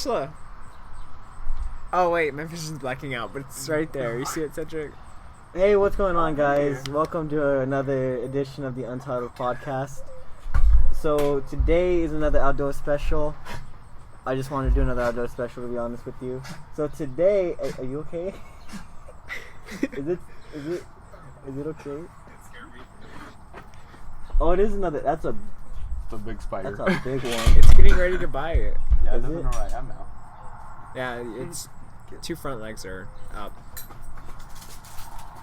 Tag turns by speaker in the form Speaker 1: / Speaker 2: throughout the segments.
Speaker 1: Ursula. Oh wait, my vision's blacking out, but it's right there. You see it, Cedric?
Speaker 2: Hey, what's going on, guys? Welcome to another edition of the Untitled podcast. So today is another outdoor special. I just wanted to do another outdoor special, to be honest with you. So today, are you okay? Is it okay? Oh, it is another. That's a
Speaker 3: big spider.
Speaker 2: That's a big one.
Speaker 1: It's getting ready to buy it.
Speaker 3: Yeah, it
Speaker 2: Is
Speaker 3: doesn't
Speaker 2: it?
Speaker 3: know where I am now.
Speaker 1: Yeah, it's two front legs are up.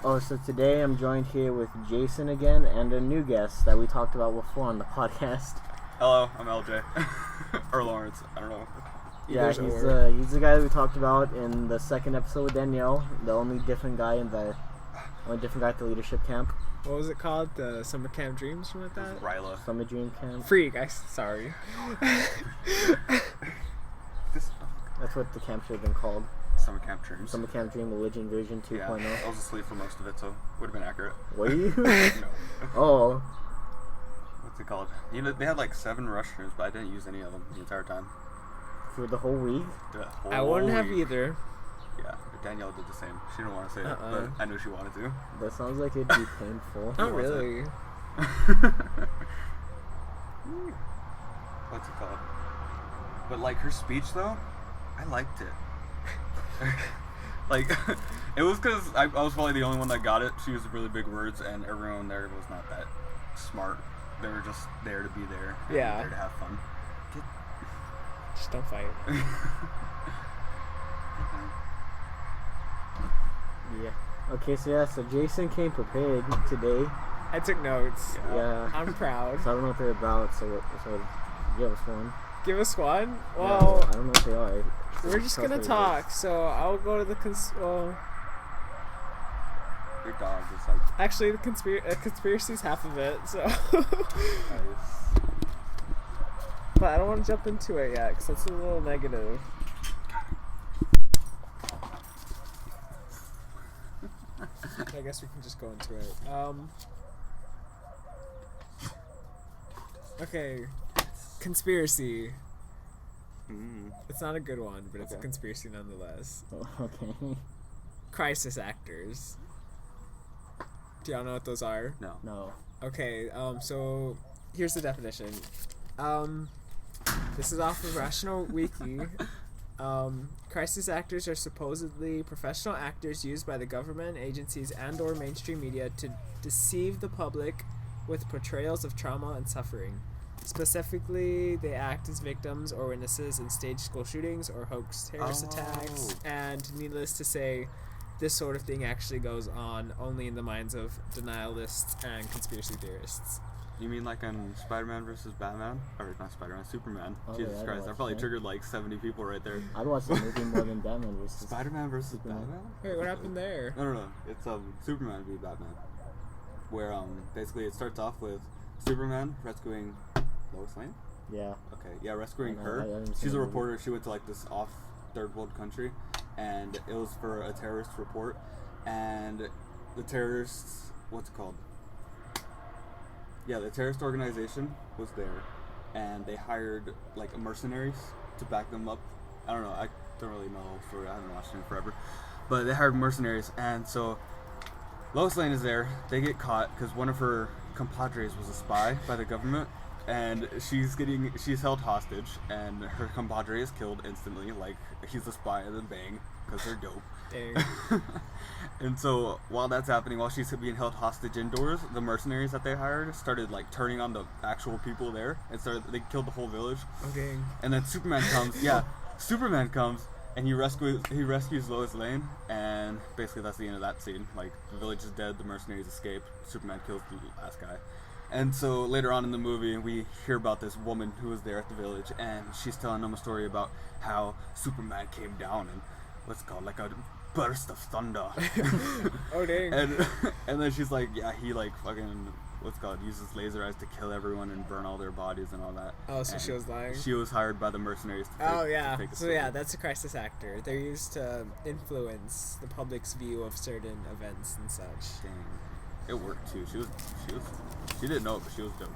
Speaker 2: Oh, so today I'm joined here with Jason again and a new guest that we talked about before on the podcast.
Speaker 3: Hello, I'm LJ. Or Lawrence, I don't know.
Speaker 2: Yeah, he's the guy that we talked about in the second episode with Danielle, the only different guy at the leadership camp.
Speaker 1: What was it called? The Summer Camp Dreams, something like that?
Speaker 3: Ryla.
Speaker 2: Summer Dream Camp.
Speaker 1: Free, guys. Sorry.
Speaker 2: That's what the camp should have been called.
Speaker 3: Summer Camp Dreams.
Speaker 2: Summer Camp Dream Religion Version 2.0.
Speaker 3: Yeah, I was asleep for most of it, so would have been accurate.
Speaker 2: Were you?
Speaker 3: No.
Speaker 2: Oh.
Speaker 3: What's it called? You know, they had like 7 restrooms, but I didn't use any of them the entire time.
Speaker 2: For the whole week?
Speaker 3: The whole
Speaker 1: I wouldn't have
Speaker 3: week.
Speaker 1: either.
Speaker 3: Yeah, Danielle did the same. She didn't want to say it, but I knew she wanted to.
Speaker 2: That sounds like it'd be painful.
Speaker 1: Not really.
Speaker 3: What's it called? But like her speech though, I liked it. Like, it was because I was probably the only one that got it. She used really big words, and everyone there was not that smart. They were just there to be there. And
Speaker 1: Yeah.
Speaker 3: there to have fun.
Speaker 1: Just don't fight.
Speaker 2: Yeah. Okay, so Jason came prepared today.
Speaker 1: I took notes.
Speaker 2: Yeah.
Speaker 1: I'm proud.
Speaker 2: So I don't know what they're about, so give us one.
Speaker 1: Give us one?
Speaker 2: Yeah,
Speaker 1: Well,
Speaker 2: I don't know what they are.
Speaker 1: we're just
Speaker 2: Tell us
Speaker 1: gonna
Speaker 2: what it
Speaker 1: talk. So I'll go to the
Speaker 3: Your dog is like
Speaker 1: actually, the conspiracy's half of it. So,
Speaker 3: nice.
Speaker 1: but I don't want to jump into it yet because that's a little negative. I guess we can just go into it. Okay, conspiracy. It's not a good one, but it's a
Speaker 3: Okay.
Speaker 1: conspiracy nonetheless.
Speaker 2: is. Okay.
Speaker 1: Crisis actors. Do y'all know what those are?
Speaker 3: No.
Speaker 2: No.
Speaker 1: Okay, so here's the definition. This is off of Rational Wiki. Crisis actors are supposedly professional actors used by the government, agencies, and/or mainstream media to deceive the public with portrayals of trauma and suffering. Specifically, they act as victims or witnesses in staged school shootings or hoax terrorist attacks. And needless to say, this sort of thing actually goes on only in the minds of denialists and conspiracy theorists.
Speaker 3: You mean like on Spider-Man versus Batman? Or not Spider-Man, Superman.
Speaker 2: Oh,
Speaker 3: Jesus
Speaker 2: yeah, I'd
Speaker 3: Christ, I
Speaker 2: watch
Speaker 3: probably
Speaker 2: that.
Speaker 3: triggered like 70 people right there.
Speaker 2: I'd watch the movie more than Batman versus
Speaker 3: Spider-Man versus
Speaker 2: Superman.
Speaker 3: Batman?
Speaker 1: Wait, what happened there?
Speaker 3: No. It's Superman v Batman. Where basically it starts off with Superman rescuing Lois Lane?
Speaker 2: Yeah.
Speaker 3: Okay, yeah, rescuing
Speaker 2: I
Speaker 3: her.
Speaker 2: haven't seen
Speaker 3: She's
Speaker 2: the
Speaker 3: a
Speaker 2: movie.
Speaker 3: reporter. She went to like this off third world country, and it was for a terrorist report. And the terrorists, what's it called? Yeah, the terrorist organization was there, and they hired like mercenaries to back them up. I don't know. I don't really know the whole story. I haven't watched it in forever, but they hired mercenaries, and so Lois Lane is there. They get caught because one of her compadres was a spy by the government, and she's held hostage, and her compadre is killed instantly. Like, he's a spy, and then bang, because they're dope.
Speaker 1: Dang.
Speaker 3: And so while that's happening, while she's being held hostage indoors, the mercenaries that they hired started like turning on the actual people there, and they killed the whole village.
Speaker 1: Oh, dang.
Speaker 3: And then Superman comes. Yeah, Superman comes. And he rescues Lois Lane, and basically that's the end of that scene. Like, the village is dead, the mercenaries escape, Superman kills the last guy. And so later on in the movie, we hear about this woman who was there at the village, and she's telling them a story about how Superman came down and what's it called, like a burst of thunder.
Speaker 1: Oh, dang.
Speaker 3: And then she's like, yeah, he like fucking what's it called, uses laser eyes to kill everyone and burn all their bodies and all that.
Speaker 1: Oh, so
Speaker 3: And
Speaker 1: she was lying?
Speaker 3: She was hired by the mercenaries to
Speaker 1: Oh,
Speaker 3: fake,
Speaker 1: yeah.
Speaker 3: to fake a
Speaker 1: So,
Speaker 3: story.
Speaker 1: yeah, that's a crisis actor. They're used to influence the public's view of certain events and such.
Speaker 3: Dang. It worked too. She didn't know it, but she was dope.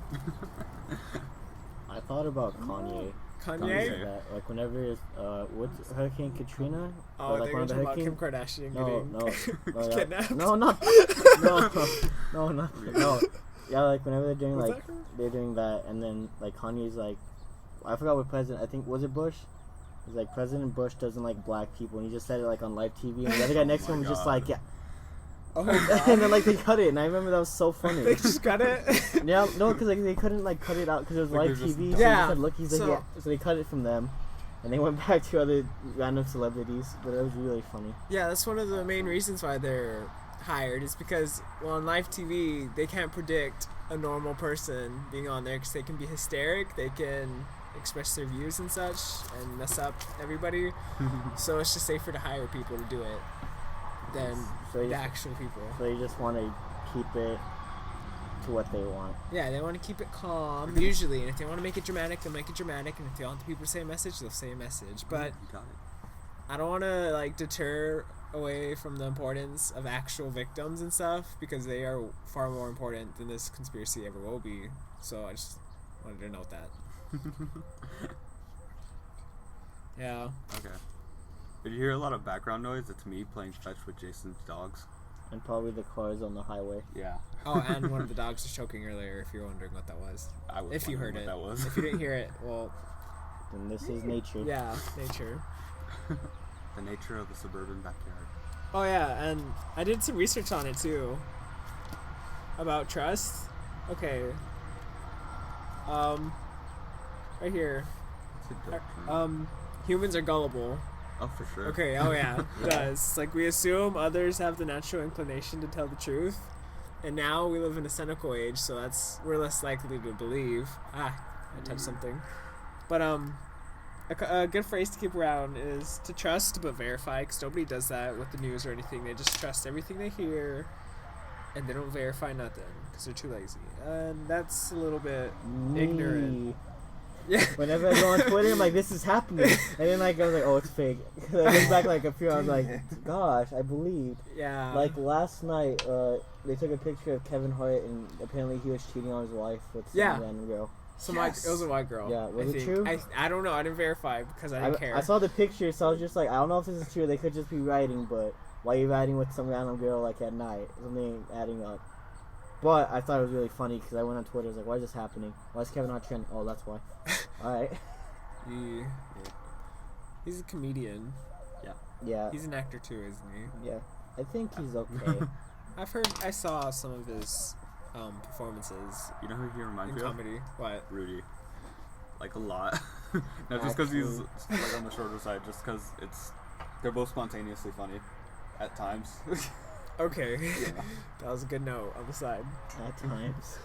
Speaker 2: I thought about Kanye.
Speaker 1: Kanye?
Speaker 2: Like whenever what's Hurricane Katrina?
Speaker 1: Oh,
Speaker 2: or, like,
Speaker 1: they're
Speaker 2: one of the
Speaker 1: talking about Kim
Speaker 2: hurricanes?
Speaker 1: Kardashian
Speaker 2: No,
Speaker 1: getting kidnapped.
Speaker 2: no, not no. Yeah, like whenever they're doing
Speaker 1: Was
Speaker 2: like
Speaker 1: that her?
Speaker 2: they're doing that, and then like Kanye's like, I forgot what president. I think was it Bush. He's like President Bush doesn't like black people, and he just said it like on live TV, and the other guy next to him was just like, yeah.
Speaker 1: Oh, God.
Speaker 2: And then like they cut it, and I remember that was so funny.
Speaker 1: They just cut it?
Speaker 2: Yeah, no, because like they couldn't like cut it out because it was
Speaker 3: Like,
Speaker 2: live
Speaker 3: they're just
Speaker 2: TV.
Speaker 3: dumb.
Speaker 2: So
Speaker 1: Yeah,
Speaker 2: he said, look, he's like,
Speaker 1: so-
Speaker 2: yeah. So they cut it from them, and they went back to other random celebrities, but it was really funny.
Speaker 1: Yeah, that's one of the main reasons why they're hired is because, well, on live TV, they can't predict a normal person being on there because they can be hysteric, they can express their views and such, and mess up everybody. So it's just safer to hire people to do it than
Speaker 2: So you
Speaker 1: the
Speaker 2: just,
Speaker 1: actual people.
Speaker 2: so you just want to keep it to what they want.
Speaker 1: Yeah, they want to keep it calm, usually, and if they want to make it dramatic, they'll make it dramatic, and if they want the people to say a message, they'll say a message. But
Speaker 3: You got it.
Speaker 1: I don't want to, like, deter away from the importance of actual victims and stuff, because they are far more important than this conspiracy ever will be. So I just wanted to note that. Yeah.
Speaker 3: Okay. Did you hear a lot of background noise? It's me playing fetch with Jason's dogs.
Speaker 2: And probably the cars on the highway.
Speaker 3: Yeah.
Speaker 1: Oh, and one of the dogs was choking earlier, if you're wondering what that was.
Speaker 3: I was
Speaker 1: If you heard
Speaker 3: wondering
Speaker 1: it.
Speaker 3: what that was.
Speaker 1: If you didn't hear it, well,
Speaker 2: And this is nature.
Speaker 1: yeah, nature.
Speaker 3: The nature of the suburban backyard.
Speaker 1: Oh, yeah, and I did some research on it, too. About trust. Okay. Right here.
Speaker 3: It's a joke.
Speaker 1: Humans are gullible.
Speaker 3: Oh, for sure.
Speaker 1: Okay, oh yeah, it does. Like, we assume others have the natural inclination to tell the truth, and now we live in a cynical age, so we're less likely to believe. I touched something. But, a good phrase to keep around is to trust but verify, because nobody does that with the news or anything. They just trust everything they hear, and they don't verify nothing, because they're too lazy. And that's a little bit ignorant. Yeah.
Speaker 2: Whenever I go on Twitter, I'm like, this is happening. And then like I was like, oh, it's fake. I look back like a few hours, like, gosh, I believed.
Speaker 1: Yeah.
Speaker 2: Like last night, they took a picture of Kevin Hart, and apparently he was cheating on his wife with some
Speaker 1: Yeah.
Speaker 2: random girl.
Speaker 1: It was a white girl.
Speaker 2: Yeah, was
Speaker 1: I
Speaker 2: it
Speaker 1: think.
Speaker 2: true?
Speaker 1: I don't know. I didn't verify because I didn't care.
Speaker 2: I saw the picture, so I was just like, I don't know if this is true. They could just be writing, but why are you writing with some random girl like at night? Something adding up. But I thought it was really funny because I went on Twitter. I was like, why is this happening? Why is Kevin Hart trending? Oh, that's why. All right.
Speaker 1: He's a comedian.
Speaker 2: Yeah.
Speaker 1: He's an actor too, isn't he?
Speaker 2: Yeah. I think he's okay.
Speaker 1: I saw some of his performances
Speaker 3: You know who he reminds
Speaker 1: in
Speaker 3: me of?
Speaker 1: comedy. What?
Speaker 3: Rudy. Like a lot. Not just because he's like on the shorter side, just because they're both spontaneously funny at times.
Speaker 1: Okay.
Speaker 3: Yeah.
Speaker 1: That was a good note on the side.
Speaker 2: At times.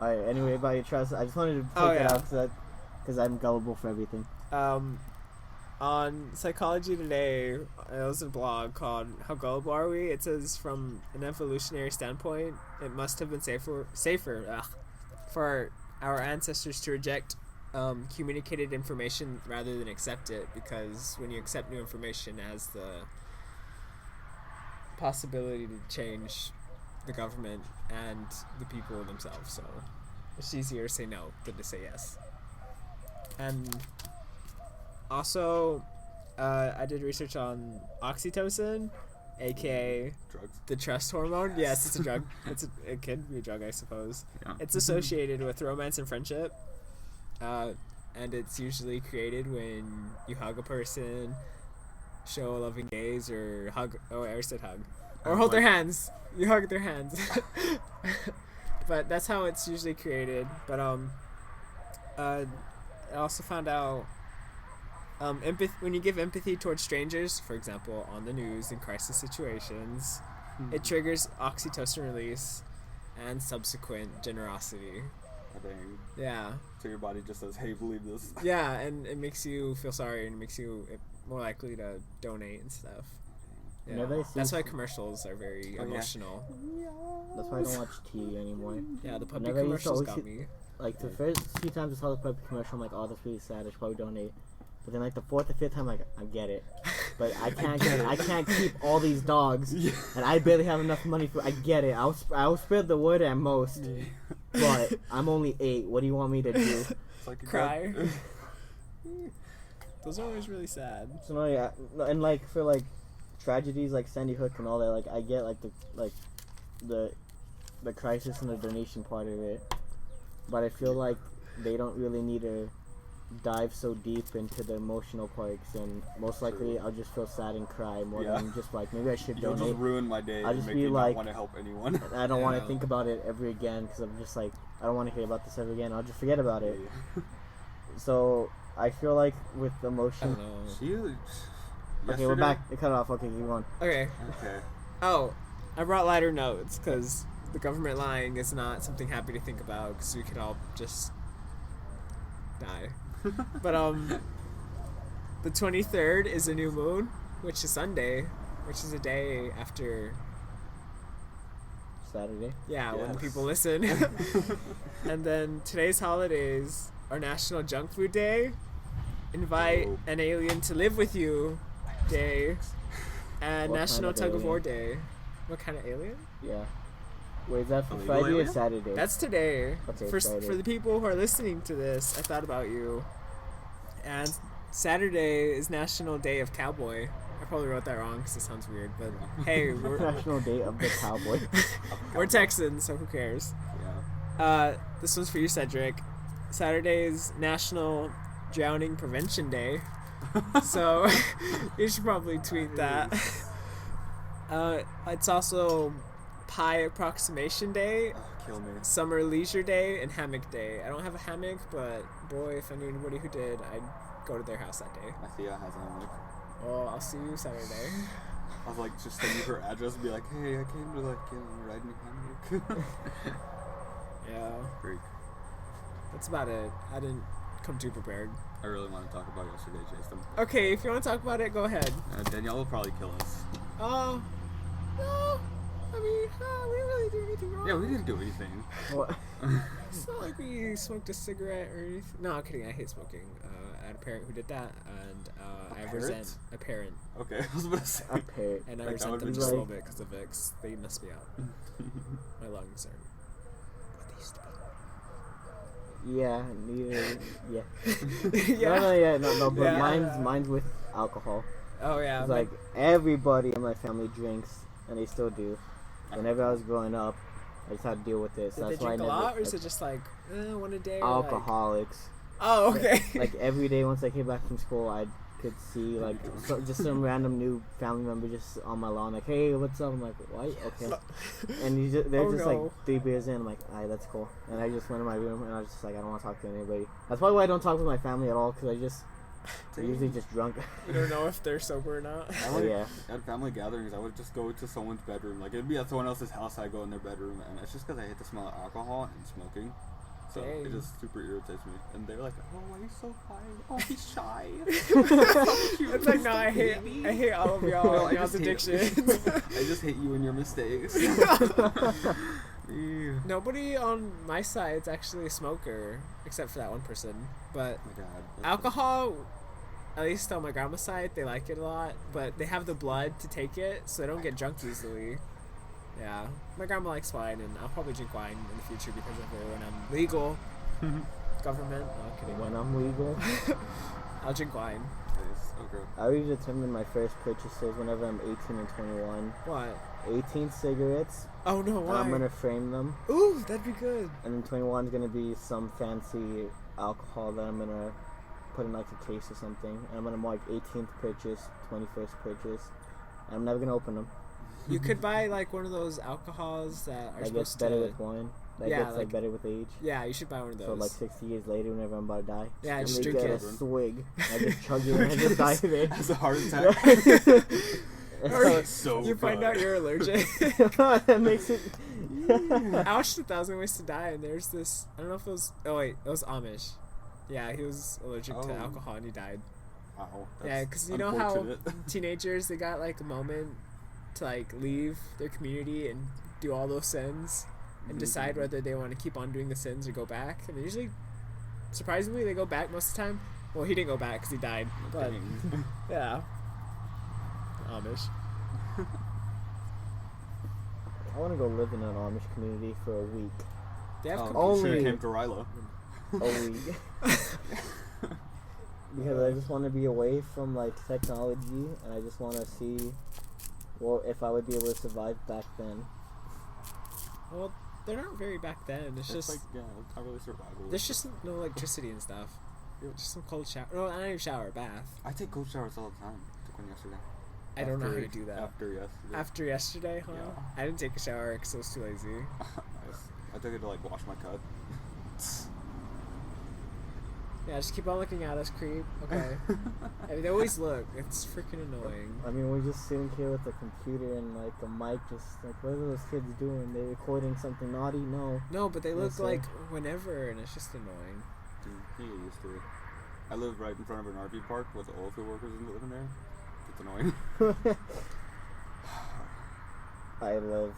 Speaker 2: Alright, anyway, about your trust, I just wanted to
Speaker 1: Oh,
Speaker 2: point that
Speaker 1: yeah.
Speaker 2: out because I'm gullible for everything.
Speaker 1: On Psychology Today, it was a blog called How Gullible Are We? It says from an evolutionary standpoint, it must have been safer for our ancestors to reject communicated information rather than accept it, because when you accept new information, it has the possibility to change the government and the people themselves, so it's easier to say no than to say yes. And also, I did research on oxytocin, aka
Speaker 3: Drugs.
Speaker 1: the trust hormone. Yes, it's a drug. It could be a drug, I suppose.
Speaker 3: Yeah.
Speaker 1: It's associated with romance and friendship, and it's usually created when you hug a person, show a loving gaze, or hug. Oh, I already said hug. Or hold their hands. You hug their hands. But that's how it's usually created. But I also found out when you give empathy towards strangers, for example, on the news in crisis situations, it triggers oxytocin release and subsequent generosity.
Speaker 3: Dang.
Speaker 1: Yeah.
Speaker 3: So your body just says, hey, believe this.
Speaker 1: Yeah, and it makes you feel sorry and it makes you more likely to donate and stuff. Yeah.
Speaker 2: Whenever I see
Speaker 1: That's why commercials are very
Speaker 3: Oh, yeah.
Speaker 1: emotional.
Speaker 2: That's why I don't watch TV anymore.
Speaker 1: Yeah, the puppy
Speaker 2: Whenever I used to
Speaker 1: commercials
Speaker 2: always
Speaker 1: got
Speaker 2: see-
Speaker 1: me.
Speaker 2: Like the first few times I saw the puppy commercial, I'm like, oh, that's really sad. I should probably donate. But then like the fourth or fifth time, like, I get it, but I can't keep all these dogs, and I barely have enough money for. I get it. I'll spread the word at most, but I'm only 8. What do you want me to do?
Speaker 3: It's like a
Speaker 1: Cry.
Speaker 3: good-
Speaker 1: Those are always really sad.
Speaker 2: So no, yeah, no, and like for like tragedies like Sandy Hook and all that, like I get like the crisis and the donation part of it, but I feel like they don't really need to dive so deep into the emotional parts, and most likely I'll just feel sad and cry more than just like maybe I should
Speaker 3: You'll
Speaker 2: donate.
Speaker 3: just ruin my day.
Speaker 2: I'll
Speaker 3: and
Speaker 2: just
Speaker 3: make
Speaker 2: be
Speaker 3: me
Speaker 2: like-
Speaker 3: not want to help anyone.
Speaker 2: And I don't want
Speaker 1: Yeah.
Speaker 2: to think about it ever again because I'm just like I don't want to hear about this ever again. I'll just forget about it. So I feel like with
Speaker 1: I
Speaker 2: emotion.
Speaker 1: don't know.
Speaker 3: She.
Speaker 2: Okay, we're back. It cut off. Okay, keep going.
Speaker 1: Okay.
Speaker 3: Okay.
Speaker 1: Oh, I brought lighter notes because the government lying is not something happy to think about because we could all just die. But the 23rd is a new moon, which is Sunday, which is a day after
Speaker 2: Saturday.
Speaker 1: when
Speaker 3: Yes.
Speaker 1: people listen. And then today's holidays are National Junk Food Day, Invite
Speaker 3: Dope.
Speaker 1: an Alien to Live with You Day, and
Speaker 2: What
Speaker 1: National
Speaker 2: kind of
Speaker 1: Tug of War
Speaker 2: alien?
Speaker 1: Day. What kind of alien?
Speaker 2: Yeah. Wait, is that for
Speaker 3: Illegal
Speaker 2: Friday or
Speaker 3: alien?
Speaker 2: Saturday?
Speaker 1: That's today.
Speaker 2: Okay,
Speaker 1: for
Speaker 2: Friday.
Speaker 1: the people who are listening to this, I thought about you. And Saturday is National Day of Cowboy. I probably wrote that wrong because it sounds weird, but hey, we're
Speaker 2: National Day of the Cowboy.
Speaker 1: we're Texans, so who cares?
Speaker 3: Yeah.
Speaker 1: This one's for you, Cedric. Saturday is National Drowning Prevention Day, so you should probably tweet that. It's also Pie Approximation Day,
Speaker 3: Oh, kill me.
Speaker 1: Summer Leisure Day, and Hammock Day. I don't have a hammock, but boy, if I knew anybody who did, I'd go to their house that day.
Speaker 3: My Thea has a hammock.
Speaker 1: Well, I'll see you Saturday.
Speaker 3: I was like, just send you her address and be like, hey, I came to like ride in your hammock.
Speaker 1: Yeah,
Speaker 3: Freak.
Speaker 1: that's about it. I didn't come too prepared.
Speaker 3: I really want to talk about yesterday, Jason.
Speaker 1: Okay, if you want to talk about it, go ahead.
Speaker 3: Danielle will probably kill us.
Speaker 1: No. I mean, we didn't really do anything wrong.
Speaker 3: Yeah, we didn't do anything.
Speaker 2: What?
Speaker 1: It's not like we smoked a cigarette or anything. No, I'm kidding. I hate smoking. I had a parent who did that, and I
Speaker 3: parent?
Speaker 1: resent a parent,
Speaker 3: Okay, I was about to say.
Speaker 2: A parrot.
Speaker 1: and I
Speaker 3: Like, that
Speaker 1: resent
Speaker 3: would
Speaker 1: them
Speaker 3: be
Speaker 1: just a
Speaker 2: like-
Speaker 1: little bit because of it. 'Cause they messed me up. My lungs are what they used to
Speaker 2: Yeah, neither. Yeah.
Speaker 1: be. Yeah.
Speaker 2: No, but
Speaker 1: Yeah.
Speaker 2: mine's with alcohol.
Speaker 1: Oh yeah.
Speaker 2: It's like everybody in my family drinks, and they still do. Whenever I was growing up, I just had to deal with this.
Speaker 1: did they
Speaker 2: That's why I
Speaker 1: drink a
Speaker 2: never.
Speaker 1: lot, or is it just like one a day? or, like-
Speaker 2: alcoholics?
Speaker 1: Oh, okay.
Speaker 2: Like every day, once I came back from school, I could see like just some random new family member just on my lawn, like, "Hey, what's up?" I'm like, "What?" Okay. And they're
Speaker 1: Oh,
Speaker 2: just
Speaker 1: no.
Speaker 2: like 3 beers in. I'm like, "Alright, that's cool." And I just went in my room, and I was just like, I don't want to talk to anybody. That's probably why I don't talk with my family at all, because they're usually just drunk.
Speaker 1: You don't know if they're sober or not.
Speaker 2: Yeah.
Speaker 3: At family gatherings, I would just go to someone's bedroom. Like, it'd be at someone else's house, I go in their bedroom, and it's just because I hate the smell of alcohol and smoking. So
Speaker 1: Dang.
Speaker 3: it just super irritates me. And they're like, oh, why are you so quiet? Oh, he's shy.
Speaker 1: It's like, no, I hate all of y'all
Speaker 3: No,
Speaker 1: and
Speaker 3: I
Speaker 1: y'all's
Speaker 3: just hate-
Speaker 1: addictions.
Speaker 3: I just hate you and your mistakes. Ew.
Speaker 1: Nobody on my side's actually a smoker, except for that one person. But
Speaker 3: Oh my god. that's-
Speaker 1: alcohol, at least on my grandma's side, they like it a lot. But they have the blood to take it, so they don't get drunk easily. Yeah, my grandma likes wine, and I'll probably drink wine in the future because of her when I'm legal. Government, no kidding.
Speaker 2: When I'm legal,
Speaker 1: I'll drink wine.
Speaker 3: Nice. Okay.
Speaker 2: I always determine my first purchases whenever I'm 18 and 21.
Speaker 1: What?
Speaker 2: 18 cigarettes,
Speaker 1: Oh no,
Speaker 2: and
Speaker 1: why?
Speaker 2: I'm gonna frame them,
Speaker 1: Ooh, that'd be good.
Speaker 2: and then 21 is gonna be some fancy alcohol that I'm gonna put in like a case or something, and I'm gonna mark 18th purchase, 21st purchase, and I'm never gonna open them.
Speaker 1: You could buy like one of those alcohols that are
Speaker 2: That gets
Speaker 1: supposed
Speaker 2: better
Speaker 1: to.
Speaker 2: with wine. That
Speaker 1: Yeah,
Speaker 2: gets
Speaker 1: like-
Speaker 2: better with age.
Speaker 1: Yeah, you should buy one of those.
Speaker 2: So like 60 years later, whenever I'm about to die,
Speaker 1: Yeah,
Speaker 2: let
Speaker 1: just
Speaker 2: me
Speaker 1: drink
Speaker 2: get
Speaker 1: it.
Speaker 2: a swig. I just chug it and I just die today.
Speaker 3: Has a heart attack.
Speaker 1: Or
Speaker 3: That's so
Speaker 1: you find
Speaker 3: good.
Speaker 1: out you're allergic.
Speaker 2: That makes it.
Speaker 1: I watched 1,000 Ways to Die, and there's this. I don't know if it was. Oh wait, it was Amish. Yeah, he was allergic to
Speaker 3: Oh.
Speaker 1: alcohol and he died.
Speaker 3: Wow.
Speaker 1: Yeah,
Speaker 3: that's
Speaker 1: because you know how
Speaker 3: unfortunate.
Speaker 1: teenagers, they got like a moment to like leave their community and do all those sins and decide whether they want to keep on doing the sins or go back. And they usually, surprisingly, they go back most of the time. Well, he didn't go back because he died. But
Speaker 3: Dang.
Speaker 1: yeah, Amish.
Speaker 2: I want to go live in an Amish community for a week.
Speaker 1: They have
Speaker 3: Oh,
Speaker 1: com-
Speaker 3: you should
Speaker 2: Only-
Speaker 3: have came to Rilo.
Speaker 2: a week. Because I just want to be away from like technology, and I just want to see, well, if I would be able to survive back then.
Speaker 1: Well, they're not very back then. It's just
Speaker 3: like, yeah, it's not really survival.
Speaker 1: there's just no electricity and stuff. Just some cold shower. No, not even shower, bath.
Speaker 3: I take cold showers all the time. Took one yesterday.
Speaker 1: I don't know how to do that.
Speaker 3: After yesterday.
Speaker 1: After yesterday, huh?
Speaker 3: Yeah.
Speaker 1: I didn't take a shower because I was too lazy.
Speaker 3: Nice. I took it to like wash my cut.
Speaker 1: Yeah, just keep on looking at us, creep. Okay. I mean, they always look. It's freaking annoying.
Speaker 2: I mean, we're just sitting here with a computer and like a mic, just like, what are those kids doing? They're recording something naughty? No.
Speaker 1: No, but they look
Speaker 2: Yes,
Speaker 1: like whenever, and it's just annoying.
Speaker 3: Dude, you get used to it. I live right in front of an RV park with the oil field workers living there. It's annoying.
Speaker 2: I live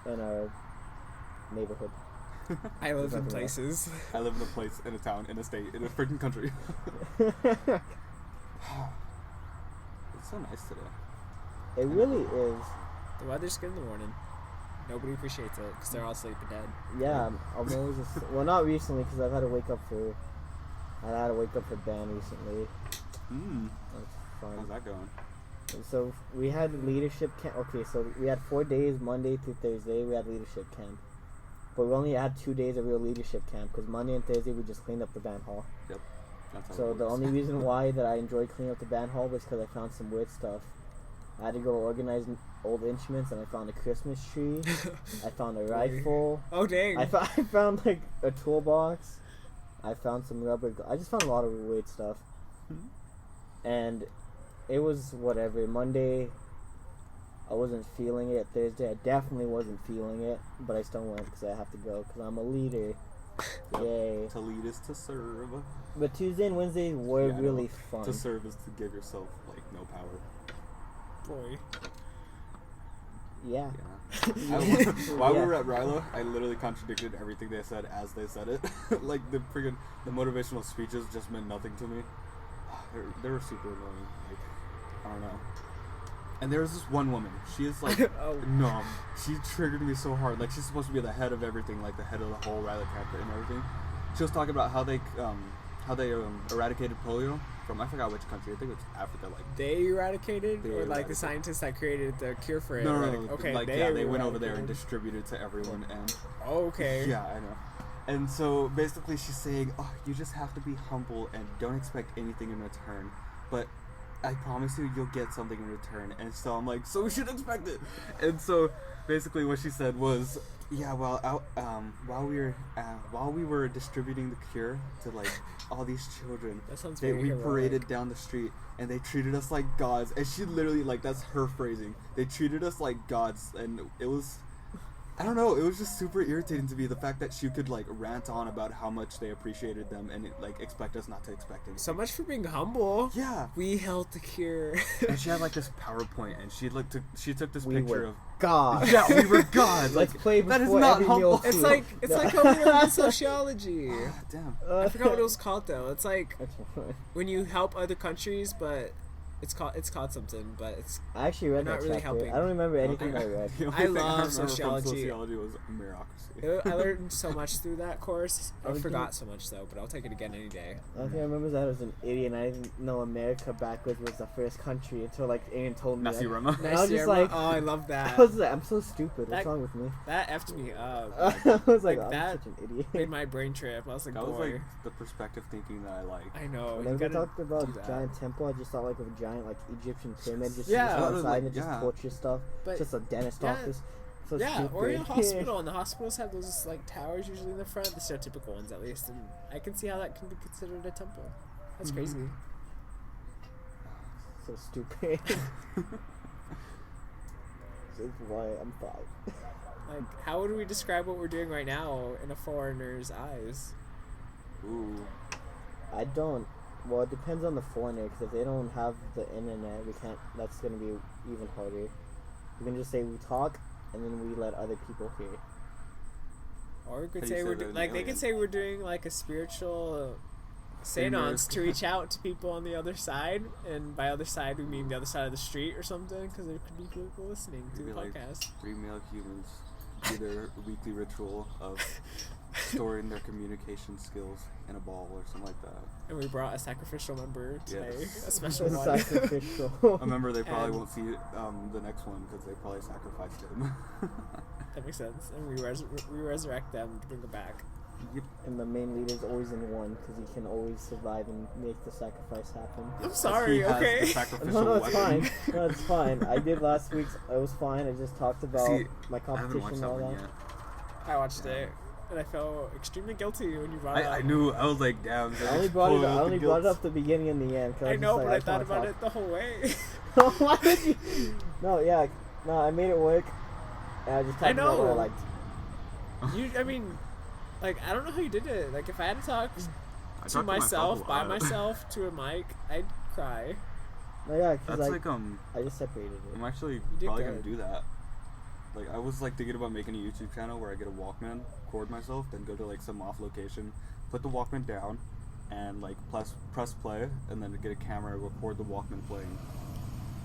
Speaker 2: in a neighborhood.
Speaker 1: I live in
Speaker 2: Exactly.
Speaker 1: places.
Speaker 3: I live in a place, in a town, in a state, in a freaking country. It's so nice today.
Speaker 2: It really is.
Speaker 1: The weather's good in the morning. Nobody appreciates it because they're all sleeping dead.
Speaker 2: Yeah, I'm always just, well, not recently because I had to wake up for band recently. That's fun.
Speaker 3: How's that going?
Speaker 2: So we had leadership camp. Okay, so we had 4 days, Monday through Thursday. We had leadership camp, but we only had 2 days of real leadership camp because Monday and Thursday we just cleaned up the band hall.
Speaker 3: Yep. That's how
Speaker 2: So
Speaker 3: it
Speaker 2: the
Speaker 3: works.
Speaker 2: only reason why that I enjoyed cleaning up the band hall was because I found some weird stuff. I had to go organize old instruments, and I found a Christmas tree. I found a rifle.
Speaker 1: Oh, dang.
Speaker 2: I found like a toolbox. I found some rubber. I just found a lot of weird stuff. And it was whatever. Monday, I wasn't feeling it. Thursday, I definitely wasn't feeling it. But I still went because I have to go because I'm a leader.
Speaker 3: Yep.
Speaker 2: Yay.
Speaker 3: To lead is to serve.
Speaker 2: But Tuesday and Wednesday were
Speaker 3: Yeah, I
Speaker 2: really
Speaker 3: know.
Speaker 2: fun.
Speaker 3: To serve is to give yourself like no power.
Speaker 1: Boy.
Speaker 2: Yeah.
Speaker 3: Yeah. While we were at Rilo, I literally contradicted everything they said as they said it. Like the motivational speeches just meant nothing to me. They were super annoying. Like, I don't know. And there was this one woman. She is like,
Speaker 1: Oh.
Speaker 3: no, she triggered me so hard. Like she's supposed to be the head of everything, like the head of the whole Rilo camp and everything. She was talking about how they eradicated polio from I forgot which country. I think it's Africa. Like
Speaker 1: They eradicated?
Speaker 3: They
Speaker 1: or like the
Speaker 3: eradicated.
Speaker 1: scientists that created the cure for it?
Speaker 3: no,
Speaker 1: Okay,
Speaker 3: like they went over there and
Speaker 1: eradicated.
Speaker 3: distributed to everyone and.
Speaker 1: Oh, okay.
Speaker 3: Yeah, I know. And so basically she's saying, oh, you just have to be humble and don't expect anything in return. But I promise you, you'll get something in return. And so I'm like, so we should expect it. And so basically what she said was, yeah, well, while we were distributing the cure to like all these children,
Speaker 1: That sounds
Speaker 3: we
Speaker 1: very heroic.
Speaker 3: paraded down the street and they treated us like gods. And she literally, like, that's her phrasing. They treated us like gods, and it was. I don't know, it was just super irritating to me, the fact that she could like rant on about how much they appreciated them and like expect us not to expect anything.
Speaker 1: So much for being humble.
Speaker 3: Yeah.
Speaker 1: We held the cure.
Speaker 3: And she had like this PowerPoint and she took this
Speaker 2: We
Speaker 3: picture
Speaker 2: were
Speaker 3: of
Speaker 2: God.
Speaker 3: yeah, we were gods.
Speaker 2: Let's
Speaker 3: Like
Speaker 2: play
Speaker 3: that is
Speaker 2: before
Speaker 3: not
Speaker 2: every
Speaker 3: humble.
Speaker 2: meal.
Speaker 1: It's
Speaker 2: too.
Speaker 1: like how we learn in sociology.
Speaker 3: Damn.
Speaker 1: I forgot what it was called though. It's like
Speaker 2: That's fine.
Speaker 1: when you help other countries, but it's called something, but it's
Speaker 2: I actually read
Speaker 1: Not
Speaker 2: that
Speaker 1: really
Speaker 2: chapter.
Speaker 1: helping.
Speaker 2: I don't remember anything I read.
Speaker 3: The only
Speaker 1: I
Speaker 3: thing
Speaker 1: love
Speaker 3: remember from
Speaker 1: sociology.
Speaker 3: Sociology was bureaucracy.
Speaker 1: I learned so much through that course. I
Speaker 2: Everything-
Speaker 1: forgot so much though, but I'll take it again any day.
Speaker 2: The only thing I remember is that I was an idiot and I didn't know America backwards was the first country until like Ian told me.
Speaker 3: Nasi
Speaker 2: that.
Speaker 3: Rama.
Speaker 2: I was just like-
Speaker 1: oh, I love that.
Speaker 2: I was like, I'm so stupid. What's
Speaker 1: That-
Speaker 2: wrong with me?
Speaker 1: That effed me up.
Speaker 2: I was like,
Speaker 1: Like
Speaker 2: I'm
Speaker 1: that
Speaker 2: such an idiot.
Speaker 1: Made my brain trip. I was like,
Speaker 3: That was
Speaker 1: boy,
Speaker 3: like the perspective thinking that I like.
Speaker 1: I know.
Speaker 2: Whenever
Speaker 1: you
Speaker 2: they
Speaker 1: gotta
Speaker 2: talked about
Speaker 1: do that.
Speaker 2: giant temple, I just thought like of a giant like Egyptian pyramid just
Speaker 1: Yeah.
Speaker 2: outside and
Speaker 3: Yeah.
Speaker 2: just torture stuff.
Speaker 1: But
Speaker 2: Just a dentist
Speaker 1: yeah.
Speaker 2: office. So
Speaker 1: yeah,
Speaker 2: stupid.
Speaker 1: or in a hospital, and the hospitals have those like towers usually in the front, the stereotypical ones at least, and I can see how that can be considered a temple. That's crazy.
Speaker 2: So stupid. This is why I'm 5.
Speaker 1: Like, how would we describe what we're doing right now in a foreigner's eyes?
Speaker 3: Ooh.
Speaker 2: I don't. Well, it depends on the foreigner, because if they don't have the internet, we can't. That's gonna be even harder. We can just say we talk, and then we let other people hear.
Speaker 1: Or we could
Speaker 3: How
Speaker 1: say
Speaker 3: you
Speaker 1: we're
Speaker 3: say that in
Speaker 1: like they
Speaker 3: Alien?
Speaker 1: could say we're doing like a spiritual seance to reach out to people on the other side, and by other side we mean the other side of the street or something, because there could be people listening to the
Speaker 3: Maybe like
Speaker 1: podcast.
Speaker 3: 3 male humans do their weekly ritual of storing their communication skills in a ball or something like that.
Speaker 1: And we brought a sacrificial member today,
Speaker 3: Yes.
Speaker 1: a special
Speaker 2: It's
Speaker 1: one.
Speaker 2: sacrificial.
Speaker 3: I remember they probably
Speaker 1: And-
Speaker 3: won't see the next one because they probably sacrificed him.
Speaker 1: That makes sense. And we resurrect them to bring them back.
Speaker 3: Yep.
Speaker 2: And the main leader's always in one because he can always survive and make the sacrifice happen.
Speaker 1: I'm sorry,
Speaker 3: He has
Speaker 1: okay?
Speaker 3: the sacrificial
Speaker 2: No, it's
Speaker 3: weapon.
Speaker 2: fine. No, it's fine. I did last week's. It was fine. I just talked about
Speaker 3: See,
Speaker 2: my
Speaker 3: I haven't
Speaker 2: competition
Speaker 3: watched
Speaker 2: and
Speaker 3: that
Speaker 2: all
Speaker 3: one
Speaker 2: that.
Speaker 3: yet.
Speaker 1: I watched it, and I felt extremely guilty when you brought it up.
Speaker 3: I knew. I was like, damn.
Speaker 2: I only brought it. I only brought it up the beginning and the end. 'cause
Speaker 1: I
Speaker 2: was
Speaker 1: know,
Speaker 2: just
Speaker 1: but
Speaker 2: like,
Speaker 1: I thought
Speaker 2: just
Speaker 1: about
Speaker 2: wanna
Speaker 1: it the whole way.
Speaker 2: talk. Why did you? No, yeah, no. I made it work. And I just talked
Speaker 1: I
Speaker 2: about what I
Speaker 1: know.
Speaker 2: liked.
Speaker 1: I mean, like, I don't know how you did it. Like, if I had to talk
Speaker 3: I
Speaker 1: to
Speaker 3: talk
Speaker 1: myself,
Speaker 3: a
Speaker 1: by
Speaker 3: lot.
Speaker 1: myself, to a mic, I'd cry.
Speaker 2: No, yeah, because
Speaker 3: That's
Speaker 2: like,
Speaker 3: like
Speaker 2: I just separated it.
Speaker 3: I'm actually
Speaker 1: did
Speaker 3: probably
Speaker 1: good.
Speaker 3: gonna do that. Like I was like thinking about making a YouTube channel where I get a Walkman, record myself, then go to like some off location, put the Walkman down, and like press play, and then get a camera, record the Walkman playing,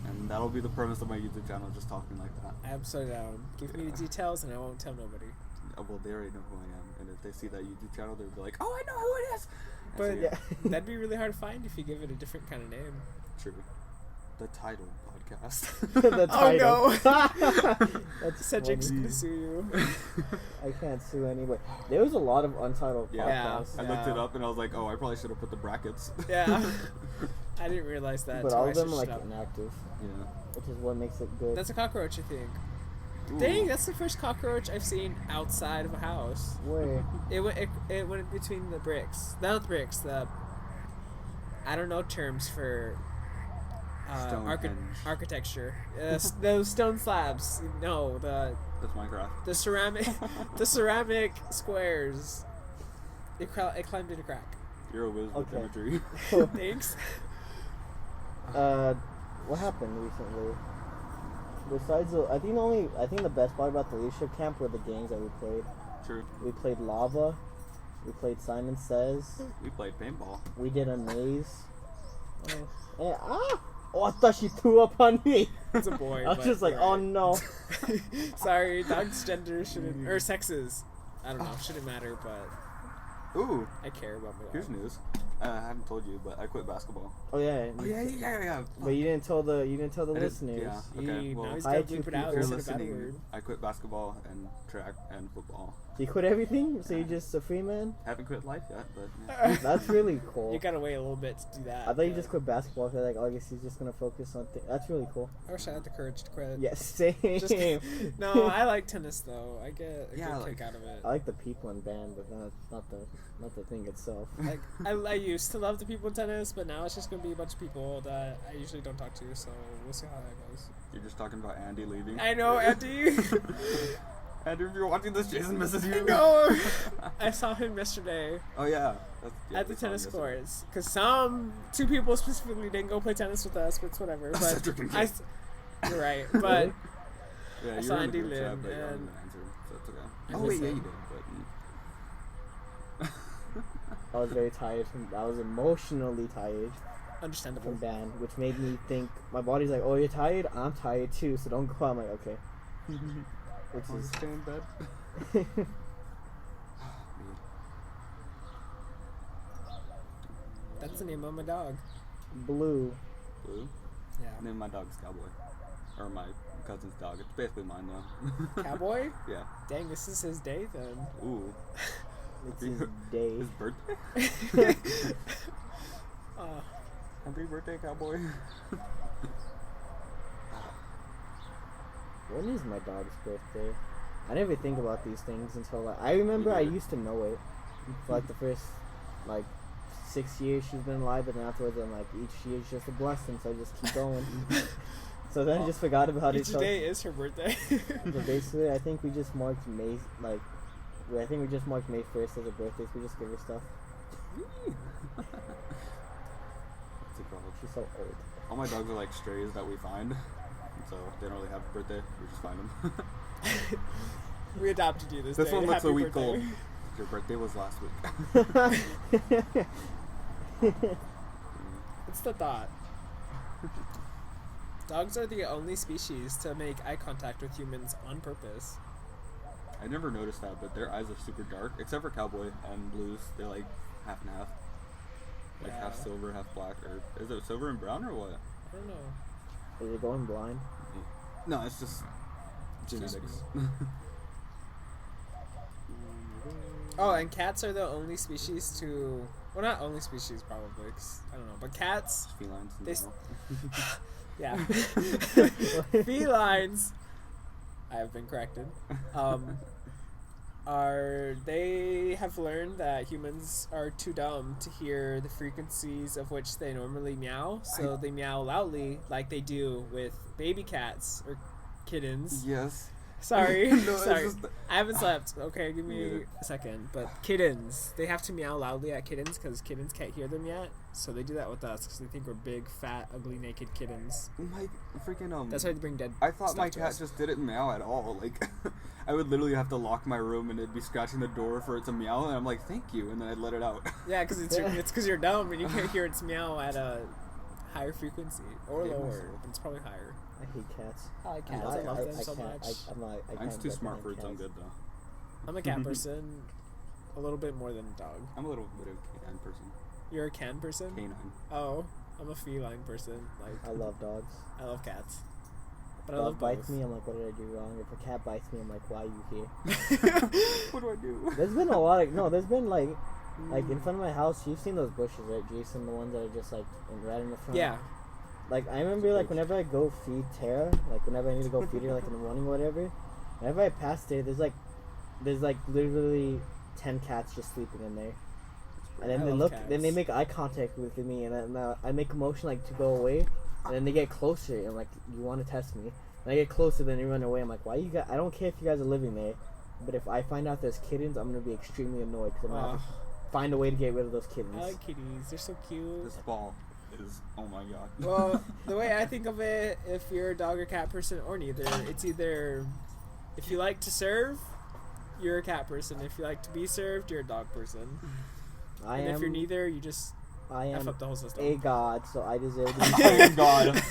Speaker 3: and that'll be the premise of my YouTube channel, just talking like that.
Speaker 1: I'm so down. Give me the details, and I won't tell nobody.
Speaker 3: Well, they already know who I am, and if they see that YouTube channel, they'll be like, "Oh, I know who it is." And
Speaker 1: But
Speaker 3: so,
Speaker 2: yeah.
Speaker 1: that'd be really hard to find if you give it a different kind of name.
Speaker 3: true. The title podcast.
Speaker 2: The
Speaker 1: Oh,
Speaker 2: title.
Speaker 1: no.
Speaker 2: That's
Speaker 1: Cedric's
Speaker 2: funny.
Speaker 1: gonna sue you.
Speaker 2: I can't sue anybody. There was a lot of untitled
Speaker 3: Yeah.
Speaker 2: podcasts,
Speaker 3: I looked it up and I was like, "Oh, I probably should have put the brackets."
Speaker 1: Yeah. I didn't realize that.
Speaker 2: but
Speaker 1: till
Speaker 2: all
Speaker 1: I
Speaker 2: of them are
Speaker 1: searched
Speaker 2: like
Speaker 1: it up.
Speaker 2: inactive,
Speaker 3: Yeah.
Speaker 2: which is what makes it good.
Speaker 1: That's a cockroach, I think.
Speaker 3: Ooh.
Speaker 1: Dang, that's the first cockroach I've seen outside of a house.
Speaker 2: Where?
Speaker 1: It went between the bricks. Not the bricks. I don't know terms for
Speaker 3: Stonehenge.
Speaker 1: architecture. Those stone slabs. No,
Speaker 3: That's Minecraft.
Speaker 1: the ceramic squares. It climbed in a crack.
Speaker 3: You're a whiz with
Speaker 2: Okay.
Speaker 3: imagery.
Speaker 1: Thanks.
Speaker 2: What happened recently? Besides, I think the best part about the leadership camp were the games that we played.
Speaker 3: True.
Speaker 2: We played Lava. We played Simon Says.
Speaker 3: We played paintball.
Speaker 2: We did a maze. Oh, I thought she threw up on me.
Speaker 1: It's a boy.
Speaker 2: I was
Speaker 1: but
Speaker 2: just like, oh
Speaker 1: alright.
Speaker 2: no.
Speaker 1: Sorry, dogs' gender shouldn't or sexes. I don't know. Shouldn't matter, but
Speaker 3: Ooh,
Speaker 1: I care about my dog.
Speaker 3: here's news. I haven't told you, but I quit basketball.
Speaker 2: Oh yeah.
Speaker 3: Yeah.
Speaker 2: But you didn't tell the
Speaker 3: I did-
Speaker 2: listeners.
Speaker 3: Yeah. Okay.
Speaker 1: Now
Speaker 3: Well,
Speaker 1: he's
Speaker 2: I
Speaker 1: gonna
Speaker 2: had two
Speaker 1: bleep it out.
Speaker 2: people-
Speaker 3: if you're
Speaker 1: He said a bad
Speaker 3: listening,
Speaker 1: word.
Speaker 3: I quit basketball and track and football.
Speaker 2: You quit everything, so you're just a free man.
Speaker 3: Haven't quit life yet, but yeah.
Speaker 2: That's really cool.
Speaker 1: You gotta wait a little bit to do that.
Speaker 2: I thought you
Speaker 1: but
Speaker 2: just quit basketball. So like, I guess he's just gonna focus on. That's really cool.
Speaker 1: I wish I had the courage to quit.
Speaker 2: Yes, same.
Speaker 1: Just- No, I like tennis though. I get a
Speaker 3: Yeah,
Speaker 1: good
Speaker 3: like-
Speaker 1: kick out of it.
Speaker 2: I like the people in band, but not the thing itself.
Speaker 1: Like I used to love the people in tennis, but now it's just gonna be a bunch of people that I usually don't talk to. So we'll see how that goes.
Speaker 3: You're just talking about Andy leaving.
Speaker 1: I know, Andy.
Speaker 3: Andy, if you're watching this, Jason misses you.
Speaker 1: I know. I saw him yesterday
Speaker 3: Oh yeah. Yeah,
Speaker 1: at the
Speaker 3: we saw him
Speaker 1: tennis
Speaker 3: yesterday.
Speaker 1: courts because two people specifically didn't go play tennis with us, but it's whatever. But
Speaker 3: Cedric and Kate.
Speaker 1: you're right, but
Speaker 3: Yeah,
Speaker 1: I
Speaker 3: you
Speaker 1: saw
Speaker 3: were in
Speaker 1: Andy
Speaker 3: the group chat,
Speaker 1: Lynn
Speaker 3: but you
Speaker 1: and-
Speaker 3: didn't answer, so it's okay.
Speaker 1: I
Speaker 3: Oh
Speaker 1: miss
Speaker 3: wait, yeah,
Speaker 1: him.
Speaker 3: you did. But
Speaker 2: I was very tired I was emotionally tired
Speaker 1: understandable.
Speaker 2: from band, which made me think my body's like, oh, you're tired. I'm tired too, so don't go out. I'm like, okay. Which
Speaker 3: I'll
Speaker 2: is
Speaker 3: just stay in bed.
Speaker 1: That's the name of my dog.
Speaker 2: blue.
Speaker 3: Blue.
Speaker 1: Yeah.
Speaker 3: Name my dog's Cowboy, or my cousin's dog. It's basically mine though.
Speaker 1: Cowboy?
Speaker 3: Yeah.
Speaker 1: Dang, this is his day then.
Speaker 3: Ooh.
Speaker 2: It's his day.
Speaker 3: His birthday.
Speaker 1: Uh,
Speaker 3: Happy birthday, Cowboy.
Speaker 2: When is my dog's birthday? I never think about these things until like, I remember I used to know it for like the first like 6 years she's been alive, but then afterwards I'm like each year is just a blessing, so I just keep going. So then I just forgot about it.
Speaker 1: each
Speaker 2: So,
Speaker 1: day is her birthday.
Speaker 2: so basically, I think we just marked May May 1st as a birthday. So we just give her stuff.
Speaker 3: What's it called?
Speaker 2: She's so old.
Speaker 3: All my dogs are like strays that we find, so they don't really have a birthday. We just find them.
Speaker 1: We adopted you this
Speaker 3: This
Speaker 1: day.
Speaker 3: one looks
Speaker 1: Happy
Speaker 3: a week
Speaker 1: birthday.
Speaker 3: old. Your birthday was last week.
Speaker 1: It's the thought. Dogs are the only species to make eye contact with humans on purpose.
Speaker 3: I never noticed that, but their eyes are super dark, except for Cowboy and Blues. They're like half and half. Like
Speaker 1: Yeah.
Speaker 3: half silver, half black. Or is it silver and brown or what?
Speaker 1: I don't know.
Speaker 2: Is it going blind?
Speaker 3: No, it's just genetics.
Speaker 1: Oh, and cats are the only species to... Well, not only species, probably. 'Cause I don't know. But cats...
Speaker 3: Felines.
Speaker 1: They
Speaker 3: No.
Speaker 1: Yeah. Felines, I have been corrected, they have learned that humans are too dumb to hear the frequencies of which they normally meow, so they meow loudly like they do with baby cats or kittens.
Speaker 3: Yes.
Speaker 1: Sorry,
Speaker 3: No, it's
Speaker 1: sorry.
Speaker 3: just-
Speaker 1: I haven't slept. Okay, give me
Speaker 3: Neither.
Speaker 1: a second. But kittens, they have to meow loudly at kittens because kittens can't hear them yet. So they do that with us because they think we're big, fat, ugly, naked kittens.
Speaker 3: My freaking
Speaker 1: That's why they bring dead.
Speaker 3: I thought
Speaker 1: stuff
Speaker 3: my
Speaker 1: to
Speaker 3: cat
Speaker 1: us.
Speaker 3: just didn't meow at all. Like, I would literally have to lock my room and it'd be scratching the door for it to meow, and I'm like, thank you, and then I'd let it out.
Speaker 1: Yeah, because it's because you're dumb and you can't hear its meow at a higher frequency or
Speaker 3: I hate
Speaker 1: lower.
Speaker 3: myself.
Speaker 1: It's probably higher.
Speaker 2: I hate cats.
Speaker 1: I like cats. I love them so much.
Speaker 2: I
Speaker 3: Mine's
Speaker 2: can't
Speaker 3: too
Speaker 2: get
Speaker 3: smart for
Speaker 2: behind
Speaker 3: its own
Speaker 2: cats.
Speaker 3: good, though.
Speaker 1: I'm a cat person, a little bit more than a dog.
Speaker 3: I'm a little bit of a canine person.
Speaker 1: You're a can person?
Speaker 3: Canine.
Speaker 1: Oh, I'm a feline person. Like
Speaker 2: I love dogs.
Speaker 1: I love cats, but I
Speaker 2: Dog
Speaker 1: love
Speaker 2: bites
Speaker 1: both.
Speaker 2: me, I'm like, what did I do wrong? If a cat bites me, I'm like, why are you here?
Speaker 3: What do I do?
Speaker 2: There's been a lot of there's been like in front of my house. You've seen those bushes, right, Jason? The ones that are just like right in the front.
Speaker 1: Yeah.
Speaker 2: Like I remember, like whenever I go feed Tara, like whenever I need to go feed her, like in the morning or whatever, whenever I pass there, there's like literally 10 cats just sleeping in there. And then
Speaker 1: I
Speaker 2: they
Speaker 1: love
Speaker 2: look,
Speaker 1: cats.
Speaker 2: then they make eye contact with me, and then I make a motion like to go away, and then they get closer, and like, you want to test me. And I get closer, then they run away. I'm like, why you guys? I don't care if you guys are living there, but if I find out there's kittens, I'm gonna be extremely annoyed because I'm gonna have to find a way to get rid of those kittens.
Speaker 1: I like kitties. They're so cute.
Speaker 3: This ball is, oh my god.
Speaker 1: Well, the way I think of it, if you're a dog or cat person or neither, it's either if you like to serve, you're a cat person. If you like to be served, you're a dog person. And if you're neither, you just
Speaker 2: I
Speaker 1: F
Speaker 2: am
Speaker 1: up the whole system.
Speaker 2: a god, so I deserve to
Speaker 3: I
Speaker 2: be
Speaker 3: am God.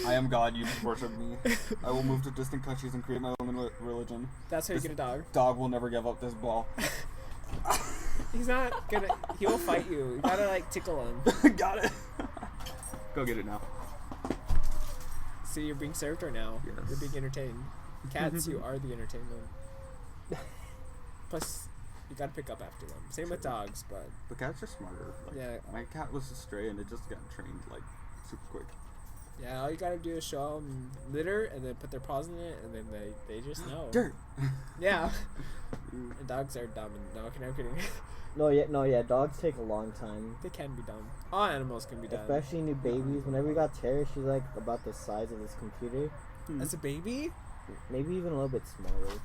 Speaker 3: I am God. You worship me. I will move to distant countries and create my own religion.
Speaker 1: That's how you get a dog.
Speaker 3: Dog will never give up this ball.
Speaker 1: He's not gonna. He will fight you. You gotta like tickle him.
Speaker 3: Got it. Go get it now.
Speaker 1: So you're being served or now?
Speaker 3: Yes.
Speaker 1: You're being entertained. Cats, you are the entertainment. Plus, you gotta pick up after them. Same with dogs, but
Speaker 3: The cats are smarter. Like,
Speaker 1: Yeah.
Speaker 3: My cat was a stray and it just got trained like super quick.
Speaker 1: yeah, all you gotta do is show them litter and then put their paws in it, and then they just know.
Speaker 3: Dirt.
Speaker 1: Yeah. And dogs are dumb. And no kidding.
Speaker 2: No, yeah. Dogs take a long time,
Speaker 1: They can be dumb. All animals can be dumb.
Speaker 2: especially new babies. Whenever we got Tara, she's like about the size of this computer,
Speaker 1: As a baby,
Speaker 2: maybe even a little bit smaller.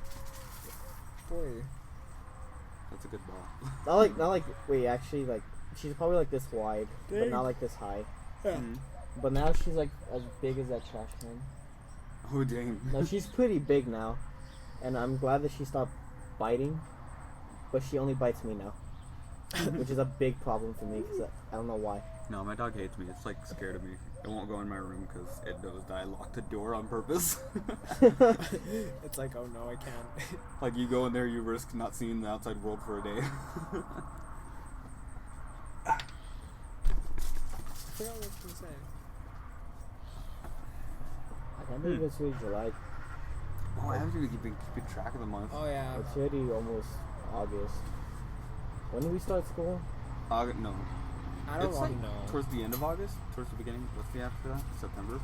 Speaker 1: boy.
Speaker 3: That's a good ball.
Speaker 2: Not like. Wait, actually, like she's probably like this wide, but
Speaker 1: Dang.
Speaker 2: not like this high.
Speaker 1: Yeah.
Speaker 3: Mhm.
Speaker 2: But now she's like as big as that trash can.
Speaker 3: Oh dang.
Speaker 2: No, she's pretty big now, and I'm glad that she stopped biting. But she only bites me now, which is a big problem for me because I don't know why.
Speaker 3: No, my dog hates me. It's like scared of me. It won't go in my room because it knows that I locked the door on purpose.
Speaker 1: It's like, oh no, I can't.
Speaker 3: Like you go in there, you risk not seeing the outside world for a day.
Speaker 1: I forgot what I was gonna say.
Speaker 2: I can't believe it's already July.
Speaker 3: Oh, I haven't even been keeping track of the month.
Speaker 1: Oh yeah.
Speaker 2: It's already almost August. When do we start school?
Speaker 3: August, no.
Speaker 1: I don't
Speaker 3: It's
Speaker 1: want
Speaker 3: like
Speaker 1: to know.
Speaker 3: towards the end of August, towards the beginning. What's the after that? September.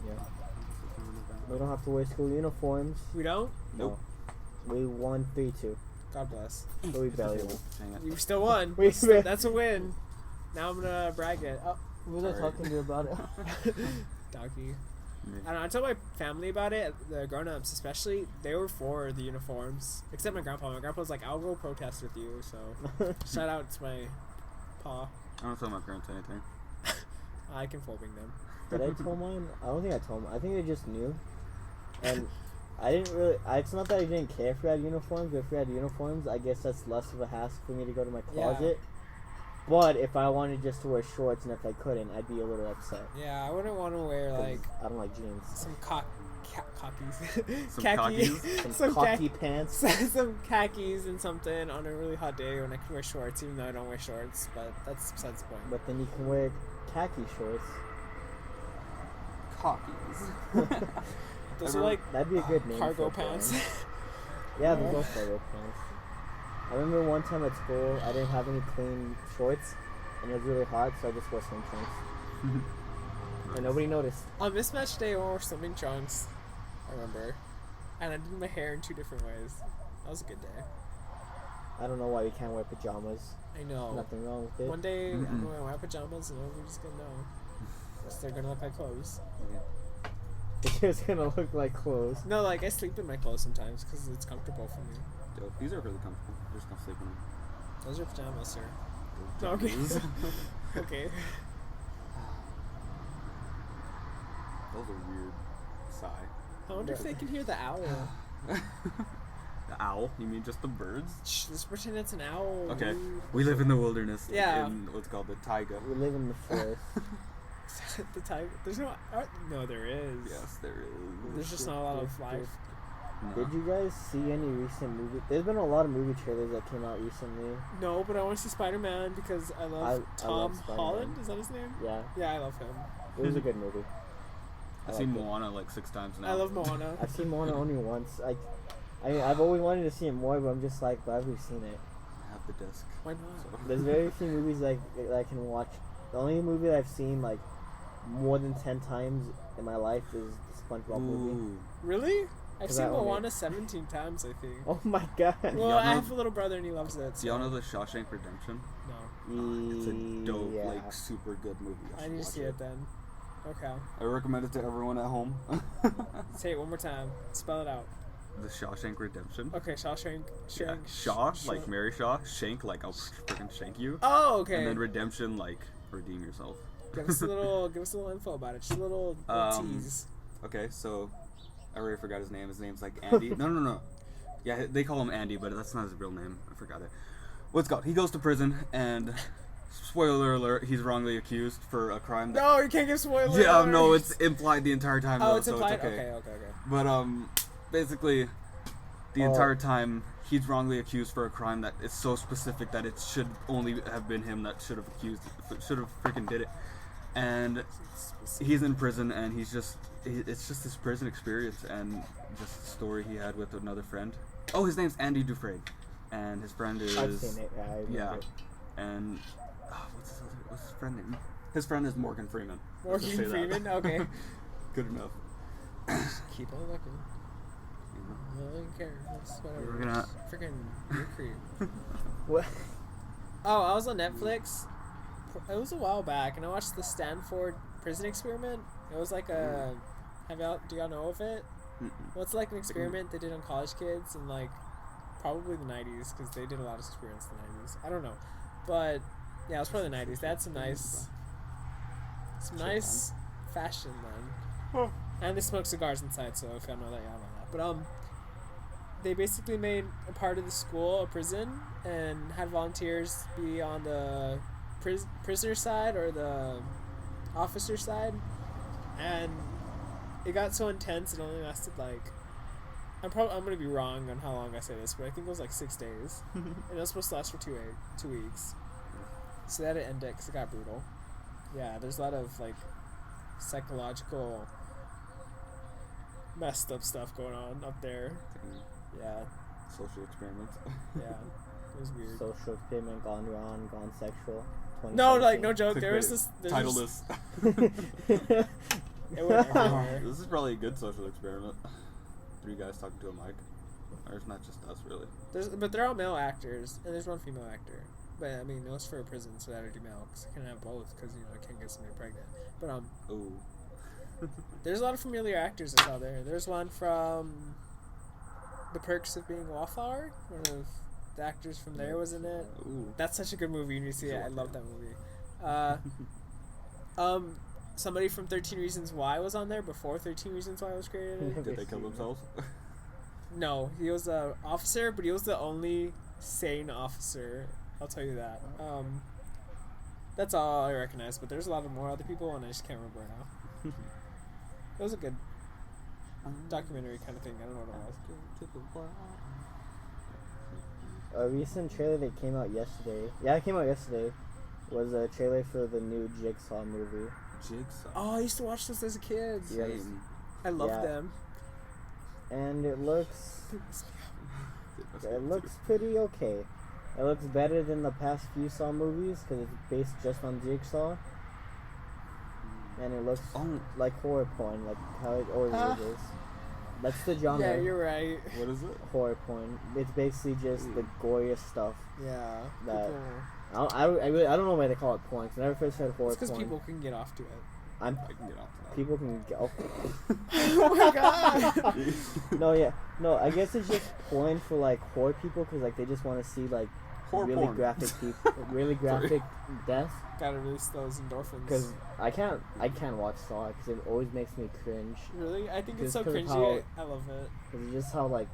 Speaker 2: Yeah.
Speaker 3: September, November.
Speaker 2: We don't have to wear school uniforms.
Speaker 1: We don't?
Speaker 3: Nope.
Speaker 2: No. We won 3-2,
Speaker 1: God bless.
Speaker 2: but we barely won.
Speaker 3: Dang it.
Speaker 1: You still won.
Speaker 2: We-
Speaker 1: That's a win. Now I'm gonna brag it. Oh,
Speaker 2: Who was I
Speaker 3: Sorry.
Speaker 2: talking to about it?
Speaker 1: doggy.
Speaker 3: Me.
Speaker 1: I don't know. I told my family about it. The grown-ups, especially, they were for the uniforms. Except my grandpa. My grandpa was like, "I'll go protest with you." So shout out to my pa.
Speaker 3: I don't tell my parents anything.
Speaker 1: I can folding them.
Speaker 2: Did I tell mine? I don't think I told them. I think they just knew. And I didn't really. It's not that I didn't care if we had uniforms, but if we had uniforms, I guess that's less of a hassle for me to go to my
Speaker 1: Yeah.
Speaker 2: closet. But if I wanted just to wear shorts and if I couldn't, I'd be a little upset.
Speaker 1: Yeah, I wouldn't want to wear
Speaker 2: 'cause
Speaker 1: like
Speaker 2: I don't like jeans.
Speaker 1: some khakis.
Speaker 3: Some
Speaker 1: Khaki.
Speaker 3: khakis?
Speaker 2: Some cocky pants.
Speaker 1: Some khakis and something on a really hot day when I can wear shorts, even though I don't wear shorts. But that's besides the point.
Speaker 2: But then you can wear khaki shorts.
Speaker 3: Khakis.
Speaker 1: Those are like
Speaker 2: That'd be a good name.
Speaker 1: cargo
Speaker 2: for a brand.
Speaker 1: pants.
Speaker 2: Yeah, they're both cargo pants. I remember one time at school, I didn't have any clean shorts, and it was really hot, so I just wore swim trunks. And nobody noticed.
Speaker 1: On mismatch day, I wore swimming trunks. I remember, and I did my hair in 2 different ways. That was a good day.
Speaker 2: I don't know why you can't wear pajamas.
Speaker 1: I know.
Speaker 2: Nothing wrong with it.
Speaker 1: One day I'm gonna wear pajamas, and nobody's gonna know. Because they're gonna look like clothes.
Speaker 2: It's just gonna look like clothes.
Speaker 1: No, like I sleep in my clothes sometimes because it's comfortable for me.
Speaker 3: Dope. These are really comfortable. I'm just gonna sleep in them.
Speaker 1: Those are pajamas, sir.
Speaker 3: Pajamas.
Speaker 1: Okay.
Speaker 3: That was a weird sigh.
Speaker 1: I wonder if they can hear the owl.
Speaker 3: The owl? You mean just the birds?
Speaker 1: Shh, let's pretend it's an owl.
Speaker 3: Okay.
Speaker 1: dude.
Speaker 3: We live in the wilderness.
Speaker 1: Yeah.
Speaker 3: In what's called the taiga.
Speaker 2: We live in the forest.
Speaker 1: The tiger. There's no. No, there is.
Speaker 3: Yes, there is.
Speaker 1: There's just not a lot of life.
Speaker 3: No.
Speaker 2: Did you guys see any recent movie? There's been a lot of movie trailers that came out recently.
Speaker 1: No, but I want to see Spider-Man because I love
Speaker 2: I
Speaker 1: Tom
Speaker 2: love Spider-Man.
Speaker 1: Holland. Is that his name?
Speaker 2: Yeah,
Speaker 1: Yeah, I love him.
Speaker 2: it was a good movie.
Speaker 3: I've seen Moana like 6 times now.
Speaker 1: I love Moana.
Speaker 2: I've seen Moana only once. I've always wanted to see it more, but I'm just like, but I've already seen it.
Speaker 3: I have the disc.
Speaker 1: Why not?
Speaker 3: So.
Speaker 2: There's very few movies that I can watch. The only movie that I've seen like more than 10 times in my life is the SpongeBob movie.
Speaker 3: Ooh.
Speaker 1: Really? I've
Speaker 2: 'Cause
Speaker 1: seen
Speaker 2: I own
Speaker 1: Moana 17 times, I think.
Speaker 2: Oh my god.
Speaker 1: Well,
Speaker 3: Y'all
Speaker 1: I
Speaker 3: know-
Speaker 1: have a little brother and he loves it.
Speaker 3: Do y'all know the Shawshank Redemption?
Speaker 1: No.
Speaker 3: It's a dope,
Speaker 2: Yeah.
Speaker 3: like super good movie.
Speaker 1: I
Speaker 3: should
Speaker 1: need to
Speaker 3: watch
Speaker 1: see it then. Okay.
Speaker 3: I recommend it to everyone at home.
Speaker 1: Say it one more time. Spell it out.
Speaker 3: The Shawshank Redemption.
Speaker 1: Okay, Shawshank.
Speaker 3: Yeah. Shaw, like Mary Shaw. Shank, like I'll freaking shank you.
Speaker 1: Oh, okay.
Speaker 3: And then redemption, like redeem yourself.
Speaker 1: give us a little info about it. Just a little tease.
Speaker 3: Okay, so I already forgot his name. His name's like Andy. No. Yeah, they call him Andy, but that's not his real name. I forgot it. What's it called? He goes to prison, and spoiler alert, he's wrongly accused for a crime.
Speaker 1: No, you can't give spoilers.
Speaker 3: Yeah, no, it's implied the entire time.
Speaker 1: Oh,
Speaker 3: though,
Speaker 1: it's
Speaker 3: so
Speaker 1: implied.
Speaker 3: It's okay.
Speaker 1: Okay.
Speaker 3: But basically, the entire time he's wrongly accused for a crime that is so specific that it should only have been him that should have freaking did it. And he's in prison, and it's just his prison experience and just the story he had with another friend. Oh, his name's Andy Dufresne, and his friend is
Speaker 2: I've seen it. Yeah, I remember it.
Speaker 3: and what's his friend name? His friend is Morgan Freeman. Let's just
Speaker 1: Morgan
Speaker 3: say that.
Speaker 1: Freeman. Okay.
Speaker 3: Good enough.
Speaker 1: Keep on looking. I don't care. It's whatever.
Speaker 3: We're gonna-
Speaker 1: Freaking you're creep.
Speaker 2: What?
Speaker 1: Oh, I was on Netflix. It was a while back, and I watched the Stanford Prison Experiment. It was like a. Do y'all know of it? Well, it's like an experiment they did on college kids in like probably the 90s because they did a lot of experiments in the 90s. I don't know, but yeah, it was probably the 90s. They had some nice fashion then, and they smoked cigars inside. So if y'all know that, y'all know that. But they basically made a part of the school a prison and had volunteers be on the prisoner side or the officer side, and it got so intense it only lasted like I'm gonna be wrong on how long I say this, but I think it was like 6 days, and it was supposed to last for 2 weeks. So they had to end it because it got brutal. Yeah, there's a lot of like psychological messed up stuff going on up there. Yeah,
Speaker 3: Social experiments.
Speaker 1: yeah, it was weird.
Speaker 2: Social experiment gone wrong, gone sexual.
Speaker 1: No, like no
Speaker 2: 2017.
Speaker 1: joke. There was this.
Speaker 3: Title
Speaker 1: this.
Speaker 3: this.
Speaker 1: It went everywhere.
Speaker 3: This is probably a good social experiment. 3 guys talking to a mic. Or it's not just us, really.
Speaker 1: But they're all male actors, and there's one female actor. But I mean, it was for a prison, so that would do male. Because I can have both, because I can't get somebody pregnant. But
Speaker 3: Ooh.
Speaker 1: there's a lot of familiar actors I saw there. There's one from The Perks of Being a Wallflower. One of the actors from there was in it.
Speaker 3: Ooh.
Speaker 1: That's such a good movie. You need to see it. I love that movie. Somebody from 13 Reasons Why was on there before 13 Reasons Why was created.
Speaker 3: Did they kill themselves?
Speaker 1: No, he was an officer, but he was the only sane officer. I'll tell you that. That's all I recognize, but there's a lot of more other people, and I just can't remember now. It was a good documentary kind of thing. I don't know what it was.
Speaker 2: A recent trailer that came out yesterday. Yeah, it came out yesterday. Was a trailer for the new Jigsaw movie.
Speaker 3: Jigsaw.
Speaker 1: Oh, I used to watch those as a kid.
Speaker 2: Yeah.
Speaker 1: I love
Speaker 2: Yeah.
Speaker 1: them.
Speaker 2: And it looks pretty okay. It looks better than the past few Saw movies because it's based just on Jigsaw. And it looks like horror porn, like how it always is. That's the genre.
Speaker 1: Yeah, you're right.
Speaker 3: What is it?
Speaker 2: Horror porn. It's basically just the goriest stuff.
Speaker 1: Yeah.
Speaker 2: That
Speaker 1: People,
Speaker 2: I don't know why they call it porn. 'Cause I never first heard horror
Speaker 1: it's because
Speaker 2: porn.
Speaker 1: people can get off to it.
Speaker 3: I can get off to that.
Speaker 2: People can get.
Speaker 1: Oh my god.
Speaker 2: No. I guess it's just porn for like horror people because like they just want to see like
Speaker 3: Horror
Speaker 2: really
Speaker 3: porn.
Speaker 2: graphic really graphic death.
Speaker 1: Gotta release those endorphins.
Speaker 2: Because I can't watch Saw because it always makes me cringe.
Speaker 1: Really? I think it's
Speaker 2: Just
Speaker 1: so
Speaker 2: 'cause of
Speaker 1: cringy. I love it.
Speaker 2: Because it's just how like,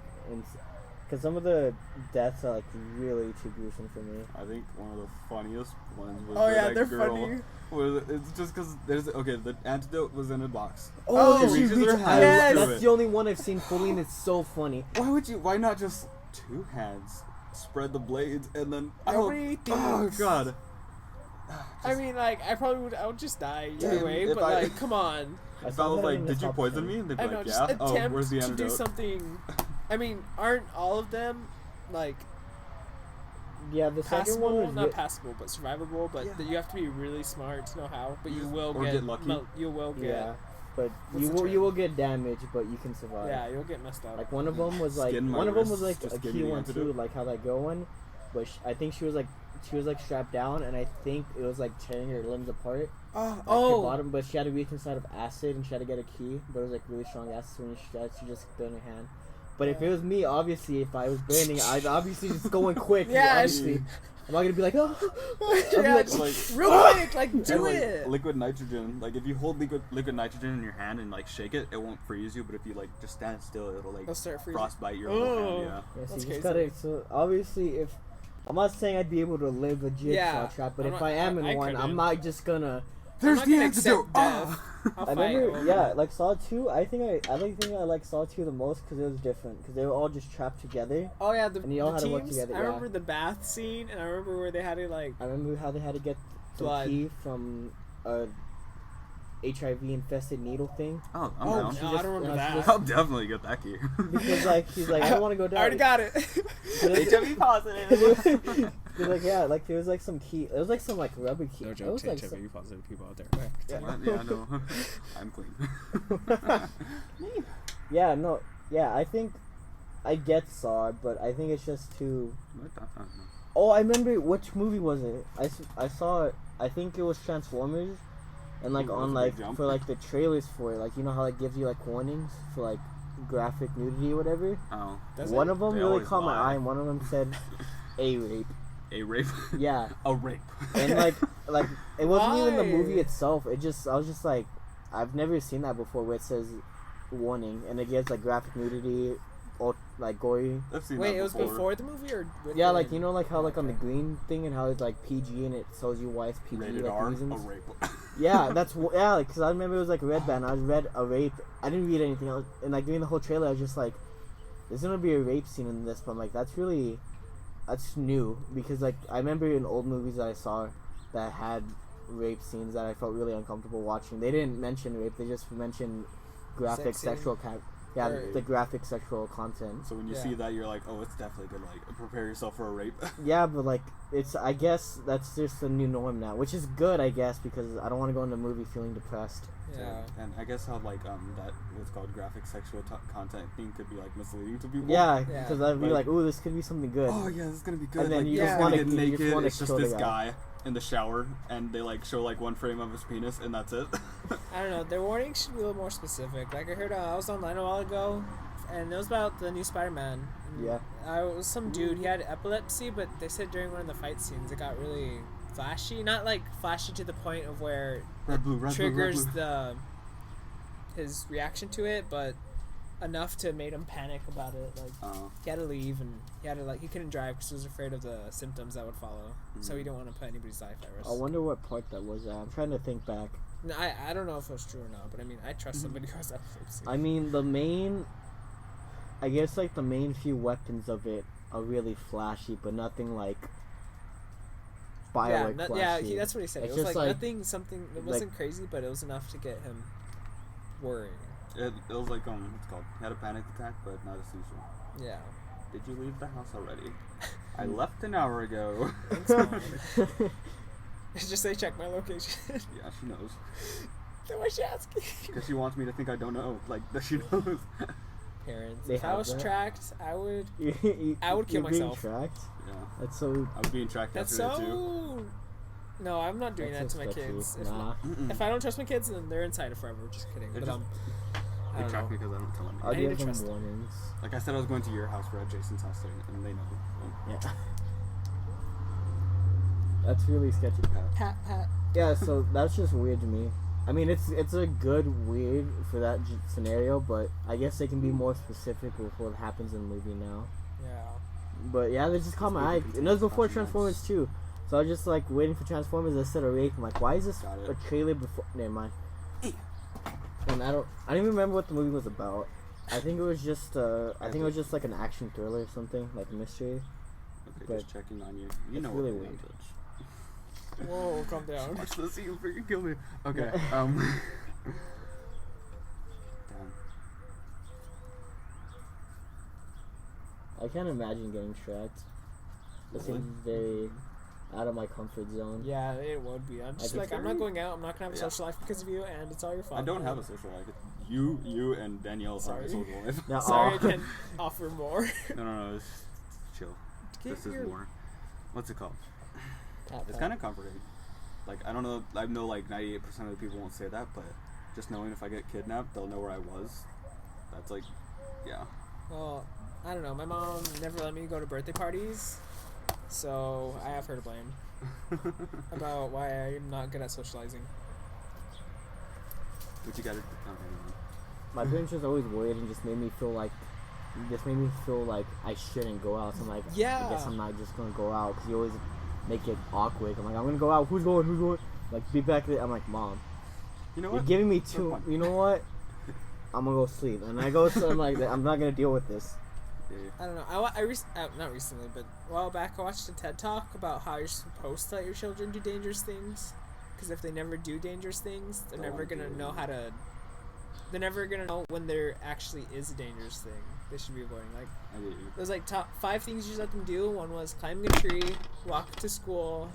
Speaker 2: because some of the deaths are like really too gruesome for me.
Speaker 3: I think one of the funniest ones was
Speaker 1: Oh
Speaker 3: where
Speaker 1: yeah,
Speaker 3: that
Speaker 1: they're
Speaker 3: girl
Speaker 1: funny.
Speaker 3: It's just because the antidote was in a box.
Speaker 1: Oh,
Speaker 3: she reaches her
Speaker 2: I-
Speaker 3: hand
Speaker 1: Yes.
Speaker 3: through
Speaker 2: That's
Speaker 3: it.
Speaker 2: the only one I've seen fully, and it's so funny.
Speaker 3: Why not just two hands? Spread the blades and then
Speaker 1: Nobody
Speaker 3: oh
Speaker 1: thinks.
Speaker 3: god.
Speaker 1: I mean, like, I would just die either
Speaker 3: Dude,
Speaker 1: way,
Speaker 3: if
Speaker 1: but
Speaker 3: I-
Speaker 1: like, come on.
Speaker 3: If I was
Speaker 2: that
Speaker 3: like,
Speaker 2: in the
Speaker 3: did you
Speaker 2: top
Speaker 3: poison
Speaker 2: 10.
Speaker 3: me? And they'd be
Speaker 1: I know,
Speaker 3: like,
Speaker 1: just
Speaker 3: yeah. Oh,
Speaker 1: attempt
Speaker 3: where's the
Speaker 1: to
Speaker 3: antidote?
Speaker 1: do something. I mean, aren't all of them like
Speaker 2: Yeah, the second one
Speaker 1: passable?
Speaker 2: was
Speaker 1: Not passable, but survivable. But
Speaker 3: Yeah.
Speaker 1: you have to be really smart to know how. But you will
Speaker 3: Or
Speaker 1: get
Speaker 3: get lucky.
Speaker 1: You will get.
Speaker 2: yeah, but
Speaker 1: What's
Speaker 2: you
Speaker 1: the
Speaker 2: will
Speaker 1: term?
Speaker 2: you will get damaged, but you can survive.
Speaker 1: Yeah, you'll get messed up.
Speaker 2: Like one of them was like
Speaker 3: Skin my
Speaker 2: one of them was
Speaker 3: wrists,
Speaker 2: like
Speaker 3: just
Speaker 2: a
Speaker 3: give
Speaker 2: key
Speaker 3: me the
Speaker 2: one too,
Speaker 3: antidote.
Speaker 2: like how that girl one, but I think she was like strapped down, and I think it was like tearing her limbs apart. Like her bottom, but she had a weak inside of acid, and she had to get a key, but it was like really strong acid, so when she just burned her hand. But if it was me, obviously, if I was burning, I'd obviously just going quick.
Speaker 1: Yeah,
Speaker 2: obviously. I'm not gonna be like, oh.
Speaker 1: Yeah,
Speaker 2: like,
Speaker 1: just real quick, like do
Speaker 3: And, like,
Speaker 1: it.
Speaker 3: liquid nitrogen. Like if you hold liquid nitrogen in your hand and like shake it, it won't freeze you. But if you like just stand still, it'll like
Speaker 1: It'll start freezing.
Speaker 3: frostbite your
Speaker 1: Oh.
Speaker 3: whole hand.
Speaker 2: Yeah, so
Speaker 1: That's
Speaker 2: you just
Speaker 1: crazy.
Speaker 2: gotta. So obviously, if I'm not saying I'd be able to live a jigsaw
Speaker 1: Yeah,
Speaker 2: trap, but
Speaker 1: I'm
Speaker 2: if
Speaker 1: not-
Speaker 2: I am in
Speaker 1: I
Speaker 2: one,
Speaker 1: couldn't.
Speaker 2: I'm not just gonna.
Speaker 3: There's
Speaker 1: I'm
Speaker 3: the
Speaker 1: not gonna accept
Speaker 3: antidote.
Speaker 1: death. I'll
Speaker 2: I
Speaker 1: fight
Speaker 2: remember,
Speaker 1: over
Speaker 2: yeah,
Speaker 1: it.
Speaker 2: like Saw 2. I think I like Saw 2 the most because it was different because they were all just trapped together.
Speaker 1: Oh yeah, the,
Speaker 2: And you all
Speaker 1: the
Speaker 2: had to work
Speaker 1: teams.
Speaker 2: together,
Speaker 1: I
Speaker 2: yeah.
Speaker 1: remember the bath scene, and I remember where they had to like.
Speaker 2: I remember how they had to get the
Speaker 1: Blood.
Speaker 2: key from a HIV infested needle thing
Speaker 3: Oh, I'm
Speaker 1: Oh,
Speaker 3: down.
Speaker 2: She
Speaker 1: no, I
Speaker 2: just-
Speaker 1: don't remember
Speaker 2: she
Speaker 1: that.
Speaker 2: just-
Speaker 3: I'll definitely get that key.
Speaker 2: because like he's like I don't want to go down.
Speaker 1: I already got it.
Speaker 3: HIV positive.
Speaker 2: They're like yeah, like there was like some key. It was like some like rubber key.
Speaker 1: No
Speaker 2: it
Speaker 1: joke
Speaker 2: was
Speaker 1: to
Speaker 2: like
Speaker 1: HIV positive people out there.
Speaker 3: Yeah, no, I'm clean.
Speaker 2: yeah, no, yeah. I think I get Saw, but I think it's just too.
Speaker 3: What the- I don't know.
Speaker 2: Oh, I remember which movie was it? I saw it. I think it was Transformers, and like
Speaker 3: Ooh,
Speaker 2: on
Speaker 3: that's a
Speaker 2: like
Speaker 3: big jump.
Speaker 2: for like the trailers for it, like you know how it gives you like warnings for like graphic nudity or whatever.
Speaker 3: Oh,
Speaker 1: Does
Speaker 2: One
Speaker 1: it?
Speaker 2: of them
Speaker 3: They
Speaker 2: really
Speaker 3: always
Speaker 2: caught my
Speaker 3: lie.
Speaker 2: eye, and one of them said a rape.
Speaker 3: a rape.
Speaker 2: Yeah,
Speaker 3: A rape.
Speaker 2: and like it wasn't even the movie
Speaker 1: Why?
Speaker 2: itself. I was just like, I've never seen that before where it says warning and it gives like graphic nudity or like gory.
Speaker 3: I've seen
Speaker 1: Wait,
Speaker 3: that
Speaker 1: it was
Speaker 3: before.
Speaker 1: before the movie or?
Speaker 2: Yeah,
Speaker 1: within?
Speaker 2: like you know, like how like on the green thing and how it's like PG and it tells you why it's PG
Speaker 3: Rated
Speaker 2: like
Speaker 3: R.
Speaker 2: reasons.
Speaker 3: A rape.
Speaker 2: Yeah, yeah, like because I remember it was like red band. I read a rape. I didn't read anything else, and like during the whole trailer, I was just like, "There's gonna be a rape scene in this," but I'm like, that's new because like I remember in old movies that I saw that had rape scenes that I felt really uncomfortable watching. They didn't mention rape; they just mentioned graphic
Speaker 1: Sex scene?
Speaker 2: sexual
Speaker 1: Or-
Speaker 2: the graphic sexual content.
Speaker 3: So when you
Speaker 1: Yeah.
Speaker 3: see that, you're like, oh, it's definitely gonna like prepare yourself for a rape.
Speaker 2: Yeah, but like I guess that's just the new norm now, which is good, I guess, because I don't want to go into a movie feeling depressed.
Speaker 1: Yeah.
Speaker 3: And I guess how like that what's called graphic sexual content thing could be like misleading to people.
Speaker 2: Yeah,
Speaker 1: Yeah.
Speaker 2: because I'd be
Speaker 3: Like-
Speaker 2: like, "Ooh, this could be something good."
Speaker 3: Oh yeah, this is gonna be good.
Speaker 2: And then
Speaker 3: like,
Speaker 2: you
Speaker 1: just
Speaker 3: he's
Speaker 1: wanna-
Speaker 3: gonna get
Speaker 2: you just
Speaker 3: naked.
Speaker 2: wanna
Speaker 3: It's just
Speaker 2: kill the
Speaker 3: this
Speaker 2: guy.
Speaker 3: guy in the shower, and they like show like one frame of his penis, and that's it.
Speaker 1: I don't know. Their warnings should be a little more specific. Like I heard, I was online a while ago, and it was about the new Spider-Man. And
Speaker 2: Yeah.
Speaker 1: it was some dude. He had epilepsy, but they said during one of the fight scenes it got really flashy. Not like flashy to the point of where
Speaker 3: Red, blue, red, blue, red,
Speaker 1: triggers
Speaker 3: blue.
Speaker 1: his reaction to it, but enough to make him panic about it. Like
Speaker 3: Oh.
Speaker 1: he had to leave, and he couldn't drive because he was afraid of the symptoms that would follow. So he didn't want to put anybody's life at risk.
Speaker 2: I wonder what part that was at. I'm trying to think back.
Speaker 1: No, I don't know if it was true or not, but I mean, I trust somebody who has epilepsy.
Speaker 2: I mean, the main few weapons of it are really flashy, but nothing like
Speaker 1: yeah,
Speaker 2: flashy.
Speaker 1: that's what he said.
Speaker 2: It's
Speaker 1: It was
Speaker 2: just
Speaker 1: like
Speaker 2: like-
Speaker 1: nothing, something. It wasn't crazy, but it was enough to get him worrying.
Speaker 3: It was like what's it called? He had a panic attack, but not a seizure.
Speaker 1: Yeah.
Speaker 3: Did you leave the house already? I left an hour ago.
Speaker 1: Thanks, Mom. Just say check my location.
Speaker 3: Yeah, she knows.
Speaker 1: Then why she asking?
Speaker 3: Because she wants me to think I don't know. Like that she knows.
Speaker 1: Parents.
Speaker 2: They
Speaker 1: If I
Speaker 2: have
Speaker 1: was
Speaker 2: that?
Speaker 1: tracked, I would
Speaker 2: You-
Speaker 1: I would kill
Speaker 2: you're being
Speaker 1: myself.
Speaker 2: tracked?
Speaker 3: Yeah.
Speaker 2: That's so.
Speaker 3: I was being tracked
Speaker 1: That's
Speaker 3: yesterday too.
Speaker 1: so. No, I'm not doing
Speaker 2: That's
Speaker 1: that
Speaker 2: so
Speaker 1: to my
Speaker 2: sketchy.
Speaker 1: kids.
Speaker 2: Nah.
Speaker 1: If I don't trust my kids, then they're inside it forever. Just kidding.
Speaker 3: They're
Speaker 1: But
Speaker 3: just-
Speaker 1: I
Speaker 3: They
Speaker 1: don't
Speaker 3: track
Speaker 1: know.
Speaker 3: me because I don't tell them.
Speaker 2: I'll
Speaker 1: I need
Speaker 2: give
Speaker 1: to
Speaker 2: them
Speaker 1: trust them.
Speaker 2: warnings.
Speaker 3: Like I said, I was going to your house. We're at Jason's house, and they know.
Speaker 2: Yeah. That's really sketchy.
Speaker 1: Pat.
Speaker 2: Yeah, so that's just weird to me. I mean, it's a good weird for that scenario, but I guess they can be more specific with what happens in the movie now.
Speaker 1: Yeah.
Speaker 2: But yeah, they just caught my eye. And it was before Transformers 2. So I was just like waiting for Transformers instead of Rake. I'm like, why is this
Speaker 3: Got it.
Speaker 2: a trailer before? Never mind. And I don't even remember what the movie was about. I think it was just like an action thriller or something, like a mystery.
Speaker 3: Okay,
Speaker 2: But
Speaker 3: just checking on you. You
Speaker 2: it's
Speaker 3: know
Speaker 2: really
Speaker 3: what
Speaker 2: weird.
Speaker 1: Whoa, calm down.
Speaker 3: Watch this, you freaking kill me. Okay. Damn.
Speaker 2: I can't imagine getting tracked. It
Speaker 3: Really?
Speaker 2: seems very out of my comfort zone.
Speaker 1: Yeah, it would be. I'm just
Speaker 2: I
Speaker 1: like,
Speaker 2: think
Speaker 1: I'm not going out. I'm not gonna have a
Speaker 3: Yeah.
Speaker 1: social life because of you, and it's all your fault.
Speaker 3: I don't have a social life. You and Danielle have
Speaker 1: Sorry.
Speaker 3: a social life.
Speaker 2: No,
Speaker 1: Sorry, I
Speaker 2: aw.
Speaker 1: can't offer more.
Speaker 3: No, it's chill.
Speaker 1: Get
Speaker 3: This is
Speaker 1: your
Speaker 3: more. What's it called?
Speaker 2: Pat,
Speaker 3: It's
Speaker 2: pat.
Speaker 3: kind of comforting. Like I don't know. I know like 98% of the people won't say that, but just knowing if I get kidnapped, they'll know where I was. That's like, yeah.
Speaker 1: Well, I don't know. My mom never let me go to birthday parties, so I have her to blame about why I'm not good at socializing.
Speaker 3: But you gotta.
Speaker 2: My parents just always worried and just made me feel like I shouldn't go out. So I'm like,
Speaker 1: Yeah.
Speaker 2: I guess I'm not just gonna go out because you always make it awkward. I'm like, I'm gonna go out. Who's going? Like, be back there. I'm like, Mom,
Speaker 3: You know
Speaker 2: you're
Speaker 3: what?
Speaker 2: giving me
Speaker 3: That's
Speaker 2: too.
Speaker 3: fine.
Speaker 2: You know what? I'm gonna go sleep. And I go. So I'm like, I'm not gonna deal with this.
Speaker 3: Yeah.
Speaker 1: I don't know. Not recently, but a while back, I watched a TED Talk about how you're supposed to let your children do dangerous things. Because if they never do dangerous things, they're
Speaker 3: They
Speaker 1: never
Speaker 3: won't
Speaker 1: gonna
Speaker 3: do it.
Speaker 1: know how to. They're never gonna know when there actually is a dangerous thing they should be avoiding. Like,
Speaker 3: I get you.
Speaker 1: there's like top 5 things you should let them do. One was climbing a tree, walk to school,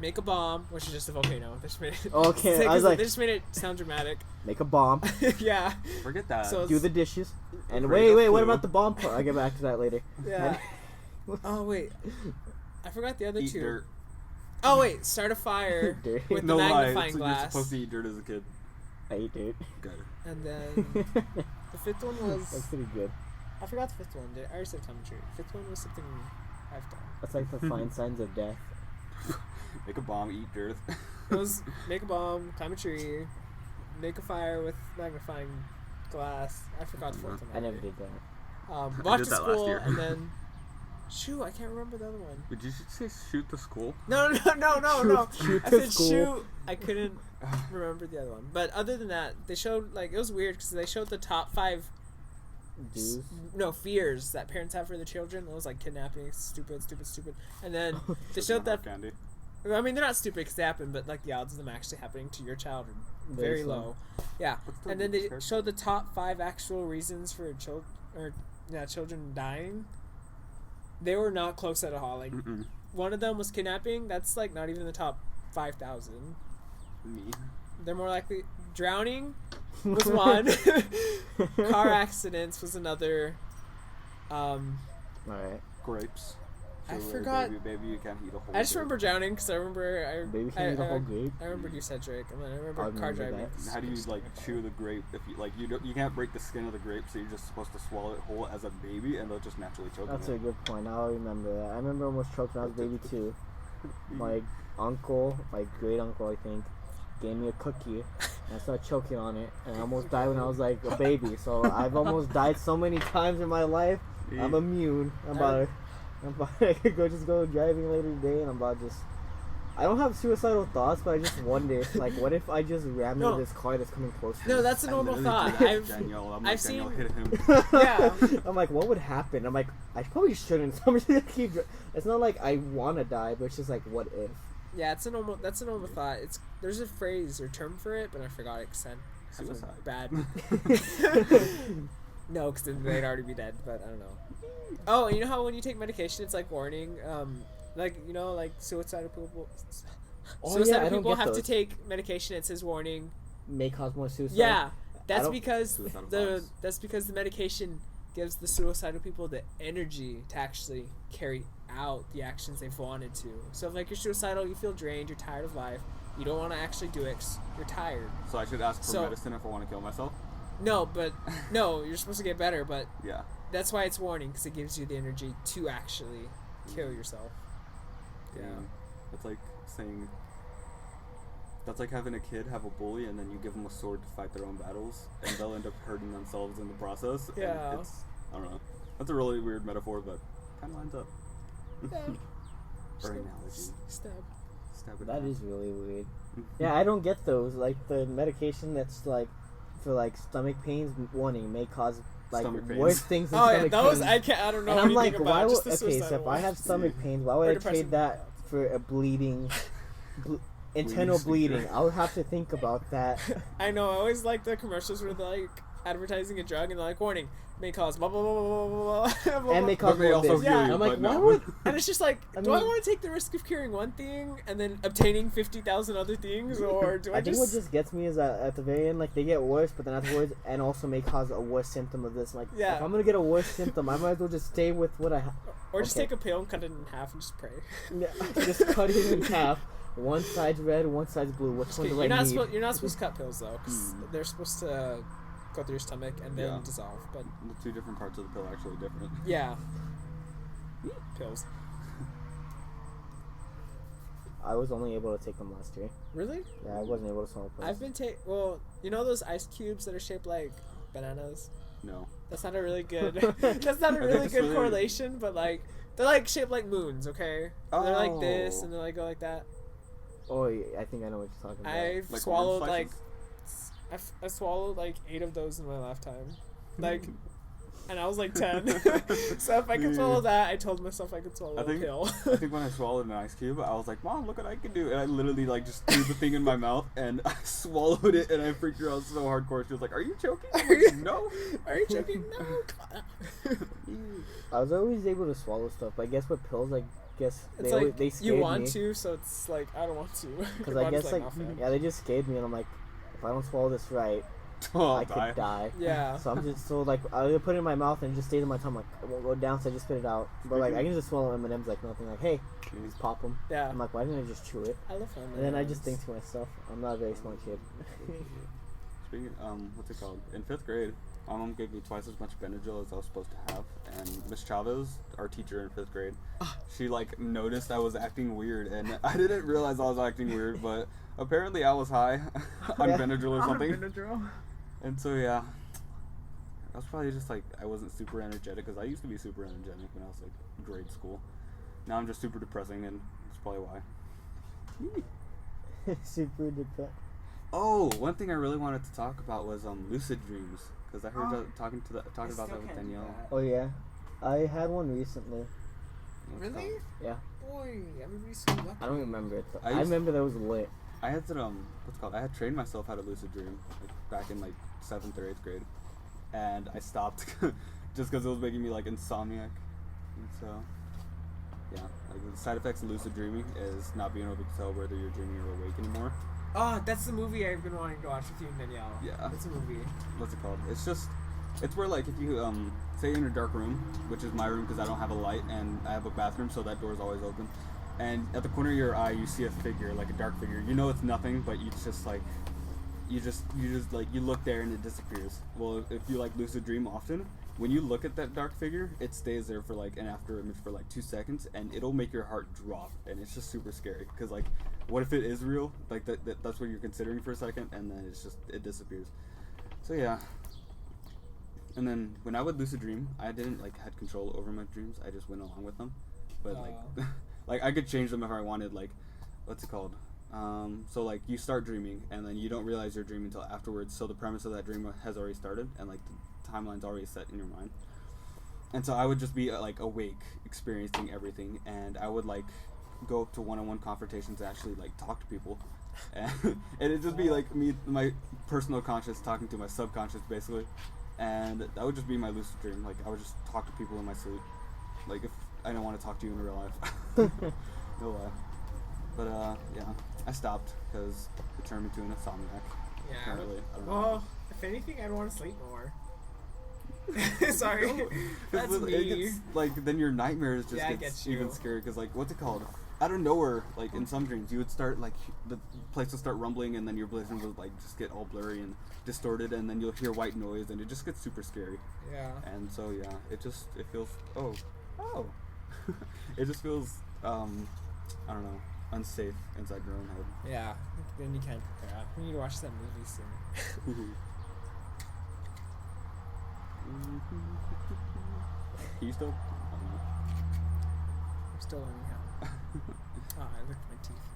Speaker 1: make a bomb, which is just a volcano. They just made it.
Speaker 2: Okay, I was like-
Speaker 1: they just made it sound dramatic.
Speaker 2: Make a bomb.
Speaker 1: Yeah.
Speaker 3: Forget that.
Speaker 1: So-
Speaker 2: Do the dishes. And
Speaker 3: Create a
Speaker 2: wait. What
Speaker 3: flu.
Speaker 2: about the bomb part? I'll get back to that later.
Speaker 1: Yeah. Oh wait, I forgot the other
Speaker 3: Eat
Speaker 1: 2.
Speaker 3: dirt.
Speaker 1: Oh wait, start a fire
Speaker 2: Dirt.
Speaker 1: with
Speaker 3: No
Speaker 1: the
Speaker 3: lie.
Speaker 1: magnifying
Speaker 3: You're
Speaker 1: glass.
Speaker 3: supposed to eat dirt as a kid.
Speaker 2: I ate it.
Speaker 3: Good.
Speaker 1: And then the 5th one
Speaker 2: That's
Speaker 1: was
Speaker 2: pretty good.
Speaker 1: I forgot the 5th one. I already said Toimetry. 5th one was something I've done.
Speaker 2: That's like the fine signs of death.
Speaker 3: Make a bomb. Eat dirt.
Speaker 1: It was make a bomb, climb a tree, make a fire with magnifying glass. I forgot the 4th one.
Speaker 2: I never did that.
Speaker 3: I
Speaker 1: Walk
Speaker 3: did
Speaker 1: to
Speaker 3: that last
Speaker 1: school
Speaker 3: year.
Speaker 1: and then shoot. I can't remember the other one.
Speaker 3: Did you say shoot the school?
Speaker 1: No.
Speaker 2: Shoot
Speaker 1: I
Speaker 2: to
Speaker 1: said
Speaker 2: school.
Speaker 1: shoot. I couldn't remember the other one. But other than that, they showed like it was weird because they showed the top 5
Speaker 2: Dues.
Speaker 1: fears that parents have for their children. It was like kidnapping, stupid, and then they showed that.
Speaker 3: Candy.
Speaker 1: I mean, they're not stupid because they happen, but like the odds of them actually happening to your child are
Speaker 2: Very
Speaker 1: very
Speaker 2: slim.
Speaker 1: low. Yeah,
Speaker 3: What's the
Speaker 1: and then they
Speaker 3: comparison?
Speaker 1: showed the top 5 actual reasons for children dying. They were not close at all. Like
Speaker 3: Mm-mm.
Speaker 1: one of them was kidnapping. That's like not even in the top 5,000.
Speaker 3: Me.
Speaker 1: They're more likely drowning was one. Car accidents was another.
Speaker 2: Alright.
Speaker 3: Grapes.
Speaker 1: I
Speaker 3: So,
Speaker 1: forgot-
Speaker 3: Baby, you can't eat a whole.
Speaker 1: I just
Speaker 3: grape.
Speaker 1: remember drowning because I remember
Speaker 2: Baby can eat a whole grape.
Speaker 1: I remember you said Drake, and then I remember
Speaker 2: I
Speaker 1: car
Speaker 2: remember
Speaker 1: driving.
Speaker 2: that.
Speaker 3: How do you like chew the grape if you like you can't break the skin of the grape, so you're just supposed to swallow it whole as a baby, and they'll just naturally choke.
Speaker 2: That's
Speaker 3: on
Speaker 2: a
Speaker 3: it.
Speaker 2: good point. I'll remember that. I remember almost choked when I was a baby too. My uncle, my great uncle, I think, gave me a cookie, and I started choking on it, and I almost died when I was like a baby. So I've almost died so many times in my life. I'm immune. I could go driving later today, and I'm about to just I don't have suicidal thoughts, but I just wonder, like, what if I just ram into
Speaker 1: No.
Speaker 2: this car that's coming close to me?
Speaker 1: No, that's a
Speaker 3: I
Speaker 1: normal
Speaker 3: literally
Speaker 1: thought.
Speaker 3: did that
Speaker 1: I've
Speaker 3: to Danielle. I'm
Speaker 1: I've
Speaker 3: like, Danielle,
Speaker 1: seen-
Speaker 3: hit him.
Speaker 1: Yeah.
Speaker 2: I'm like, what would happen? I'm like, I probably shouldn't. So I'm just gonna keep. It's not like I want to die, but it's just like, what if?
Speaker 1: Yeah, that's a normal thought. There's a phrase or term for it, but I forgot it. Cause I have a
Speaker 3: Suicide.
Speaker 1: bad. No, because then they'd already be dead. But I don't know. Oh, and you know how when you take medication, it's like warning, like like suicidal people.
Speaker 2: Oh,
Speaker 1: Suicidal
Speaker 2: yeah, I don't
Speaker 1: people
Speaker 2: get
Speaker 1: have to
Speaker 2: those.
Speaker 1: take medication. It says warning.
Speaker 2: May cause more suicide.
Speaker 1: Yeah, that's
Speaker 2: don't-
Speaker 1: because
Speaker 3: Suicidal thoughts.
Speaker 1: that's because the medication gives the suicidal people the energy to actually carry out the actions they've wanted to. So if like you're suicidal, you feel drained, you're tired of life, you don't want to actually do it 'cause you're tired.
Speaker 3: So I should ask for
Speaker 1: So-
Speaker 3: medicine if I want to kill myself?
Speaker 1: No, but no, you're supposed to get better, but
Speaker 3: Yeah.
Speaker 1: that's why it's warning, because it gives you the energy to actually kill yourself. Yeah.
Speaker 3: It's like saying... That's like having a kid have a bully and then you give them a sword to fight their own battles and they'll end up hurting themselves in the process. And
Speaker 1: Yeah.
Speaker 3: it's... I don't know. That's a really weird metaphor, but kind of lines up.
Speaker 1: Yeah.
Speaker 3: Or analogy.
Speaker 1: Stab.
Speaker 3: Stab it
Speaker 2: That
Speaker 3: out.
Speaker 2: is really weird. Yeah, I don't get those. Like the medication that's like for like stomach pains, warning may cause like
Speaker 3: Stomach pains.
Speaker 2: worse things than
Speaker 1: Oh yeah,
Speaker 2: stomach
Speaker 1: those
Speaker 2: pains.
Speaker 1: I don't know
Speaker 2: And I'm
Speaker 1: anything
Speaker 2: like,
Speaker 1: about.
Speaker 2: why would
Speaker 1: Just the
Speaker 2: okay? So
Speaker 1: suicidal
Speaker 2: if I have
Speaker 1: ones.
Speaker 2: stomach pains, why would
Speaker 1: Or
Speaker 2: I
Speaker 1: depressing
Speaker 2: trade that for a bleeding, internal
Speaker 3: speaker.
Speaker 2: bleeding? I would have to think about that.
Speaker 1: I know. I always like the commercials where they're like advertising a drug and they're like, warning, may cause blah blah blah blah blah blah. blah
Speaker 2: And may
Speaker 1: blah.
Speaker 2: cause
Speaker 3: But may
Speaker 2: more
Speaker 3: also
Speaker 2: this.
Speaker 3: kill
Speaker 1: Yeah.
Speaker 3: you,
Speaker 2: I'm like,
Speaker 3: but
Speaker 2: why
Speaker 3: no.
Speaker 2: would?
Speaker 1: And it's just like,
Speaker 2: I
Speaker 1: do I
Speaker 2: mean-
Speaker 1: want to take the risk of curing one thing and then obtaining 50,000 other things, or do I,
Speaker 2: I think
Speaker 1: just?
Speaker 2: what just gets me is that at the very end, like they get worse, but then afterwards, and also may cause a worse symptom of this. Like,
Speaker 1: Yeah.
Speaker 2: if I'm gonna get a worse symptom, I might as well just stay with what I have.
Speaker 1: Or just
Speaker 2: okay.
Speaker 1: take a pill and cut it in half and just pray.
Speaker 2: Yeah, just cut it in half. One side's red, one side's blue. Which
Speaker 1: Just
Speaker 2: one
Speaker 1: kidding.
Speaker 2: do I need?
Speaker 1: You're not supposed to cut pills though, because
Speaker 3: Hmm.
Speaker 1: they're supposed to go through your stomach and then
Speaker 3: Yeah.
Speaker 1: dissolve. But
Speaker 3: The two different parts of the pill are actually different.
Speaker 1: yeah, pills.
Speaker 2: I was only able to take them last year.
Speaker 1: Really?
Speaker 2: Yeah, I wasn't able to swallow pills.
Speaker 1: I've been well, you know those ice cubes that are shaped like bananas?
Speaker 3: No.
Speaker 1: That's not a really good. That's not a
Speaker 3: I think
Speaker 1: really
Speaker 3: it's
Speaker 1: good
Speaker 3: really-
Speaker 1: correlation, but like they're like shaped like moons. Okay, they're like this
Speaker 3: Oh.
Speaker 1: and they like go like that.
Speaker 2: Oh, yeah, I think I know what you're talking about.
Speaker 1: I've
Speaker 3: Like
Speaker 1: swallowed
Speaker 3: orange
Speaker 1: like
Speaker 3: slices?
Speaker 1: I swallowed like 8 of those in my lifetime, like, and I was like 10. So if I could swallow that, I told myself I could swallow
Speaker 3: I think-
Speaker 1: a pill.
Speaker 3: I think when I swallowed an ice cube, I was like, Mom, look what I can do. And I literally like just threw the thing in my mouth and I swallowed it and I freaked her out so hardcore. She was like, are you choking? I'm like, no.
Speaker 1: Are you joking? No.
Speaker 2: I was always able to swallow stuff, but I guess with pills, I guess
Speaker 1: It's
Speaker 2: they
Speaker 1: like
Speaker 2: they
Speaker 1: you
Speaker 2: scared
Speaker 1: want
Speaker 2: me.
Speaker 1: to, so it's like I don't want to.
Speaker 2: Because
Speaker 1: Your
Speaker 2: I
Speaker 1: body's
Speaker 2: guess like
Speaker 1: "No, fam."
Speaker 2: yeah, they just scared me, and I'm like, if I don't swallow this right,
Speaker 3: Oh,
Speaker 2: I
Speaker 3: die.
Speaker 2: could die.
Speaker 1: Yeah.
Speaker 2: So I'm just so like I would put it in my mouth and just stay in my tongue, like it won't go down, so I just spit it out. But like I can just swallow M&Ms like nothing. Like hey, just pop them.
Speaker 1: Yeah.
Speaker 2: I'm like, why didn't I just chew it?
Speaker 1: I love them.
Speaker 2: And then I just think to myself, I'm not a very smart kid.
Speaker 3: Speaking, what's it called? In 5th grade, my mom gave me twice as much Benadryl as I was supposed to have, and Miss Chavez, our teacher in 5th grade, she like noticed I was acting weird, and I didn't realize I was acting weird, but apparently I was high on
Speaker 2: Yeah.
Speaker 3: Benadryl or something,
Speaker 1: Benadryl.
Speaker 3: and so yeah, I was probably just like I wasn't super energetic because I used to be super energetic when I was like grade school. Now I'm just super depressing, and that's probably why.
Speaker 2: Super depressed.
Speaker 3: Oh, one thing I really wanted to talk about was lucid dreams because I heard talking about that with Danielle.
Speaker 2: Oh yeah, I had one recently.
Speaker 3: What's it
Speaker 1: Really?
Speaker 3: called?
Speaker 2: Yeah,
Speaker 1: Boy, everybody's so lucky.
Speaker 2: I don't remember it. Though.
Speaker 3: I
Speaker 2: I
Speaker 3: used-
Speaker 2: remember that was lit.
Speaker 3: I had to what's it called? I had trained myself how to lucid dream like, back in like 7th or 8th grade, and I stopped just because it was making me like insomniac. And so, yeah, like the side effects of lucid dreaming is not being able to tell whether you're dreaming or awake anymore.
Speaker 1: Oh, that's the movie I've been wanting to watch with you and Danielle.
Speaker 3: Yeah.
Speaker 1: It's a movie.
Speaker 3: What's it called? It's where like if you say you're in a dark room, which is my room because I don't have a light and I have a bathroom, so that door is always open. And at the corner of your eye, you see a figure, like a dark figure. You know it's nothing, but you just like, you just like you look there and it disappears. Well, if you like lucid dream often, when you look at that dark figure, it stays there for like an after image for like 2 seconds, and it'll make your heart drop, and it's just super scary. Cause like, what if it is real? Like that's what you're considering for a second, and then it disappears. So yeah. And then when I would lucid dream, I didn't like had control over my dreams. I just went along with them. But like, like I could change them if I wanted. Like, what's it called? So like you start dreaming and then you don't realize you're dreaming until afterwards. So the premise of that dream has already started and like the timeline's already set in your mind. And so I would just be like awake, experiencing everything, and I would like go up to one-on-one confrontations and actually like talk to people, and it'd just be like me, my personal conscious talking to my subconscious basically, and that would just be my lucid dream. Like I would just talk to people in my sleep, like if I don't want to talk to you in real life. No lie. But yeah, I stopped because it turned me to an insomniac.
Speaker 1: Yeah.
Speaker 3: Apparently, I don't know.
Speaker 1: Well, if anything, I'd want to sleep more. Sorry, that's
Speaker 3: It
Speaker 1: me.
Speaker 3: gets, like then your nightmares just
Speaker 1: Yeah, I
Speaker 3: gets
Speaker 1: get you.
Speaker 3: even scarier because like what's it called? Out of nowhere, like in some dreams, you would start like the place will start rumbling and then your vision will like just get all blurry and distorted and then you'll hear white noise and it just gets super scary.
Speaker 1: Yeah.
Speaker 3: And so yeah, it feels it just feels I don't know, unsafe inside your own head.
Speaker 1: Yeah. Then you can't prepare. We need to watch that movie soon.
Speaker 3: Can you still? I don't know.
Speaker 1: I'm still learning how. Oh, I licked my teeth.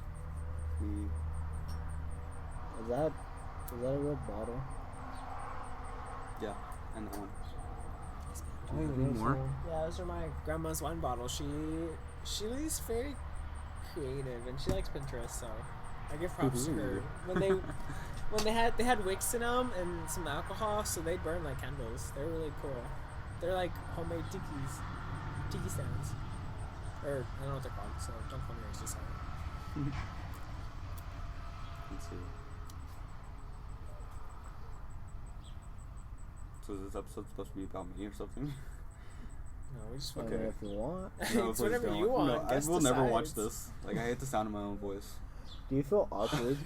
Speaker 3: Me.
Speaker 2: Is that a real bottle?
Speaker 3: Yeah, and that one.
Speaker 2: I don't
Speaker 3: Need
Speaker 2: even know,
Speaker 3: more?
Speaker 2: so-
Speaker 1: Yeah, those are my grandma's wine bottle. She is very creative and she likes Pinterest, so I give props to her. When they had wicks in them and some alcohol, so they burn like candles. They're really cool. They're like homemade tiki stands, or I don't know what they're called. So don't call me racist. Sorry.
Speaker 3: Let's see. So is this episode supposed to be about me or something?
Speaker 1: No, we just
Speaker 2: I
Speaker 1: want
Speaker 2: mean,
Speaker 3: Okay.
Speaker 2: if you want.
Speaker 1: It's
Speaker 3: please
Speaker 1: whatever
Speaker 3: don't.
Speaker 1: you want.
Speaker 3: No, I
Speaker 1: Guest
Speaker 3: will never watch
Speaker 1: decides.
Speaker 3: this. Like I hate the sound of my own voice.
Speaker 2: Do you feel awkward?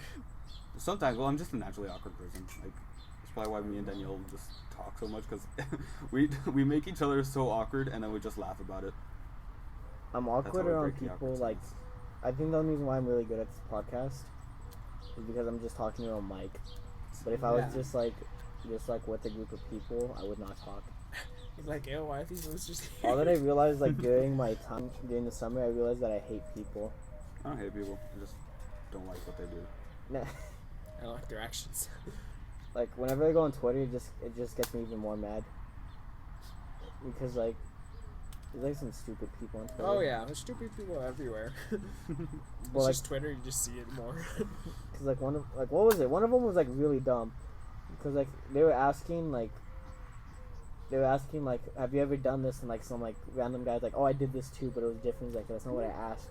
Speaker 3: Sometimes, well, I'm just a naturally awkward person. Like that's probably why me and Danielle just talk so much because we make each other so awkward and then we just laugh about it.
Speaker 2: I'm
Speaker 3: That's how
Speaker 2: awkward
Speaker 3: we
Speaker 2: around
Speaker 3: break the
Speaker 2: people.
Speaker 3: awkward
Speaker 2: Like,
Speaker 3: silence.
Speaker 2: I think the only reason why I'm really good at this podcast is because I'm just talking to a mic. But if I was
Speaker 1: Yeah.
Speaker 2: just like with a group of people, I would not talk.
Speaker 1: He's like, ew, why are these losers here?
Speaker 2: All that I realized, like during my time during the summer, I realized that I hate people.
Speaker 3: I don't hate people. I just don't like what they do.
Speaker 2: Nah.
Speaker 1: I like their actions.
Speaker 2: Like whenever I go on Twitter, it just gets me even more mad. Because like, there's like some stupid people on Twitter.
Speaker 1: Oh yeah, there's stupid people everywhere. It's
Speaker 2: Well, like,
Speaker 1: just Twitter, you just see it more.
Speaker 2: cause like what was it? One of them was like really dumb. Because like they were asking like, have you ever done this? And like some like random guy's like, oh, I did this too, but it was different. He's like, that's not what I asked.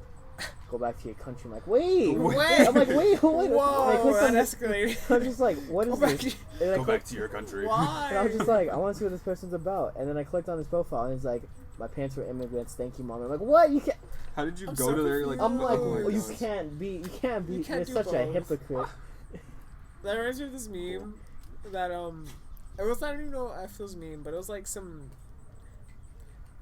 Speaker 2: Go back to your country. I'm like, wait. I'm like, wait.
Speaker 1: Whoa,
Speaker 2: And I clicked on
Speaker 1: that
Speaker 2: this-
Speaker 1: escalated.
Speaker 2: I'm just like, what is
Speaker 1: Go back
Speaker 2: this?
Speaker 1: to-
Speaker 2: And I
Speaker 3: Go
Speaker 2: clicked-
Speaker 3: back to your country.
Speaker 1: Why?
Speaker 2: And I was just like, I want to see what this person's about. And then I clicked on his profile, and it's like, my parents were immigrants. Thank you, mom. I'm like, what? You can't.
Speaker 3: How did you
Speaker 1: I'm
Speaker 3: go
Speaker 1: so
Speaker 3: to there? Like,
Speaker 2: I'm like,
Speaker 3: oh my
Speaker 2: well, you
Speaker 3: gosh.
Speaker 2: can't be.
Speaker 1: You
Speaker 2: You're
Speaker 1: can't do
Speaker 2: such a
Speaker 1: both.
Speaker 2: hypocrite.
Speaker 1: That reminds me of this meme that it was, I don't even know if it was meme, but it was like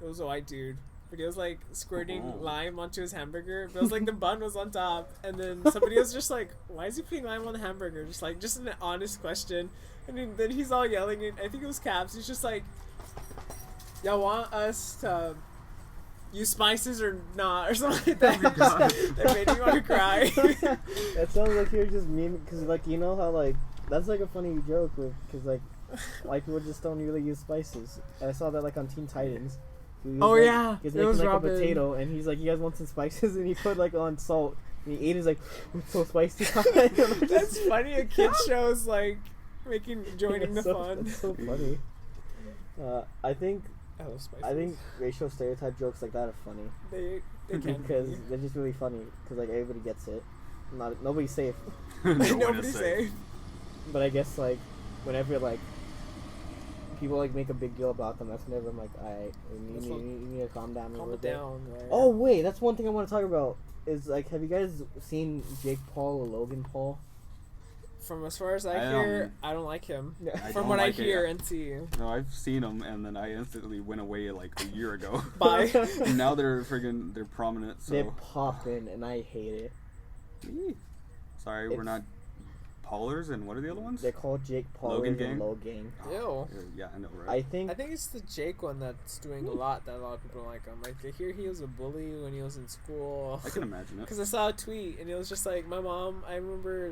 Speaker 1: it was a white dude, but he was like squirting
Speaker 3: Oh.
Speaker 1: lime onto his hamburger, but it was like the bun was on top, and then somebody was just like, why is he putting lime on the hamburger? Just an honest question, and then he's all yelling, and I think it was Caps, he's just like, y'all want us to use spices or not, or something like that.
Speaker 3: Oh my God.
Speaker 1: That made me want to cry.
Speaker 2: That sounds like you're just memeing, because like you know how like that's like a funny joke with, because like white people just don't really use spices. And I saw that like on Teen Titans. He was,
Speaker 1: Oh,
Speaker 2: like,
Speaker 1: yeah,
Speaker 2: he was
Speaker 1: it
Speaker 2: making
Speaker 1: was
Speaker 2: like
Speaker 1: Robin.
Speaker 2: a potato, and he's like, "You guys want some spices?" And he put like on salt, and he ate. He's like, "It's so spicy."
Speaker 1: That's funny. A kid show's like joining the
Speaker 2: It's so,
Speaker 1: fun.
Speaker 2: It's so funny. I think
Speaker 1: I love spices.
Speaker 2: racial stereotype jokes like that are funny
Speaker 1: they can
Speaker 2: because
Speaker 1: be.
Speaker 2: they're just really funny because like everybody gets it. Nobody's safe.
Speaker 3: No one is
Speaker 1: Nobody's
Speaker 3: safe.
Speaker 1: safe.
Speaker 2: But I guess like whenever like people like make a big deal about them, that's whenever I'm like, alright, you need to calm down a
Speaker 1: Calm
Speaker 2: little
Speaker 1: it
Speaker 2: bit.
Speaker 1: down. Right?
Speaker 2: Oh wait, that's one thing I want to talk about. Is like, have you guys seen Jake Paul or Logan Paul?
Speaker 1: From as far as I
Speaker 3: I
Speaker 1: hear, I don't like him.
Speaker 3: I
Speaker 1: From
Speaker 3: don't
Speaker 1: what
Speaker 3: like
Speaker 1: I
Speaker 3: it.
Speaker 1: hear and see.
Speaker 3: No, I've seen them, and then I instantly went away like a year ago.
Speaker 1: Bye.
Speaker 3: And now they're prominent. So
Speaker 2: They're popping, and I hate it.
Speaker 3: Sorry, we're
Speaker 2: It's-
Speaker 3: not Paulers and what are the other ones?
Speaker 2: They're called Jake Paul
Speaker 3: Logan
Speaker 2: and
Speaker 3: Gang?
Speaker 2: Logan.
Speaker 1: Ew.
Speaker 3: Yeah, I know, right?
Speaker 2: I think
Speaker 1: I think it's the Jake one that's doing a lot that a lot of people like him. Like, I hear he was a bully when he was in school.
Speaker 3: I can imagine it.
Speaker 1: Because I saw a tweet, and it was just like, my mom, I remember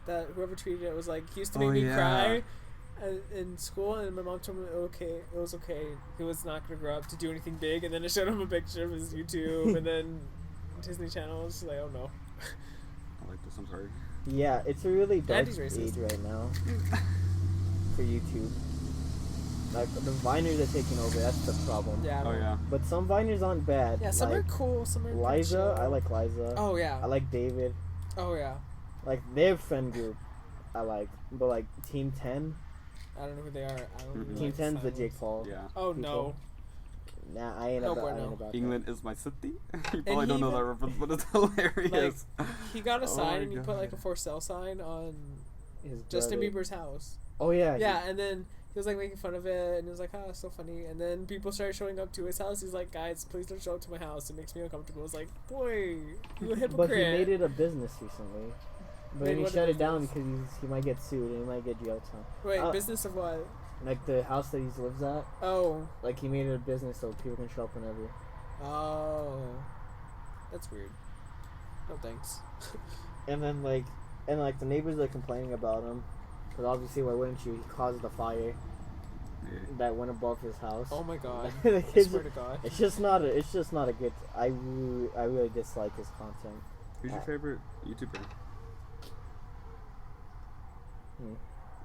Speaker 1: that whoever tweeted it was like, he used to make me cry in school, and my mom told me it was okay. He was not going to grow up to do anything big, and then I showed him a picture of his YouTube, and then Disney Channel. I was just like, oh no.
Speaker 3: I like this, I'm sorry.
Speaker 2: yeah, it's a really dark
Speaker 1: Andy's
Speaker 2: age
Speaker 1: racist.
Speaker 2: right now for YouTube. Like the Viners are taking over. That's the problem.
Speaker 1: Yeah. I
Speaker 3: Oh
Speaker 1: know.
Speaker 3: yeah.
Speaker 2: But some Viners aren't bad.
Speaker 1: Yeah, some
Speaker 2: like,
Speaker 1: are cool, some are pretty
Speaker 2: Liza,
Speaker 1: chill.
Speaker 2: I like Liza.
Speaker 1: Oh yeah.
Speaker 2: I like David.
Speaker 1: Oh yeah.
Speaker 2: Like their friend group, I like. But like Team 10,
Speaker 1: I don't know who they are. I don't
Speaker 3: Mhm.
Speaker 1: really
Speaker 2: Team
Speaker 1: like
Speaker 2: 10's the
Speaker 1: silence.
Speaker 2: Jake Paul.
Speaker 3: Yeah.
Speaker 1: Oh
Speaker 2: people.
Speaker 1: no.
Speaker 2: Nah, I ain't
Speaker 1: No
Speaker 2: about, I
Speaker 1: bueno.
Speaker 2: ain't about
Speaker 3: England is my city. You
Speaker 1: And
Speaker 3: probably don't
Speaker 1: he
Speaker 3: know that
Speaker 1: even-
Speaker 3: reference, but it's hilarious.
Speaker 1: He got a
Speaker 3: Oh
Speaker 1: sign
Speaker 3: my
Speaker 1: and he put like a
Speaker 3: God.
Speaker 1: for sale sign on
Speaker 2: that. His
Speaker 1: Justin
Speaker 2: brother.
Speaker 1: Bieber's house.
Speaker 2: Oh yeah.
Speaker 1: Yeah, and then he was like making fun of it, and he was like, "Ah, it's so funny." And then people started showing up to his house. He's like, "Guys, please don't show up to my house. It makes me uncomfortable." I was like, "Boy, you a hypocrite."
Speaker 2: But he made it a business recently. But
Speaker 1: Made
Speaker 2: then he
Speaker 1: what a
Speaker 2: shut it down
Speaker 1: business?
Speaker 2: because he might get sued and he might get jail time.
Speaker 1: Wait,
Speaker 2: Uh,
Speaker 1: business of what?
Speaker 2: Like the house that he lives at,
Speaker 1: Oh,
Speaker 2: like he made it a business so people can show up whenever.
Speaker 1: oh, that's weird. No thanks.
Speaker 2: And then like the neighbors are complaining about him, because obviously why wouldn't you? He caused the fire
Speaker 3: Yeah.
Speaker 2: that went above his house.
Speaker 1: Oh my god.
Speaker 2: The
Speaker 1: I
Speaker 2: kids-
Speaker 1: swear to God.
Speaker 2: It's just not a good. I really dislike his content.
Speaker 3: Who's your favorite YouTuber?
Speaker 2: Hmm.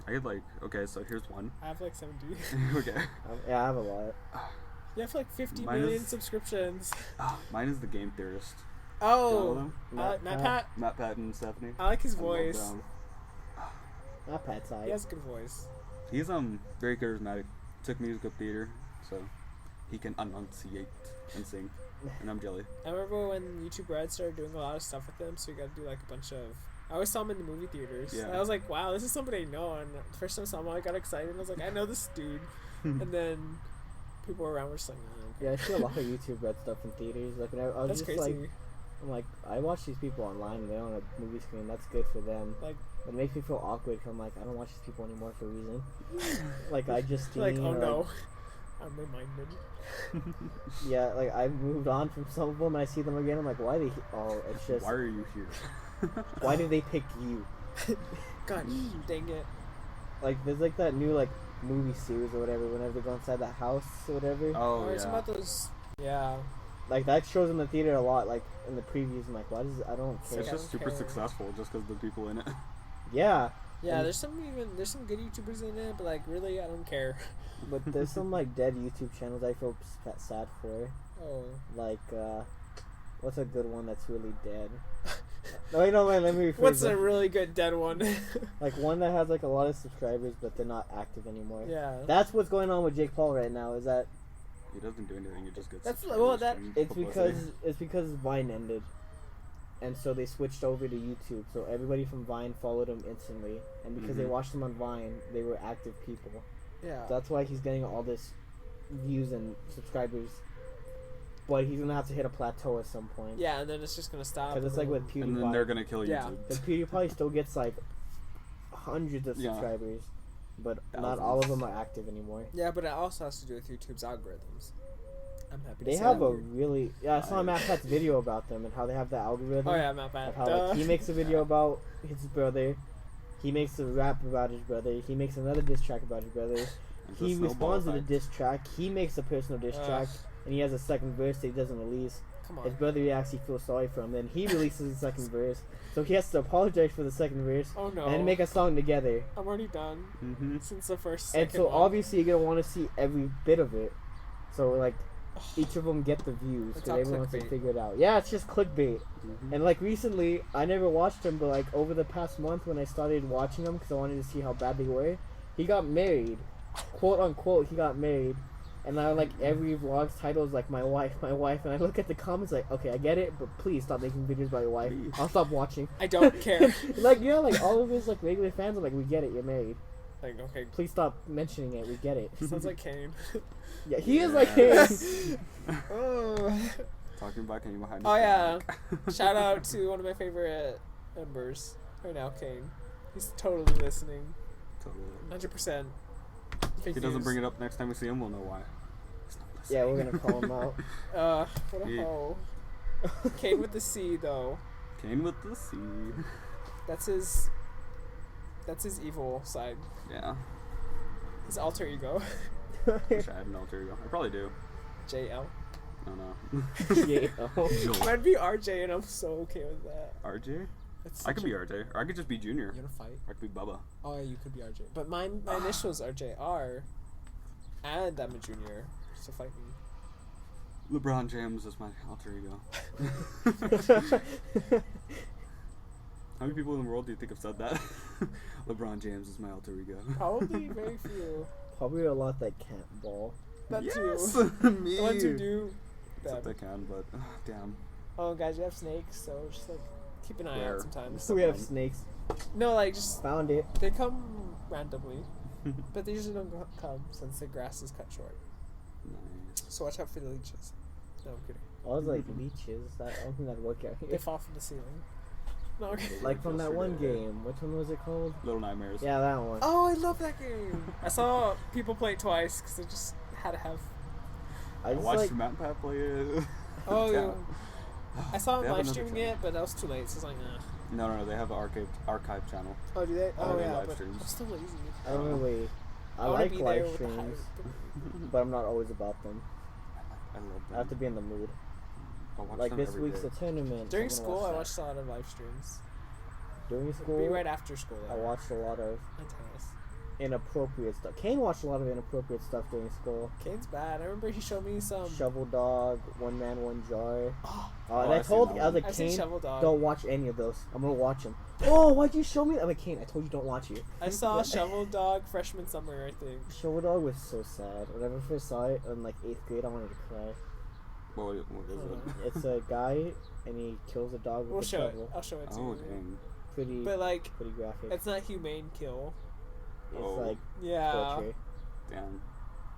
Speaker 3: I had like, okay, so here's one.
Speaker 1: I have like 70.
Speaker 3: Okay.
Speaker 2: Yeah, I have a lot.
Speaker 1: You have like 50
Speaker 3: Mine
Speaker 1: million
Speaker 3: is-
Speaker 1: subscriptions.
Speaker 3: Mine is the Game Theorist. Do you know
Speaker 1: Oh,
Speaker 3: them?
Speaker 1: I like Matt Pat.
Speaker 3: Matt Patton and Stephanie.
Speaker 1: I like his
Speaker 3: I love
Speaker 1: voice.
Speaker 3: them.
Speaker 2: Not Pat's
Speaker 1: He
Speaker 2: side.
Speaker 1: has a good voice.
Speaker 3: He's very charismatic. Took musical theater, so he can enunciate and sing, and I'm jelly.
Speaker 1: I remember when YouTube Red started doing a lot of stuff with them, so we got to do like a bunch of. I always saw him in the movie theaters.
Speaker 3: Yeah.
Speaker 1: And I was like, wow, this is somebody I know. And the first time I saw him, I got excited. And I was like, I know this dude. And then people around were just like, oh,
Speaker 2: Yeah, I see a lot of YouTube Red stuff in theaters. Like, when I was
Speaker 1: that's
Speaker 2: just
Speaker 1: crazy.
Speaker 2: like, I'm like, I watch these people online and they're on a movie screen. That's good for them.
Speaker 1: Like,
Speaker 2: It makes me feel awkward because I'm like, I don't watch these people anymore for a reason. Like, I just
Speaker 1: like,
Speaker 2: seen,
Speaker 1: oh
Speaker 2: like,
Speaker 1: no, I'm reminded.
Speaker 2: Yeah, like I moved on from some of them and I see them again. I'm like, why they? Oh, it's just
Speaker 3: Why are you here?
Speaker 2: why did they pick you?
Speaker 1: God, dang it.
Speaker 2: Like, there's like that new like movie series or whatever. Whenever they go inside the house or whatever,
Speaker 3: Oh
Speaker 1: Or it's
Speaker 3: yeah.
Speaker 1: about those. Yeah.
Speaker 2: like that shows in the theater a lot. Like in the previews, I'm like, why does I don't care.
Speaker 3: It's
Speaker 1: I
Speaker 3: just
Speaker 1: don't
Speaker 3: super
Speaker 1: care.
Speaker 3: successful just because the people in it.
Speaker 2: Yeah,
Speaker 1: Yeah,
Speaker 2: And-
Speaker 1: there's some good YouTubers in it, but like really, I don't care.
Speaker 2: but there's some like dead YouTube channels I feel sad for.
Speaker 1: Oh.
Speaker 2: Like, what's a good one that's really dead? No, wait, no, wait, let me rephrase
Speaker 1: What's
Speaker 2: that.
Speaker 1: a really good dead one?
Speaker 2: Like one that has like a lot of subscribers, but they're not active anymore.
Speaker 1: Yeah.
Speaker 2: That's what's going on with Jake Paul right now. Is that
Speaker 3: He doesn't do anything. He just gets.
Speaker 1: That's-
Speaker 3: subscribers
Speaker 1: well, that-
Speaker 3: from
Speaker 2: it's
Speaker 3: publicity.
Speaker 2: because Vine ended, and so they switched over to YouTube. So everybody from Vine followed him instantly, and because they
Speaker 3: Mhm.
Speaker 2: watched him on Vine, they were active people.
Speaker 1: Yeah.
Speaker 2: That's why he's getting all this views and subscribers. But he's gonna have to hit a plateau at some point.
Speaker 1: Yeah, and then it's just gonna stop.
Speaker 2: Because it's like with
Speaker 3: And then they're
Speaker 2: PewDiePie.
Speaker 3: gonna kill
Speaker 1: Yeah.
Speaker 3: YouTube.
Speaker 2: But PewDiePie still gets like hundreds of
Speaker 3: Yeah.
Speaker 2: subscribers, but not all of them are active anymore.
Speaker 1: Yeah, but it also has to do with YouTube's algorithms. I'm happy to
Speaker 2: They
Speaker 1: say
Speaker 2: have
Speaker 1: that.
Speaker 2: a really I saw Matt Pat's video about them and how they have the algorithm.
Speaker 1: Oh yeah, not bad.
Speaker 2: Of how like, he makes a video about his brother, he makes a rap about his brother, he makes another diss track about his brother,
Speaker 3: It's a
Speaker 2: he
Speaker 3: snowball
Speaker 2: responds to the
Speaker 3: effect.
Speaker 2: diss track, he makes a personal diss track, and he has a second verse that he doesn't release.
Speaker 1: Come
Speaker 2: His
Speaker 1: on.
Speaker 2: brother reacts, he feels sorry for him, then he releases the second verse, so he has to apologize for the second verse,
Speaker 1: Oh no.
Speaker 2: and then make a song together.
Speaker 1: I'm already done
Speaker 3: Mm-hmm.
Speaker 1: since the first.
Speaker 2: And
Speaker 1: second
Speaker 2: so
Speaker 1: one.
Speaker 2: obviously you're gonna want to see every bit of it. So like each of them get the views
Speaker 1: It's
Speaker 2: because
Speaker 1: all
Speaker 2: everyone wants to
Speaker 1: clickbait.
Speaker 2: figure it out. Yeah, it's just clickbait.
Speaker 3: Mm-hmm.
Speaker 2: And like recently, I never watched him, but like over the past month when I started watching him because I wanted to see how bad they were, he got married, quote unquote. He got married, and now like every vlog's title is like my wife, and I look at the comments like, okay, I get it, but please stop making videos about your wife.
Speaker 3: Please.
Speaker 2: I'll stop watching.
Speaker 1: I don't care.
Speaker 2: Like yeah, like all of his like regular fans are like, we get it, you're married.
Speaker 1: Like okay,
Speaker 2: Please stop mentioning it. We get it.
Speaker 1: sounds like Kane.
Speaker 2: Yeah, he is like
Speaker 3: Yes.
Speaker 2: him.
Speaker 1: Oh.
Speaker 3: Talking about Kanye behind.
Speaker 1: Oh
Speaker 3: his
Speaker 1: yeah.
Speaker 3: back.
Speaker 1: Shout out to one of my favorite members right now, Kane. He's totally listening.
Speaker 3: Totally.
Speaker 1: 100%.
Speaker 3: If he doesn't bring it up next time we see him, we'll know why. He's not listening.
Speaker 2: Yeah, we're gonna call him out.
Speaker 1: What a
Speaker 3: Yeah.
Speaker 1: hoe. Kane with the C, though.
Speaker 3: Kane with the C.
Speaker 1: That's his evil side.
Speaker 3: Yeah.
Speaker 1: His alter ego.
Speaker 3: Wish I had an alter ego. I probably do.
Speaker 1: JL.
Speaker 3: I don't know.
Speaker 2: Yeah.
Speaker 1: Might be RJ, and I'm so okay with that.
Speaker 3: RJ?
Speaker 1: That's
Speaker 3: I could
Speaker 1: such
Speaker 3: be
Speaker 1: a-
Speaker 3: RJ. Or I could just be Junior.
Speaker 1: You wanna fight?
Speaker 3: Or I could be Bubba.
Speaker 1: Oh, yeah, you could be RJ. But my initials are JR, and I'm a junior, so fight me.
Speaker 3: LeBron James is my alter ego. How many people in the world do you think have said that? LeBron James is my alter ego.
Speaker 1: Probably very few.
Speaker 2: Probably a lot that can't ball.
Speaker 1: That
Speaker 3: Yes!
Speaker 1: too.
Speaker 3: Me!
Speaker 1: The ones who do.
Speaker 3: Except I
Speaker 1: Bad.
Speaker 3: can, but damn.
Speaker 1: Oh, guys, we have snakes, so just like keep an eye
Speaker 3: Where?
Speaker 1: out sometimes.
Speaker 2: So we have snakes.
Speaker 1: No, like just
Speaker 2: Found it.
Speaker 1: they come randomly, but they usually don't come since the grass is cut short.
Speaker 3: Nice.
Speaker 1: So watch out for the leeches. No, I'm kidding.
Speaker 2: I was like leeches. I don't think that'd work out
Speaker 1: They
Speaker 2: here.
Speaker 1: fall from the ceiling. No, okay.
Speaker 2: Like from that one
Speaker 3: Yesterday.
Speaker 2: game. Which one was it called?
Speaker 3: Little Nightmares.
Speaker 2: Yeah, that one.
Speaker 1: Oh, I love that game. I saw people play it twice because they just had to have.
Speaker 2: I
Speaker 3: I
Speaker 2: just
Speaker 3: watched
Speaker 2: like.
Speaker 3: Matt and Pat play it.
Speaker 1: Oh,
Speaker 3: Yeah.
Speaker 1: I saw
Speaker 3: They
Speaker 1: him
Speaker 3: have
Speaker 1: live
Speaker 3: another
Speaker 1: streaming
Speaker 3: channel.
Speaker 1: it, but that was too late, so I was like, nah.
Speaker 3: No, they have an archive channel.
Speaker 1: Oh, do they? Oh,
Speaker 3: they
Speaker 1: yeah,
Speaker 3: live
Speaker 1: but
Speaker 3: streams.
Speaker 1: I'm still lazy.
Speaker 2: I don't really. I
Speaker 1: wanna
Speaker 2: like
Speaker 1: be there
Speaker 2: live
Speaker 1: with the
Speaker 2: streams,
Speaker 1: hype.
Speaker 2: but I'm not always about them.
Speaker 3: I love them.
Speaker 2: I have to be in the mood.
Speaker 3: I'll watch
Speaker 2: Like
Speaker 3: them
Speaker 2: this
Speaker 3: every
Speaker 2: week's
Speaker 3: day.
Speaker 2: a tournament.
Speaker 1: During
Speaker 2: so I'm
Speaker 1: school,
Speaker 2: gonna
Speaker 1: I
Speaker 2: watch
Speaker 1: watched a lot of live streams.
Speaker 2: that. During
Speaker 1: It'd
Speaker 2: school,
Speaker 1: be right after school.
Speaker 2: I
Speaker 1: Though.
Speaker 2: watched a lot of
Speaker 1: And tennis.
Speaker 2: inappropriate stuff. Kane watched a lot of inappropriate stuff during school.
Speaker 1: Kane's bad. I remember he showed me some.
Speaker 2: Shovel Dog, One Man, One Jar.
Speaker 1: Oh,
Speaker 2: And I
Speaker 3: I've
Speaker 2: told
Speaker 3: seen
Speaker 2: I was
Speaker 3: that
Speaker 2: like,
Speaker 1: I've seen
Speaker 2: Kane,
Speaker 1: Shovel Dog.
Speaker 2: don't watch any of those. I'm gonna watch them. Oh, why'd you show me that? I'm like, Kane, I told you don't watch it.
Speaker 1: I saw Shovel Dog freshman summer, I think.
Speaker 2: Shovel Dog was so sad. Whenever I first saw it in like 8th grade, I wanted to cry.
Speaker 3: What is it?
Speaker 2: It's a guy and he kills a dog with
Speaker 1: We'll
Speaker 2: a
Speaker 1: show it.
Speaker 2: shovel.
Speaker 1: I'll show it to
Speaker 3: Oh,
Speaker 1: you.
Speaker 3: dang.
Speaker 2: Pretty,
Speaker 1: But like,
Speaker 2: pretty graphic.
Speaker 1: it's not humane kill.
Speaker 2: It's
Speaker 3: Oh.
Speaker 2: like
Speaker 1: Yeah.
Speaker 2: torture,
Speaker 3: Damn.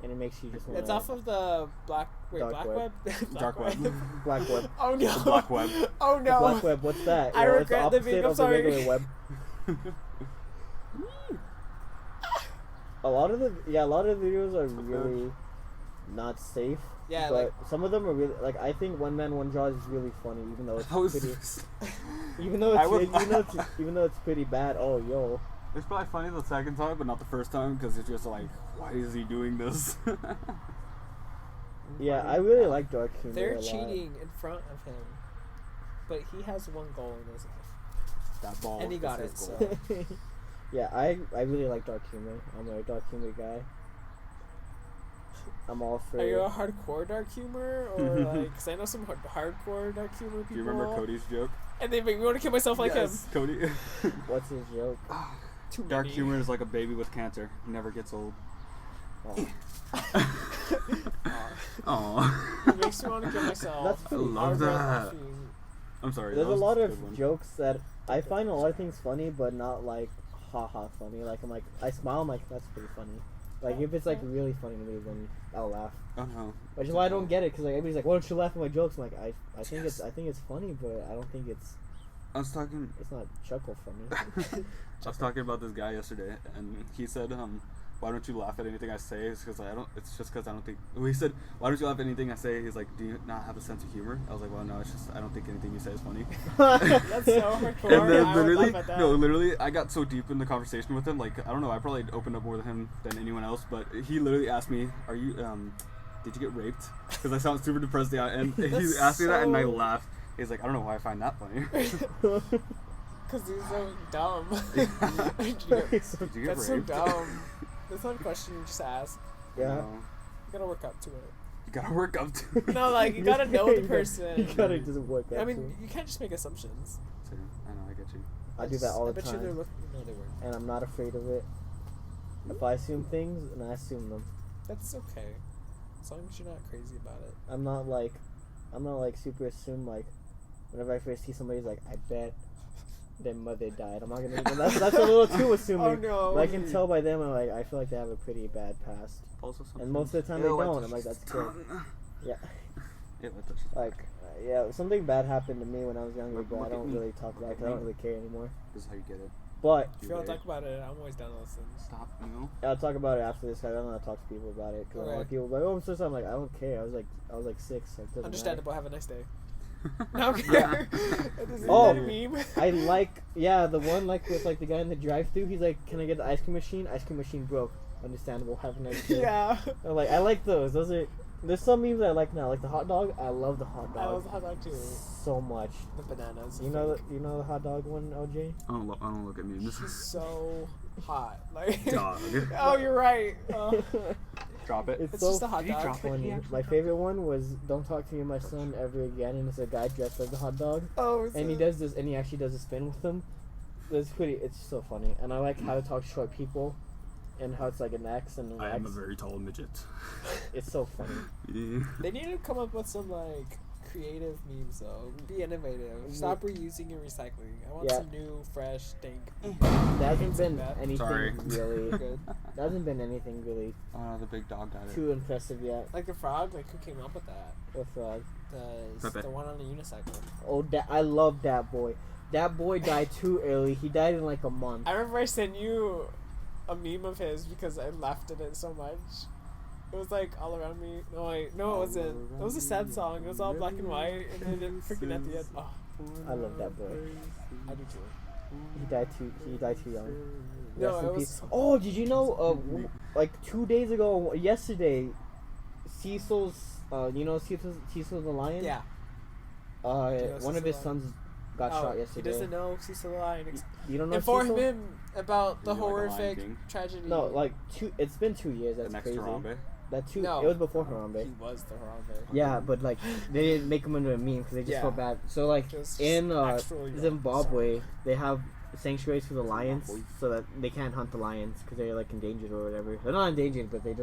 Speaker 2: and it makes you just want
Speaker 1: It's off of the
Speaker 2: Dark
Speaker 1: Black
Speaker 2: web.
Speaker 1: Web?
Speaker 3: Dark web.
Speaker 2: Black Web.
Speaker 1: Oh no.
Speaker 3: The Black Web.
Speaker 1: Oh no.
Speaker 2: Black Web. What's that?
Speaker 1: I
Speaker 2: It's the
Speaker 1: regret living-
Speaker 2: opposite
Speaker 1: I'm
Speaker 2: of the
Speaker 1: sorry.
Speaker 2: regular web. A lot of the videos are really not safe.
Speaker 1: Yeah,
Speaker 2: but
Speaker 1: like
Speaker 2: some of them are really like I think One Man One Jaw is really funny, even though it's
Speaker 3: That was
Speaker 2: pretty,
Speaker 3: just-
Speaker 2: even though
Speaker 3: I
Speaker 2: it's
Speaker 3: would-
Speaker 2: even though it's pretty bad. Oh yo,
Speaker 3: It's probably funny the second time, but not the first time, because it's just like, why is he doing this?
Speaker 2: yeah, I really like dark humor.
Speaker 1: they're
Speaker 2: a lot.
Speaker 1: cheating in front of him, but he has one goal in his life.
Speaker 3: That ball.
Speaker 1: And he
Speaker 3: is
Speaker 1: got
Speaker 3: his
Speaker 1: it,
Speaker 3: goal.
Speaker 1: so.
Speaker 2: Yeah, I really like dark humor. I'm a dark humor guy. I'm all for.
Speaker 1: Are you a hardcore dark humor, or like? Because I know some hardcore dark humor people.
Speaker 3: Do you remember Cody's joke?
Speaker 1: And they make me want to kill myself like
Speaker 3: Yes, Cody.
Speaker 2: What's his joke?
Speaker 1: him. Too
Speaker 3: Dark
Speaker 1: many.
Speaker 3: humor is like a baby with cancer. He never gets old.
Speaker 2: Oh.
Speaker 3: Aww.
Speaker 1: It makes me want to kill myself.
Speaker 2: That's pretty-
Speaker 3: I love
Speaker 1: Regret
Speaker 3: that.
Speaker 1: laughing.
Speaker 3: I'm sorry.
Speaker 2: There's
Speaker 3: that
Speaker 2: a
Speaker 3: was
Speaker 2: lot
Speaker 3: good
Speaker 2: of
Speaker 3: one.
Speaker 2: jokes that I find a lot of things funny, but not like haha funny. Like I'm like I smile, I'm like that's pretty funny. Like if it's like really funny to me, then I'll laugh.
Speaker 3: Oh no.
Speaker 2: Which is why I don't get it, because like everybody's like, why don't you laugh at my jokes? I'm like I think
Speaker 3: Yes.
Speaker 2: I think it's funny, but I don't think it's
Speaker 3: I was talking.
Speaker 2: not chuckle funny.
Speaker 3: I was talking about this guy yesterday, and he said, "Why don't you laugh at anything I say?" It's because I don't. It's just because I don't think. Well, he said, "Why don't you laugh at anything I say?" He's like, "Do you not have a sense of humor?" I was like, "Well, no. It's just I don't think anything you say is funny."
Speaker 1: That's so hardcore.
Speaker 3: And then
Speaker 1: I would
Speaker 3: literally,
Speaker 1: laugh at that.
Speaker 3: no, literally, I got so deep in the conversation with him. Like, I don't know. I probably opened up more to him than anyone else. But he literally asked me, "Are you? Did you get raped?" Because I sound super depressed. Yeah, and he
Speaker 1: That's
Speaker 3: asked me that, and I
Speaker 1: so-
Speaker 3: laughed. He's like, "I don't know why I find that funny."
Speaker 1: Because he's so dumb.
Speaker 3: Did you get
Speaker 1: That's so
Speaker 3: raped?
Speaker 1: dumb. That's not a question you just ask.
Speaker 2: Yeah.
Speaker 3: No.
Speaker 1: You gotta work up to it.
Speaker 3: You gotta work up to it.
Speaker 1: No, like, you gotta know the person.
Speaker 2: You gotta just work out.
Speaker 1: I mean, you can't just make assumptions.
Speaker 3: I know, I get you.
Speaker 2: I do that all the
Speaker 1: I bet you they're
Speaker 2: time,
Speaker 1: looking. No, they weren't.
Speaker 2: and I'm not afraid of it. If I assume things, and I assume them.
Speaker 1: That's okay. As long as you're not crazy about it.
Speaker 2: I'm not like super assume like whenever I first see somebody's like I bet their mother died. I'm not gonna even that's a little too assuming.
Speaker 1: Oh no.
Speaker 2: But I can tell by them. I'm like I feel like they have a pretty bad past.
Speaker 3: Also,
Speaker 2: And most of the time they don't. I'm like that's good. Yeah.
Speaker 3: Yeah, that touches
Speaker 2: Like yeah, something bad happened to me when I was younger, but I don't really talk about it 'cause I don't really care anymore.
Speaker 3: This is how you get it.
Speaker 2: But
Speaker 1: If you want to talk about it, I'm always down to listen.
Speaker 3: Stop, no.
Speaker 2: I'll talk about it after this. I don't want to talk to people about it because a lot of people are like, "Oh, I'm so sorry." I'm like, I don't care. I was like 6. Like, doesn't
Speaker 1: Understandable. Have a nice day. No,
Speaker 2: Yeah.
Speaker 1: Isn't
Speaker 2: Oh.
Speaker 1: that a meme?
Speaker 2: I like, yeah, the one like with like the guy in the drive-thru. He's like, "Can I get the ice cream machine? Ice cream machine broke." Understandable. Have a nice day.
Speaker 1: Yeah.
Speaker 2: I like those. Those are. There's some memes I like now, like the hot dog. I love the hot dog.
Speaker 1: I love the hot dog too.
Speaker 2: So much.
Speaker 1: The bananas.
Speaker 2: You know the hot dog one, OJ?
Speaker 3: I don't look at memes.
Speaker 1: She's so hot. Like.
Speaker 3: Dog.
Speaker 1: Oh, you're right.
Speaker 3: Drop it.
Speaker 2: It's
Speaker 1: It's
Speaker 2: so
Speaker 1: just a hot dog.
Speaker 3: drop it?
Speaker 2: funny.
Speaker 3: Yeah.
Speaker 2: My favorite one was "Don't talk to me, my son, ever again," and it's a guy dressed like the hot dog,
Speaker 1: Oh,
Speaker 2: and he does this, and he actually does a spin with them. It's so funny, and I like how to talk to short people, and how it's like an X and an
Speaker 3: I am a
Speaker 2: X.
Speaker 3: very tall midget.
Speaker 2: It's so funny.
Speaker 3: Yeah.
Speaker 1: They need to come up with some like creative memes though. Be innovative. Stop reusing and recycling. I want
Speaker 2: Yeah.
Speaker 1: some new, fresh, dank.
Speaker 2: There hasn't been
Speaker 1: bad.
Speaker 2: anything
Speaker 3: Sorry.
Speaker 2: really.
Speaker 1: Good.
Speaker 2: There hasn't been anything really
Speaker 3: The big dog got it.
Speaker 2: too impressive yet.
Speaker 1: Like the frog. Like who came up with that?
Speaker 2: With
Speaker 3: Pepe.
Speaker 1: The one on the unicycle.
Speaker 2: I love that boy. That boy died too early. He died in like a month.
Speaker 1: I remember I sent you a meme of his because I laughed at it so much. It was like all around me. No, it wasn't. It was a sad song. It was all black and white, and then freaking at the end. Oh,
Speaker 2: I love that boy.
Speaker 1: I do too.
Speaker 2: He died too young.
Speaker 1: No,
Speaker 2: Rest in
Speaker 1: it was.
Speaker 2: peace. Oh, did you know? Like 2 days ago, yesterday, Cecil's. You know Cecil the lion.
Speaker 1: Yeah.
Speaker 2: One
Speaker 1: Cecil
Speaker 2: of his
Speaker 1: the
Speaker 2: sons got
Speaker 1: Oh,
Speaker 2: shot yesterday.
Speaker 1: He doesn't know Cecil the Lion.
Speaker 2: You don't know
Speaker 1: Inform
Speaker 2: Cecil?
Speaker 1: him about the
Speaker 3: You know, like a Lion
Speaker 1: horrific
Speaker 3: King?
Speaker 1: tragedy.
Speaker 2: No, like it's been 2 years.
Speaker 3: The
Speaker 2: That's
Speaker 3: next
Speaker 2: crazy.
Speaker 3: Harambe.
Speaker 2: That two.
Speaker 1: No.
Speaker 2: It was before
Speaker 1: He
Speaker 2: Harambe.
Speaker 1: was the Harambe.
Speaker 2: Yeah, but like they didn't make him into a meme because they just
Speaker 1: Yeah.
Speaker 2: felt bad. So like
Speaker 1: Just
Speaker 2: in
Speaker 1: actual young
Speaker 2: Zimbabwe, they have sanctuaries for the lions so that they can't hunt the lions because they're like endangered or whatever. They're not endangered, but they're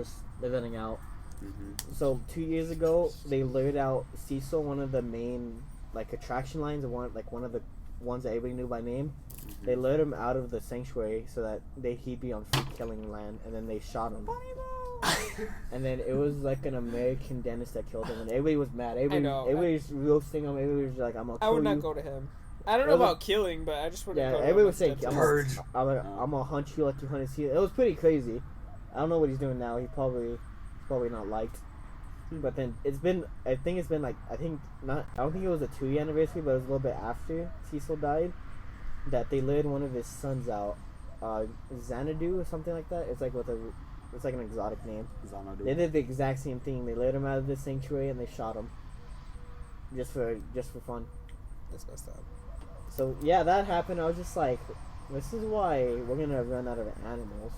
Speaker 2: letting out.
Speaker 3: Mm-hmm.
Speaker 2: So 2 years ago, they lured out Cecil, one of the main like attraction lions, one of the ones that everybody knew by name.
Speaker 3: Mm-hmm.
Speaker 2: They lured him out of the sanctuary so that he'd be on free killing land, and then they shot him. And then it was like an American dentist that killed him, and everybody was mad. Everybody was roasting him. Everybody was like, "I'm gonna kill
Speaker 1: I would not
Speaker 2: you."
Speaker 1: go to him. I don't know
Speaker 2: It was-
Speaker 1: about killing, but I just wouldn't
Speaker 2: Yeah,
Speaker 1: go to
Speaker 2: everybody
Speaker 1: him
Speaker 2: was saying,
Speaker 1: as
Speaker 2: "I'm
Speaker 1: dentist.
Speaker 3: Purge.
Speaker 2: I'm gonna hunt you like you hunted Cecil." It was pretty crazy. I don't know what he's doing now. He's probably not liked. But then I think not. I don't think it was a 2-year anniversary, but it was a little bit after Cecil died that they lured one of his sons out, Xanadu or something like that. It's like an exotic name.
Speaker 3: Xanadu.
Speaker 2: They did the exact same thing. They lured him out of the sanctuary and they shot him, just for fun.
Speaker 1: That's messed up.
Speaker 2: So yeah, that happened. I was just like, this is why we're gonna run out of animals.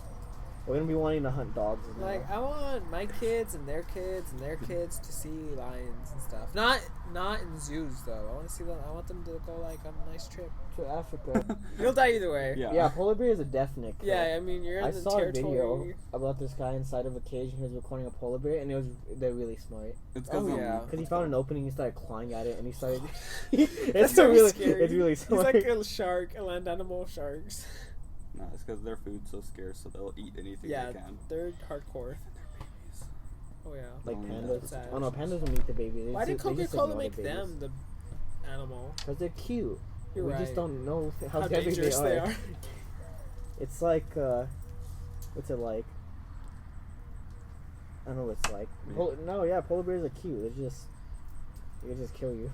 Speaker 2: We're gonna be wanting to hunt dogs. Now.
Speaker 1: Like I want my kids and their kids and their kids to see lions and stuff. Not in zoos though. I want to see them. I want them to go like on a nice trip.
Speaker 2: to Africa.
Speaker 1: You'll die either way.
Speaker 3: Yeah.
Speaker 2: Yeah, polar bear is a definite. kill.
Speaker 1: Yeah, I mean you're in
Speaker 2: I
Speaker 1: the
Speaker 2: saw a
Speaker 1: territory.
Speaker 2: video about this guy inside of a cage and he was recording a polar bear, and they're really smart.
Speaker 3: It's
Speaker 1: Oh, yeah.
Speaker 2: Because he found an opening, he started clawing at it, and he started.
Speaker 1: That's
Speaker 2: it's
Speaker 1: so
Speaker 2: really
Speaker 1: scary.
Speaker 2: It's really
Speaker 1: He's
Speaker 2: smart.
Speaker 1: like a shark, a land animal sharks.
Speaker 3: No, it's because their food's so scarce, so they'll eat anything
Speaker 1: Yeah,
Speaker 3: they can.
Speaker 1: they're hardcore. Oh yeah.
Speaker 2: Like
Speaker 3: Oh,
Speaker 2: pandas.
Speaker 1: that's sad.
Speaker 2: Oh no, pandas will eat the baby.
Speaker 1: Why did Coca-Cola make them the animal?
Speaker 2: Because they're cute.
Speaker 1: You're
Speaker 2: we
Speaker 1: right.
Speaker 2: just don't know how,
Speaker 1: How
Speaker 2: deadly
Speaker 1: dangerous
Speaker 2: they
Speaker 1: they
Speaker 2: are.
Speaker 1: are.
Speaker 2: It's like, what's it like? I don't know what it's like.
Speaker 3: Yeah.
Speaker 2: Polar bears are cute. They just kill you.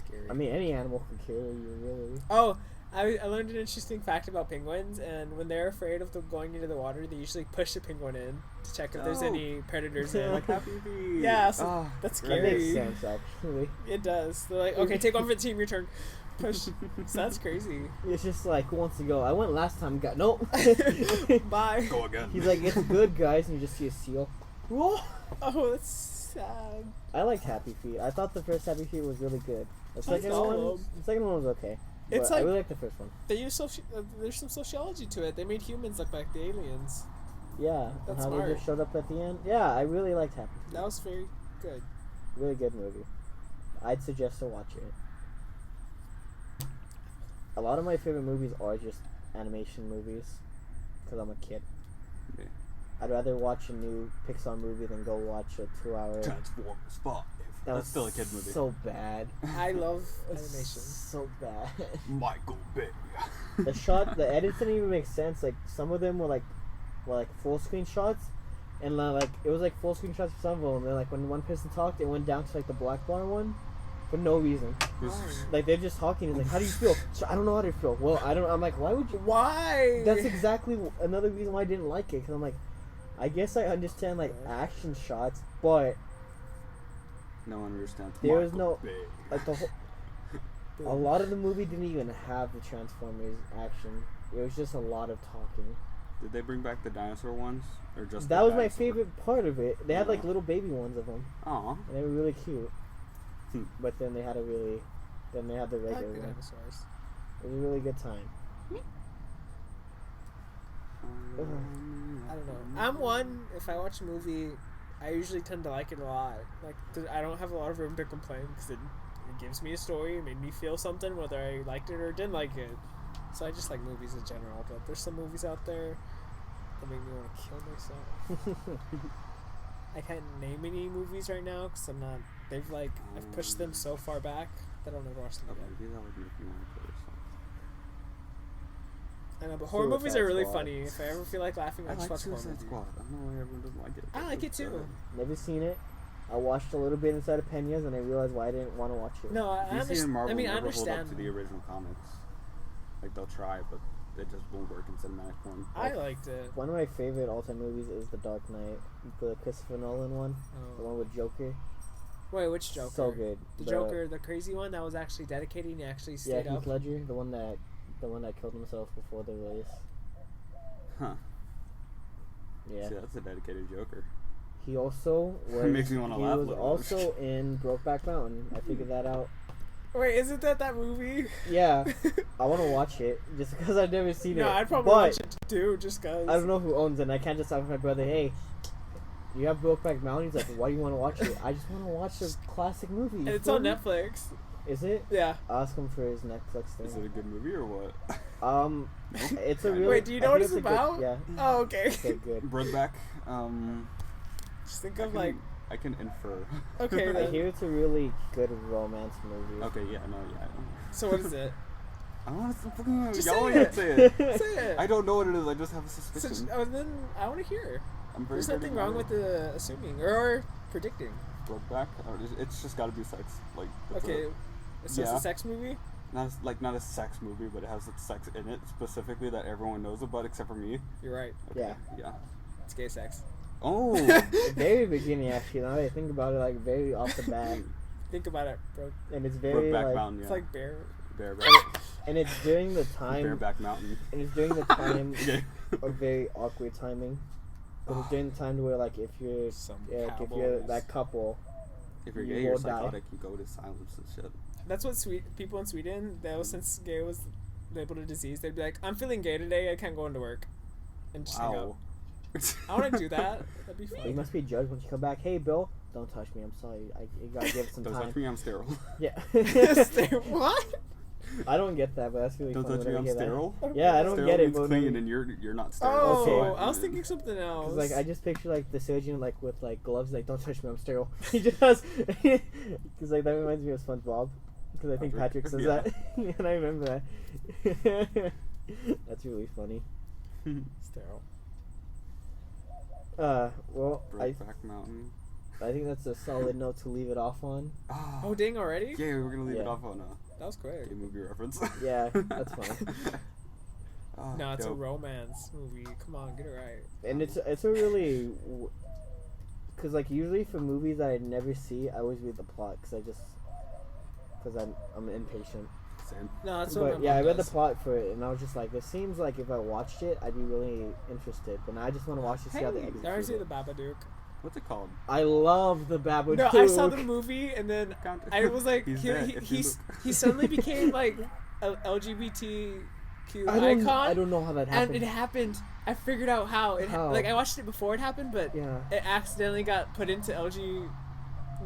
Speaker 1: Scary.
Speaker 2: I mean, any animal can kill you, really.
Speaker 1: Oh, I learned an interesting fact about penguins, and when they're afraid of them going into the water, they usually push the penguin in to check if there's
Speaker 3: Oh.
Speaker 1: any predators in.
Speaker 3: Like Happy Feet.
Speaker 1: Yeah, so
Speaker 3: Ah,
Speaker 1: that's
Speaker 2: That
Speaker 1: scary.
Speaker 2: makes sense, actually.
Speaker 1: It does. They're like, okay, take one for the team, your turn. Push. So that's crazy.
Speaker 2: It's just like, who wants to go? I went last time, got nope.
Speaker 1: Bye.
Speaker 3: Go again.
Speaker 2: He's like, it's good, guys, and you just see a seal. Whoa!
Speaker 1: Oh, that's sad.
Speaker 2: I liked Happy Feet. I thought the first Happy Feet was really good. The
Speaker 1: I
Speaker 2: second
Speaker 1: saw
Speaker 2: one,
Speaker 1: them.
Speaker 2: was okay.
Speaker 1: It's
Speaker 2: But I
Speaker 1: like-
Speaker 2: really liked the first one.
Speaker 1: They use there's some sociology to it. They made humans look like the aliens.
Speaker 2: Yeah, and
Speaker 1: That's
Speaker 2: how
Speaker 1: smart.
Speaker 2: they just showed up at the end. Yeah, I really liked Happy Feet.
Speaker 1: That was very good.
Speaker 2: Really good movie. I'd suggest to watch it. A lot of my favorite movies are just animation movies, because I'm a kid.
Speaker 3: Yeah.
Speaker 2: I'd rather watch a new Pixar movie than go watch a 2-hour.
Speaker 3: Transformers 5.
Speaker 2: That
Speaker 3: That's still a kid movie.
Speaker 2: So bad.
Speaker 1: I love
Speaker 2: It's
Speaker 1: animation.
Speaker 2: so bad.
Speaker 3: Michael Bay.
Speaker 2: The edits didn't even make sense. Like some of them were like full screen shots, and like it was like full screen shots for some of them. And then like when one person talked, it went down to like the black bar one, for no reason. Like they're just talking. It's like, how do you feel? So, I don't know how to feel. Well, I don't. I'm like, why would you?
Speaker 1: Why?
Speaker 2: That's exactly another reason why I didn't like it. Cause I'm like, I guess I understand like action shots, but
Speaker 3: no one understands.
Speaker 2: there was
Speaker 3: Michael
Speaker 2: no
Speaker 3: Bay.
Speaker 2: like the whole. A lot of the movie didn't even have the Transformers action. It was just a lot of talking.
Speaker 3: Did they bring back the dinosaur ones, or just
Speaker 2: That
Speaker 3: the
Speaker 2: was my
Speaker 3: dinosaur?
Speaker 2: favorite part of it. They had like
Speaker 3: Yeah.
Speaker 2: little baby ones of them,
Speaker 3: Aw.
Speaker 2: and they were really cute.
Speaker 3: Hmm.
Speaker 2: But then they had then they had the
Speaker 1: I like
Speaker 2: regular
Speaker 1: the
Speaker 2: one.
Speaker 1: dinosaurs.
Speaker 2: It was a really good time.
Speaker 1: I don't know. I'm one. If I watch a movie, I usually tend to like it a lot. Like I don't have a lot of room to complain because it gives me a story, it made me feel something, whether I liked it or didn't like it. So I just like movies in general. But there's some movies out there that make me want to kill myself. I can't name any movies right now because I'm not. I've pushed them so far back that I'll never watch them
Speaker 3: A
Speaker 1: again.
Speaker 3: movie that would make you want to kill yourself.
Speaker 1: I know, but horror
Speaker 2: Suicide
Speaker 1: movies are really
Speaker 2: Squad.
Speaker 1: funny. If I ever feel like laughing, I
Speaker 3: I
Speaker 1: just
Speaker 3: like
Speaker 1: watch a horror
Speaker 3: Suicide
Speaker 1: movie.
Speaker 3: Squad. I don't know why everyone doesn't like it.
Speaker 1: I like it too.
Speaker 2: Never seen it. I watched a little bit inside of Peña's, and I realized why I didn't want to watch it.
Speaker 1: No, I
Speaker 3: DC and
Speaker 1: understand.
Speaker 3: Marvel
Speaker 1: I mean, I
Speaker 3: never hold
Speaker 1: understand.
Speaker 3: up to the original comics. Like they'll try, but it just won't work in cinematic form.
Speaker 1: I liked it.
Speaker 2: One of my favorite all-time movies is The Dark Knight, the Christopher Nolan one, the
Speaker 1: Oh.
Speaker 2: one with Joker.
Speaker 1: Wait, which Joker?
Speaker 2: So good.
Speaker 1: The Joker, the crazy one that was actually dedicated and he actually
Speaker 2: Yeah,
Speaker 1: stayed up.
Speaker 2: Heath Ledger, the one that killed himself before the race.
Speaker 3: Huh.
Speaker 2: Yeah.
Speaker 3: See, that's a dedicated Joker.
Speaker 2: He also was.
Speaker 3: Makes me wanna laugh a
Speaker 2: He was
Speaker 3: little.
Speaker 2: also in Brokeback Mountain. I figured that out.
Speaker 1: Wait, isn't that movie?
Speaker 2: Yeah, I want to watch it just because I've never seen it.
Speaker 1: No, I'd probably
Speaker 2: but
Speaker 1: watch it too, just cause.
Speaker 2: I don't know who owns it. And I can't just ask my brother, "Hey, you have Brokeback Mountain?" He's like, "Why do you want to watch it?" I just want to watch a classic movie.
Speaker 1: And it's
Speaker 2: feel
Speaker 1: on
Speaker 2: me?
Speaker 1: Netflix.
Speaker 2: Is it?
Speaker 1: Yeah.
Speaker 2: I'll ask him for his Netflix thing.
Speaker 3: Is it a good movie or what?
Speaker 2: It's a really.
Speaker 1: Wait, do you know
Speaker 2: I
Speaker 1: what
Speaker 2: think
Speaker 1: it's
Speaker 2: a good-
Speaker 1: about?
Speaker 2: yeah.
Speaker 1: Oh, okay.
Speaker 2: Okay, good.
Speaker 3: Brokeback.
Speaker 1: Just think of like.
Speaker 3: I can infer.
Speaker 1: Okay,
Speaker 2: I
Speaker 1: then.
Speaker 2: hear it's a really good romance movie.
Speaker 3: Okay, yeah, no, yeah.
Speaker 1: So what is it?
Speaker 3: I don't want to fucking
Speaker 1: Just
Speaker 3: y'all
Speaker 1: say
Speaker 3: can't
Speaker 1: it.
Speaker 3: say it.
Speaker 1: Say it.
Speaker 3: I don't know what it is. I just have a
Speaker 1: So,
Speaker 3: suspicion.
Speaker 1: then I want to hear.
Speaker 3: I'm very
Speaker 1: There's
Speaker 3: good
Speaker 1: nothing
Speaker 3: at
Speaker 1: wrong
Speaker 3: it.
Speaker 1: with the assuming or predicting.
Speaker 3: Brokeback. It's just got to be sex. Like it's
Speaker 1: Okay. So it's
Speaker 3: yeah.
Speaker 1: a sex movie?
Speaker 3: not a sex movie, but it has sex in it specifically that everyone knows about except for me.
Speaker 1: You're right.
Speaker 2: Yeah.
Speaker 3: Yeah.
Speaker 1: It's gay sex.
Speaker 3: Oh.
Speaker 2: The very beginning, actually, now that I think about it, like very off the bat,
Speaker 1: Think about it, bro.
Speaker 2: and it's very
Speaker 3: Brokeback
Speaker 2: like,
Speaker 3: Mountain. Yeah.
Speaker 1: It's like bear.
Speaker 3: Bareback.
Speaker 2: and it's during the time,
Speaker 3: Bareback Mountain.
Speaker 2: and it's during the time
Speaker 3: Okay.
Speaker 2: of very awkward timing. But it's during the time where like if you're
Speaker 1: Some
Speaker 2: if you're
Speaker 1: cowboys.
Speaker 2: that couple,
Speaker 3: If you're
Speaker 2: You
Speaker 3: gay, you're
Speaker 2: will die.
Speaker 3: psychotic. You go to silence and shit.
Speaker 1: That's what people in Sweden, since gay was labeled a disease, they'd be like, I'm feeling gay today, I can't go into work. And just hang up.
Speaker 3: Wow.
Speaker 1: I want to do that. That'd be
Speaker 2: you
Speaker 1: fun.
Speaker 2: must be judged when you come back. Hey, Bill, don't touch me. I'm sorry. You gotta give it some
Speaker 3: Don't
Speaker 2: time.
Speaker 3: touch me. I'm sterile.
Speaker 2: Yeah.
Speaker 1: What?
Speaker 2: I don't get that, but that's really
Speaker 3: Don't
Speaker 2: funny.
Speaker 3: touch me.
Speaker 2: whenever
Speaker 3: I'm
Speaker 2: I hear that.
Speaker 3: sterile.
Speaker 2: Yeah, I don't
Speaker 3: Sterile
Speaker 2: get it,
Speaker 3: means
Speaker 2: but
Speaker 3: clean,
Speaker 2: when-
Speaker 3: and you're not sterile.
Speaker 1: Oh,
Speaker 2: Okay.
Speaker 1: I was thinking something else.
Speaker 2: Cause like I just picture like the surgeon like with like gloves like don't touch me, I'm sterile. He just has because like that reminds me of SpongeBob because I think Patrick says
Speaker 3: Yeah.
Speaker 2: that and I remember that. That's really funny.
Speaker 1: Sterile.
Speaker 2: Well,
Speaker 3: Brokeback Mountain.
Speaker 2: I think that's a solid note to leave it off on.
Speaker 1: Oh, dang, already?
Speaker 3: Yeah, we're gonna leave it
Speaker 2: Yeah.
Speaker 3: off on a
Speaker 1: That was quick.
Speaker 3: gay movie reference.
Speaker 2: Yeah, that's fine.
Speaker 3: Oh,
Speaker 1: No, it's a
Speaker 3: dope.
Speaker 1: romance movie. Come on, get it right.
Speaker 2: And it's a really because like usually for movies I never see, I always read the plot because I'm impatient.
Speaker 3: Same.
Speaker 1: No, that's what
Speaker 2: But
Speaker 1: my
Speaker 2: yeah, I
Speaker 1: mom
Speaker 2: read the
Speaker 1: does.
Speaker 2: plot for it, and I was just like, it seems like if I watched it, I'd be really interested. But now I just want to watch to see how they
Speaker 3: Hey,
Speaker 2: execute
Speaker 1: Did I ever see
Speaker 2: it.
Speaker 1: the Babadook?
Speaker 3: What's it called?
Speaker 2: I love the Babadook.
Speaker 1: No, I saw the movie and then I was like,
Speaker 3: He's
Speaker 1: he,
Speaker 3: dead.
Speaker 1: he,
Speaker 3: If you
Speaker 1: he,
Speaker 3: look-
Speaker 1: he suddenly became like a LGBTQ
Speaker 2: I
Speaker 1: icon.
Speaker 2: don't know how that happened.
Speaker 1: And it happened. I figured out how.
Speaker 2: How?
Speaker 1: Like I watched it before it happened, but
Speaker 2: Yeah.
Speaker 1: it accidentally got put into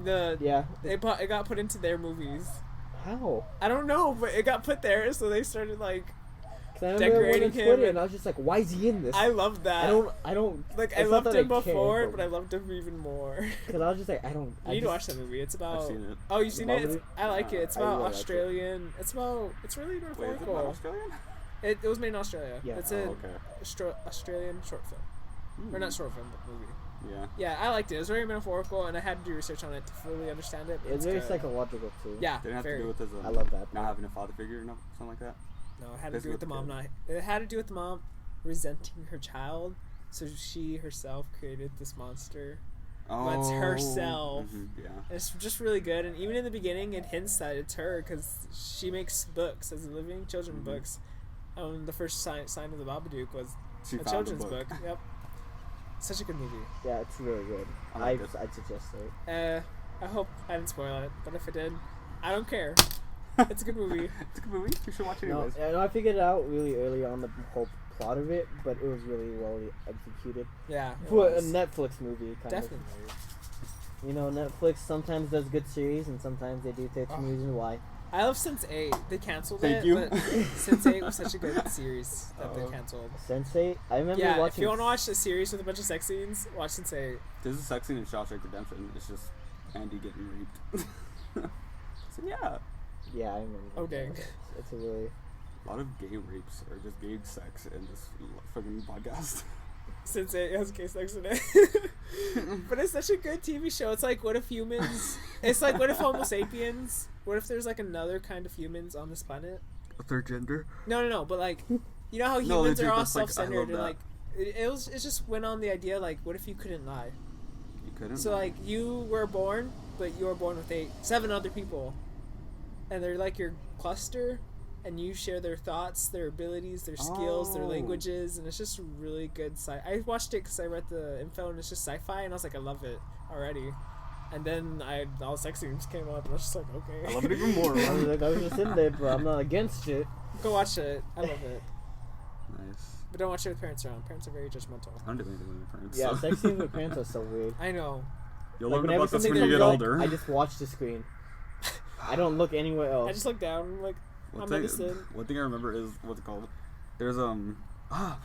Speaker 2: Yeah.
Speaker 1: It got put into their movies.
Speaker 2: How?
Speaker 1: I don't know, but it got put there, so they started like
Speaker 2: 'Cause I remember I went on
Speaker 1: decorating him.
Speaker 2: Twitter and I was just like, why is he in this?
Speaker 1: I love that.
Speaker 2: I don't.
Speaker 1: Like,
Speaker 2: it's
Speaker 1: I
Speaker 2: not
Speaker 1: loved
Speaker 2: that
Speaker 1: him
Speaker 2: I care,
Speaker 1: before, but I loved him even more.
Speaker 2: Because I was just like, I don't.
Speaker 1: You need to watch that movie. It's about.
Speaker 3: I've seen it.
Speaker 1: Oh, you've seen it?
Speaker 2: Movie?
Speaker 1: I like it. It's
Speaker 2: I
Speaker 1: about
Speaker 2: really like it.
Speaker 1: Australian. It's about. It's really
Speaker 3: Wait, is it not
Speaker 1: metaphorical.
Speaker 3: Australian?
Speaker 1: It was made in Australia.
Speaker 2: Yeah.
Speaker 1: It's
Speaker 3: Oh,
Speaker 1: an
Speaker 3: okay.
Speaker 1: Australian short film. Or not short film, but movie.
Speaker 3: Yeah.
Speaker 1: Yeah, I liked it. It was very metaphorical, and I had to do research on it to fully understand it. But
Speaker 2: It's very
Speaker 1: good.
Speaker 2: psychological too.
Speaker 1: Yeah,
Speaker 3: Didn't have
Speaker 1: very.
Speaker 3: to do with his,
Speaker 2: I love that.
Speaker 3: not having a father figure or no, something like that.
Speaker 1: No, it had to
Speaker 3: That's
Speaker 1: do with the
Speaker 3: what
Speaker 1: mom
Speaker 3: good.
Speaker 1: not. It had to do with the mom resenting her child, so she herself created this monster.
Speaker 3: Oh.
Speaker 1: That's herself.
Speaker 3: Yeah.
Speaker 1: It's just really good, and even in the beginning, it hints that it's her because she makes books as a living children's books. The first sign of the Babadook was
Speaker 3: She
Speaker 1: a
Speaker 3: found
Speaker 1: children's
Speaker 3: a book.
Speaker 1: Yep, such a good movie.
Speaker 2: Yeah, it's really good.
Speaker 3: I like it.
Speaker 2: I'd suggest it.
Speaker 1: I hope I didn't spoil it, but if I did, I don't care. It's a good movie.
Speaker 3: It's a good movie. You should watch it
Speaker 2: No,
Speaker 3: anyways.
Speaker 2: I know I figured it out really early on the whole plot of it, but it was really well executed.
Speaker 1: Yeah, it
Speaker 2: For a
Speaker 1: was.
Speaker 2: Netflix movie, kind
Speaker 1: Definitely.
Speaker 2: of. You know, Netflix sometimes does good series, and sometimes they do 13 Reasons Why.
Speaker 1: I love Sense8. They canceled
Speaker 3: Thank
Speaker 1: it,
Speaker 3: you.
Speaker 1: but Sense8 was such a good series that they canceled.
Speaker 2: Sense8, I remember
Speaker 1: Yeah,
Speaker 2: watching.
Speaker 1: if you want to watch a series with a bunch of sex scenes, watch Sense8.
Speaker 3: There's a sex scene in Shawshank Redemption. It's just Andy getting raped. So yeah,
Speaker 2: Yeah, I remember.
Speaker 1: Oh,
Speaker 2: that.
Speaker 1: dang.
Speaker 2: It's a really.
Speaker 3: a lot of gay rapes or just gay sex in this fucking podcast.
Speaker 1: Sense8 has gay sex in it. But it's such a good TV show. It's like, what if humans... It's like, what if Homo sapiens... What if there's, like, another kind of humans on this planet?
Speaker 3: A third gender.
Speaker 1: No, but, like... You know how
Speaker 3: No,
Speaker 1: humans
Speaker 3: legit,
Speaker 1: are all
Speaker 3: that's, like, I
Speaker 1: self-centered
Speaker 3: love
Speaker 1: and,
Speaker 3: that.
Speaker 1: like... It just went on the idea, like, what if you couldn't lie?
Speaker 3: You couldn't.
Speaker 1: So, like, you were born, but you were born with 7 other people. And they're, like, your cluster... And you share their thoughts, their abilities, their skills, their
Speaker 3: Oh.
Speaker 1: languages, and it's just really good I watched it because I read the info, and it's just sci-fi, and I was like, I love it already. And then all the sex scenes came up, and I was just like, okay.
Speaker 3: I love it even more.
Speaker 2: I was like, I was just in there, but I'm not against it.
Speaker 1: Go watch it. I love it.
Speaker 3: Nice.
Speaker 1: But don't watch it with parents around. Parents are very judgmental.
Speaker 3: I don't do anything with my parents.
Speaker 2: Yeah,
Speaker 3: so.
Speaker 2: sex scenes with parents are so weird.
Speaker 1: I know.
Speaker 3: You'll
Speaker 2: Like,
Speaker 3: learn
Speaker 2: whenever
Speaker 3: about this
Speaker 2: something
Speaker 3: when you
Speaker 2: comes
Speaker 3: get
Speaker 2: up,
Speaker 3: older.
Speaker 2: I just watch the screen. I don't look anywhere else.
Speaker 1: I just look down, I'm like,
Speaker 3: One
Speaker 1: I'm medicine.
Speaker 3: thing I remember is what's it called? There's I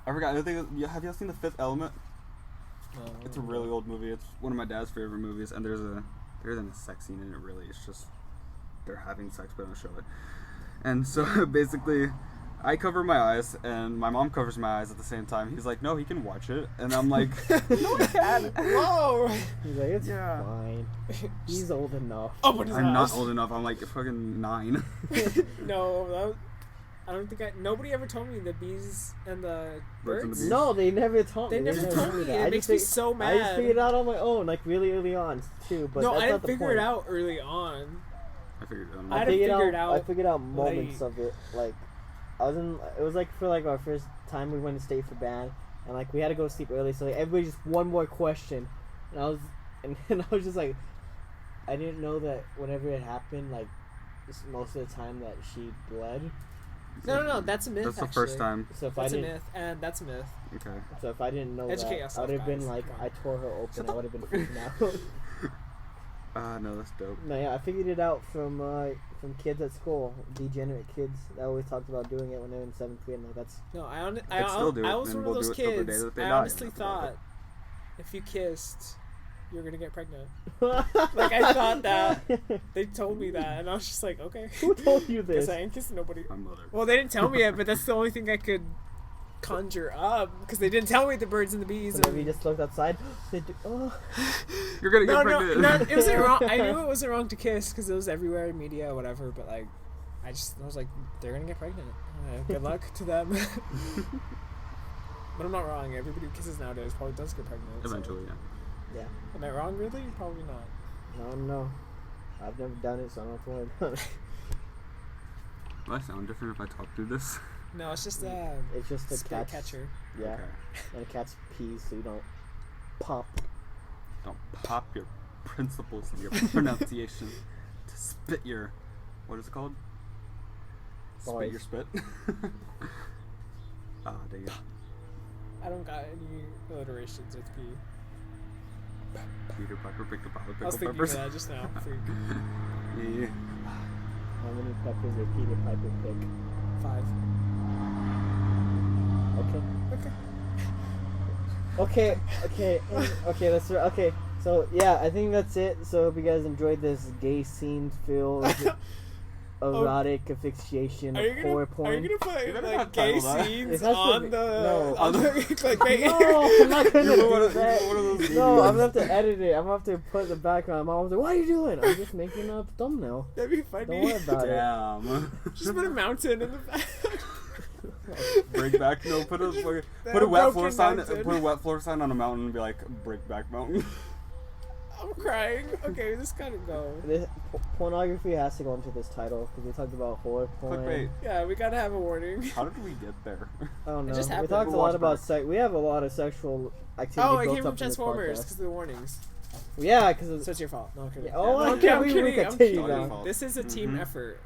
Speaker 3: forgot. I think have y'all seen The Fifth Element? It's a really old movie. It's one of my dad's favorite movies, and there's a sex scene in it. Really, it's just they're having sex, but I don't show it. And so basically, I cover my eyes, and my mom covers my eyes at the same time. He's like, "No, he can watch it," and I'm like, "No, he can't."
Speaker 1: Whoa!
Speaker 2: He's like, it's
Speaker 3: Yeah.
Speaker 2: fine. He's old enough.
Speaker 1: Open his
Speaker 3: I'm not
Speaker 1: eyes.
Speaker 3: old enough. I'm like fucking 9.
Speaker 1: No, I don't think nobody ever told me the bees and the
Speaker 3: Birds and the
Speaker 1: birds.
Speaker 3: bees.
Speaker 2: No, they never taught me.
Speaker 1: They never told me.
Speaker 2: that.
Speaker 1: It
Speaker 2: I
Speaker 1: makes
Speaker 2: just
Speaker 1: me
Speaker 2: fig-
Speaker 1: so
Speaker 2: I just
Speaker 1: mad.
Speaker 2: figured it out on my own, like really early on too. But
Speaker 1: No,
Speaker 2: that's
Speaker 1: I
Speaker 2: not
Speaker 1: didn't
Speaker 2: the
Speaker 1: figure
Speaker 2: point.
Speaker 1: it out early on.
Speaker 3: I figured it out.
Speaker 1: I didn't figure it out
Speaker 2: I figured out moments
Speaker 1: late.
Speaker 2: of it. Like, it was like for like our first time we went to state for band, and like we had to go to sleep early, so like everybody just one more question, and I was just like, I didn't know that whenever it happened, like most of the time that she bled.
Speaker 1: No, that's a myth.
Speaker 3: That's the
Speaker 1: actually.
Speaker 3: first time.
Speaker 2: So if
Speaker 1: That's
Speaker 2: I
Speaker 1: a
Speaker 2: didn't,
Speaker 1: myth, and that's a myth.
Speaker 3: Okay.
Speaker 2: so if I didn't know
Speaker 1: Educate
Speaker 2: that, I
Speaker 1: yourself,
Speaker 2: would have been
Speaker 1: guys.
Speaker 2: like,
Speaker 1: Come on.
Speaker 2: I tore her open. I would have been freaking out.
Speaker 3: No, that's dope.
Speaker 2: No, yeah, I figured it out from kids at school, degenerate kids that always talked about doing it when they're in 7th grade. And like that's
Speaker 1: No,
Speaker 3: I'd still do it,
Speaker 1: I was
Speaker 3: then
Speaker 1: one
Speaker 3: we'll
Speaker 1: of
Speaker 3: do
Speaker 1: those
Speaker 3: it till the day
Speaker 1: kids.
Speaker 3: that they
Speaker 1: I
Speaker 3: die,
Speaker 1: honestly
Speaker 3: and that's about
Speaker 1: thought if you kissed, you're gonna get pregnant.
Speaker 2: like
Speaker 1: I thought that. They told me that, and I was just like, okay.
Speaker 2: Who told you
Speaker 1: Guess
Speaker 2: this?
Speaker 1: I ain't kissing nobody.
Speaker 3: My mother.
Speaker 1: Well, they didn't tell me it, but that's the only thing I could conjure up because they didn't tell me the birds and the bees.
Speaker 2: Whenever you
Speaker 1: And...
Speaker 2: just looked outside, they do, oh.
Speaker 3: You're gonna get
Speaker 1: No,
Speaker 3: pregnant.
Speaker 1: it wasn't wrong. I knew it wasn't wrong to kiss because it was everywhere in media or whatever. But like, I was like, they're gonna get pregnant. Good luck to them. But I'm not wrong. Everybody who kisses nowadays probably does get pregnant. so-
Speaker 3: Eventually, yeah.
Speaker 2: Yeah.
Speaker 1: Am I wrong? Really? Probably not.
Speaker 2: I don't know. I've never done it, so I don't have to worry about it.
Speaker 3: Will I sound different if I talk through this?
Speaker 1: No, it's just
Speaker 2: It's just a
Speaker 1: spit
Speaker 2: catch.
Speaker 1: catcher.
Speaker 2: Yeah.
Speaker 3: Okay.
Speaker 2: And a cat's peas, so you don't pop.
Speaker 3: Don't pop your principles and your pronunciation to spit your. What is it called? Spit
Speaker 2: Boys.
Speaker 3: your spit. Ah, dang it.
Speaker 1: I don't got any alliterations with P.
Speaker 3: Peter Piper picked a pile of
Speaker 1: I was
Speaker 3: pickled
Speaker 1: thinking of
Speaker 3: peppers.
Speaker 1: that just now. Freak.
Speaker 3: Yeah.
Speaker 2: How many peppers did Peter Piper pick?
Speaker 1: 5.
Speaker 2: Okay. Okay. So yeah, I think that's it. So hope you guys enjoyed this gay scene filled erotic asphyxiation
Speaker 1: Are you gonna,
Speaker 2: horror
Speaker 1: are
Speaker 2: porn.
Speaker 1: you gonna
Speaker 3: You
Speaker 1: put
Speaker 3: better
Speaker 1: like
Speaker 3: not
Speaker 1: gay
Speaker 3: title that.
Speaker 1: scenes
Speaker 2: It has to
Speaker 1: on
Speaker 2: be-
Speaker 1: the
Speaker 2: no.
Speaker 1: on the clickbait?
Speaker 2: No, I'm not gonna
Speaker 3: You're one
Speaker 2: do
Speaker 3: of-
Speaker 2: that.
Speaker 3: you're one of those
Speaker 2: No, I'm
Speaker 3: idiots.
Speaker 2: gonna have to edit it. I'm gonna have to put the background. My mom's like, "What are you doing?" I'm just making a thumbnail.
Speaker 1: That'd be funny.
Speaker 2: Don't worry about it.
Speaker 3: Damn.
Speaker 1: Just put a mountain in the back.
Speaker 3: Break back. No, put a
Speaker 1: Just-
Speaker 3: put
Speaker 1: that
Speaker 3: a wet
Speaker 1: broken
Speaker 3: floor sign.
Speaker 1: mountain.
Speaker 3: Put a wet floor sign on a mountain and be like, "Break back mountain."
Speaker 1: I'm crying. Okay, this gotta go.
Speaker 2: This, pornography has to go into this title because we talked about horror porn.
Speaker 3: Clickbait.
Speaker 1: Yeah, we gotta have a warning.
Speaker 3: How did we get there?
Speaker 2: I don't
Speaker 1: It
Speaker 2: know.
Speaker 1: just
Speaker 2: We
Speaker 1: happened.
Speaker 2: talked
Speaker 3: Who
Speaker 2: a lot
Speaker 3: watched
Speaker 2: about
Speaker 3: Bird?
Speaker 2: sex. We have a lot of sexual activity
Speaker 1: Oh, it
Speaker 2: built
Speaker 1: came
Speaker 2: up
Speaker 1: from
Speaker 2: in this
Speaker 1: Transformers
Speaker 2: podcast.
Speaker 1: because of the warnings.
Speaker 2: Yeah, because
Speaker 1: So it's your fault. No, I'm kidding.
Speaker 2: Yeah, oh,
Speaker 1: no,
Speaker 2: okay,
Speaker 1: I'm
Speaker 2: we
Speaker 1: kidding. I'm
Speaker 2: continue
Speaker 1: kidding.
Speaker 3: now.
Speaker 1: This is a team
Speaker 3: Mhm.
Speaker 1: effort.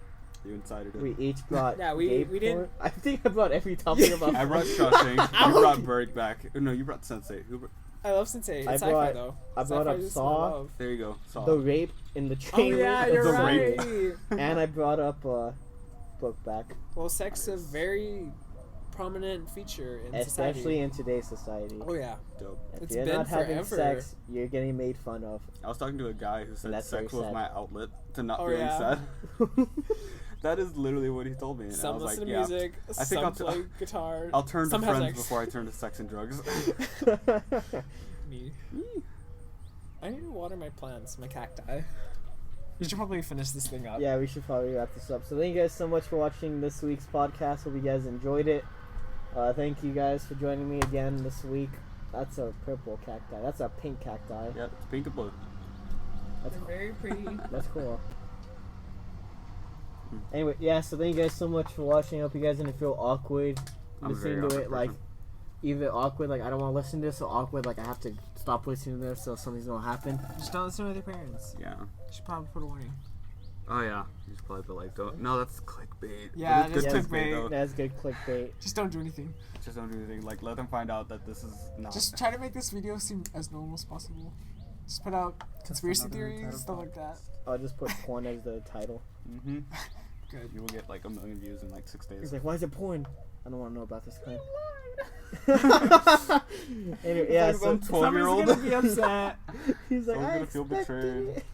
Speaker 3: You incited it.
Speaker 2: we each brought.
Speaker 1: Yeah, we
Speaker 2: gay
Speaker 1: didn't-
Speaker 2: porn. I think I brought every topic about.
Speaker 3: I brought Shawshank.
Speaker 1: I'm
Speaker 3: You brought
Speaker 1: okay.
Speaker 3: Break back. No, you brought Sensei. Who?
Speaker 1: I love Sensei.
Speaker 2: I
Speaker 1: It's sci-fi
Speaker 2: brought-
Speaker 1: though.
Speaker 2: I brought
Speaker 1: Sci-fi
Speaker 2: up
Speaker 1: is my
Speaker 2: Saw.
Speaker 1: love.
Speaker 3: There you go. Saw.
Speaker 2: The rape in the
Speaker 1: Oh
Speaker 2: trailer.
Speaker 1: yeah,
Speaker 2: of
Speaker 1: you're
Speaker 3: the
Speaker 1: right.
Speaker 3: rape.
Speaker 2: And I brought up book back,
Speaker 1: Well, sex is a very prominent feature in
Speaker 2: especially
Speaker 1: society.
Speaker 2: in today's society.
Speaker 1: Oh yeah.
Speaker 3: Dope.
Speaker 2: If
Speaker 1: It's
Speaker 2: you're
Speaker 1: been
Speaker 2: not having
Speaker 1: forever.
Speaker 2: sex, you're getting made fun of.
Speaker 3: I was talking to a guy who said
Speaker 2: that's
Speaker 3: sex
Speaker 2: very
Speaker 3: was
Speaker 2: sad.
Speaker 3: my outlet to not
Speaker 1: Oh,
Speaker 3: feeling
Speaker 1: yeah.
Speaker 3: sad. That is literally what he told me. And I
Speaker 1: Some
Speaker 3: was
Speaker 1: listen
Speaker 3: like,
Speaker 1: to
Speaker 3: yeah.
Speaker 1: music.
Speaker 3: I think
Speaker 1: Some
Speaker 3: I'll
Speaker 1: play guitar.
Speaker 3: I'll turn to
Speaker 1: some have
Speaker 3: friends
Speaker 1: sex.
Speaker 3: before I turn to sex and drugs.
Speaker 1: Me. I need to water my plants, my cacti. You should probably finish this thing up.
Speaker 2: Yeah, we should probably wrap this up. So thank you guys so much for watching this week's podcast. Hope you guys enjoyed it. Thank you guys for joining me again this week. That's a purple cacti. That's a pink cacti.
Speaker 3: Yeah, it's pink and blue.
Speaker 2: That's
Speaker 1: They're very pretty.
Speaker 2: That's cool. Anyway, yeah, so thank you guys so much for watching. I hope you guys didn't feel awkward
Speaker 3: I'm a
Speaker 2: listening
Speaker 3: very
Speaker 2: to
Speaker 3: awkward
Speaker 2: it. Like,
Speaker 3: person.
Speaker 2: either awkward, like I don't want to listen to this, or awkward, like I have to stop listening to this so something's gonna happen.
Speaker 1: Just don't listen with your parents.
Speaker 3: Yeah.
Speaker 1: You should probably put a warning.
Speaker 3: Oh yeah. You should probably put like don't. No, that's clickbait.
Speaker 1: Yeah,
Speaker 3: But
Speaker 1: it
Speaker 3: it's
Speaker 1: is
Speaker 3: good
Speaker 1: clickbait.
Speaker 3: though.
Speaker 2: That's good clickbait.
Speaker 1: Just don't do anything.
Speaker 3: Just don't do anything. Like let them find out that this is not.
Speaker 1: Just try to make this video seem as normal as possible. Just put out conspiracy
Speaker 3: another
Speaker 1: theories,
Speaker 3: Untitled
Speaker 1: stuff like that.
Speaker 2: I'll just put porn as the title.
Speaker 3: Mm-hmm.
Speaker 1: Good.
Speaker 3: You will get like 1 million views in like 6 days.
Speaker 2: He's like, why is it porn? I don't want to know about this kind. Anyway, yeah,
Speaker 3: like
Speaker 2: so
Speaker 3: some 12-year-old.
Speaker 1: Someone's gonna be upset.
Speaker 2: he's like,
Speaker 3: Someone's
Speaker 2: I
Speaker 3: gonna feel
Speaker 2: expected
Speaker 3: betrayed.
Speaker 2: it.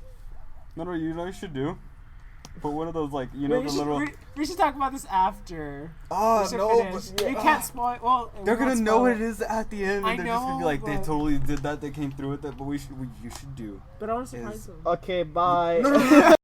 Speaker 3: No, you know what you should do? Put one of those like you
Speaker 1: Wait,
Speaker 3: know
Speaker 1: we,
Speaker 3: the
Speaker 1: should,
Speaker 3: little.
Speaker 1: we should talk about this after.
Speaker 3: Oh
Speaker 1: We should
Speaker 3: no!
Speaker 1: finish.
Speaker 3: But,
Speaker 1: We can't spoil. Well,
Speaker 3: They're
Speaker 1: we won't
Speaker 3: gonna know
Speaker 1: spoil
Speaker 3: what it is at the end,
Speaker 1: I
Speaker 3: and they're just gonna be
Speaker 1: know,
Speaker 3: like, they
Speaker 1: but-
Speaker 3: totally did that. They came through with it. But you should do.
Speaker 1: But I want to surprise
Speaker 3: is-
Speaker 1: them.
Speaker 2: Okay, bye.
Speaker 3: No, no, no, no.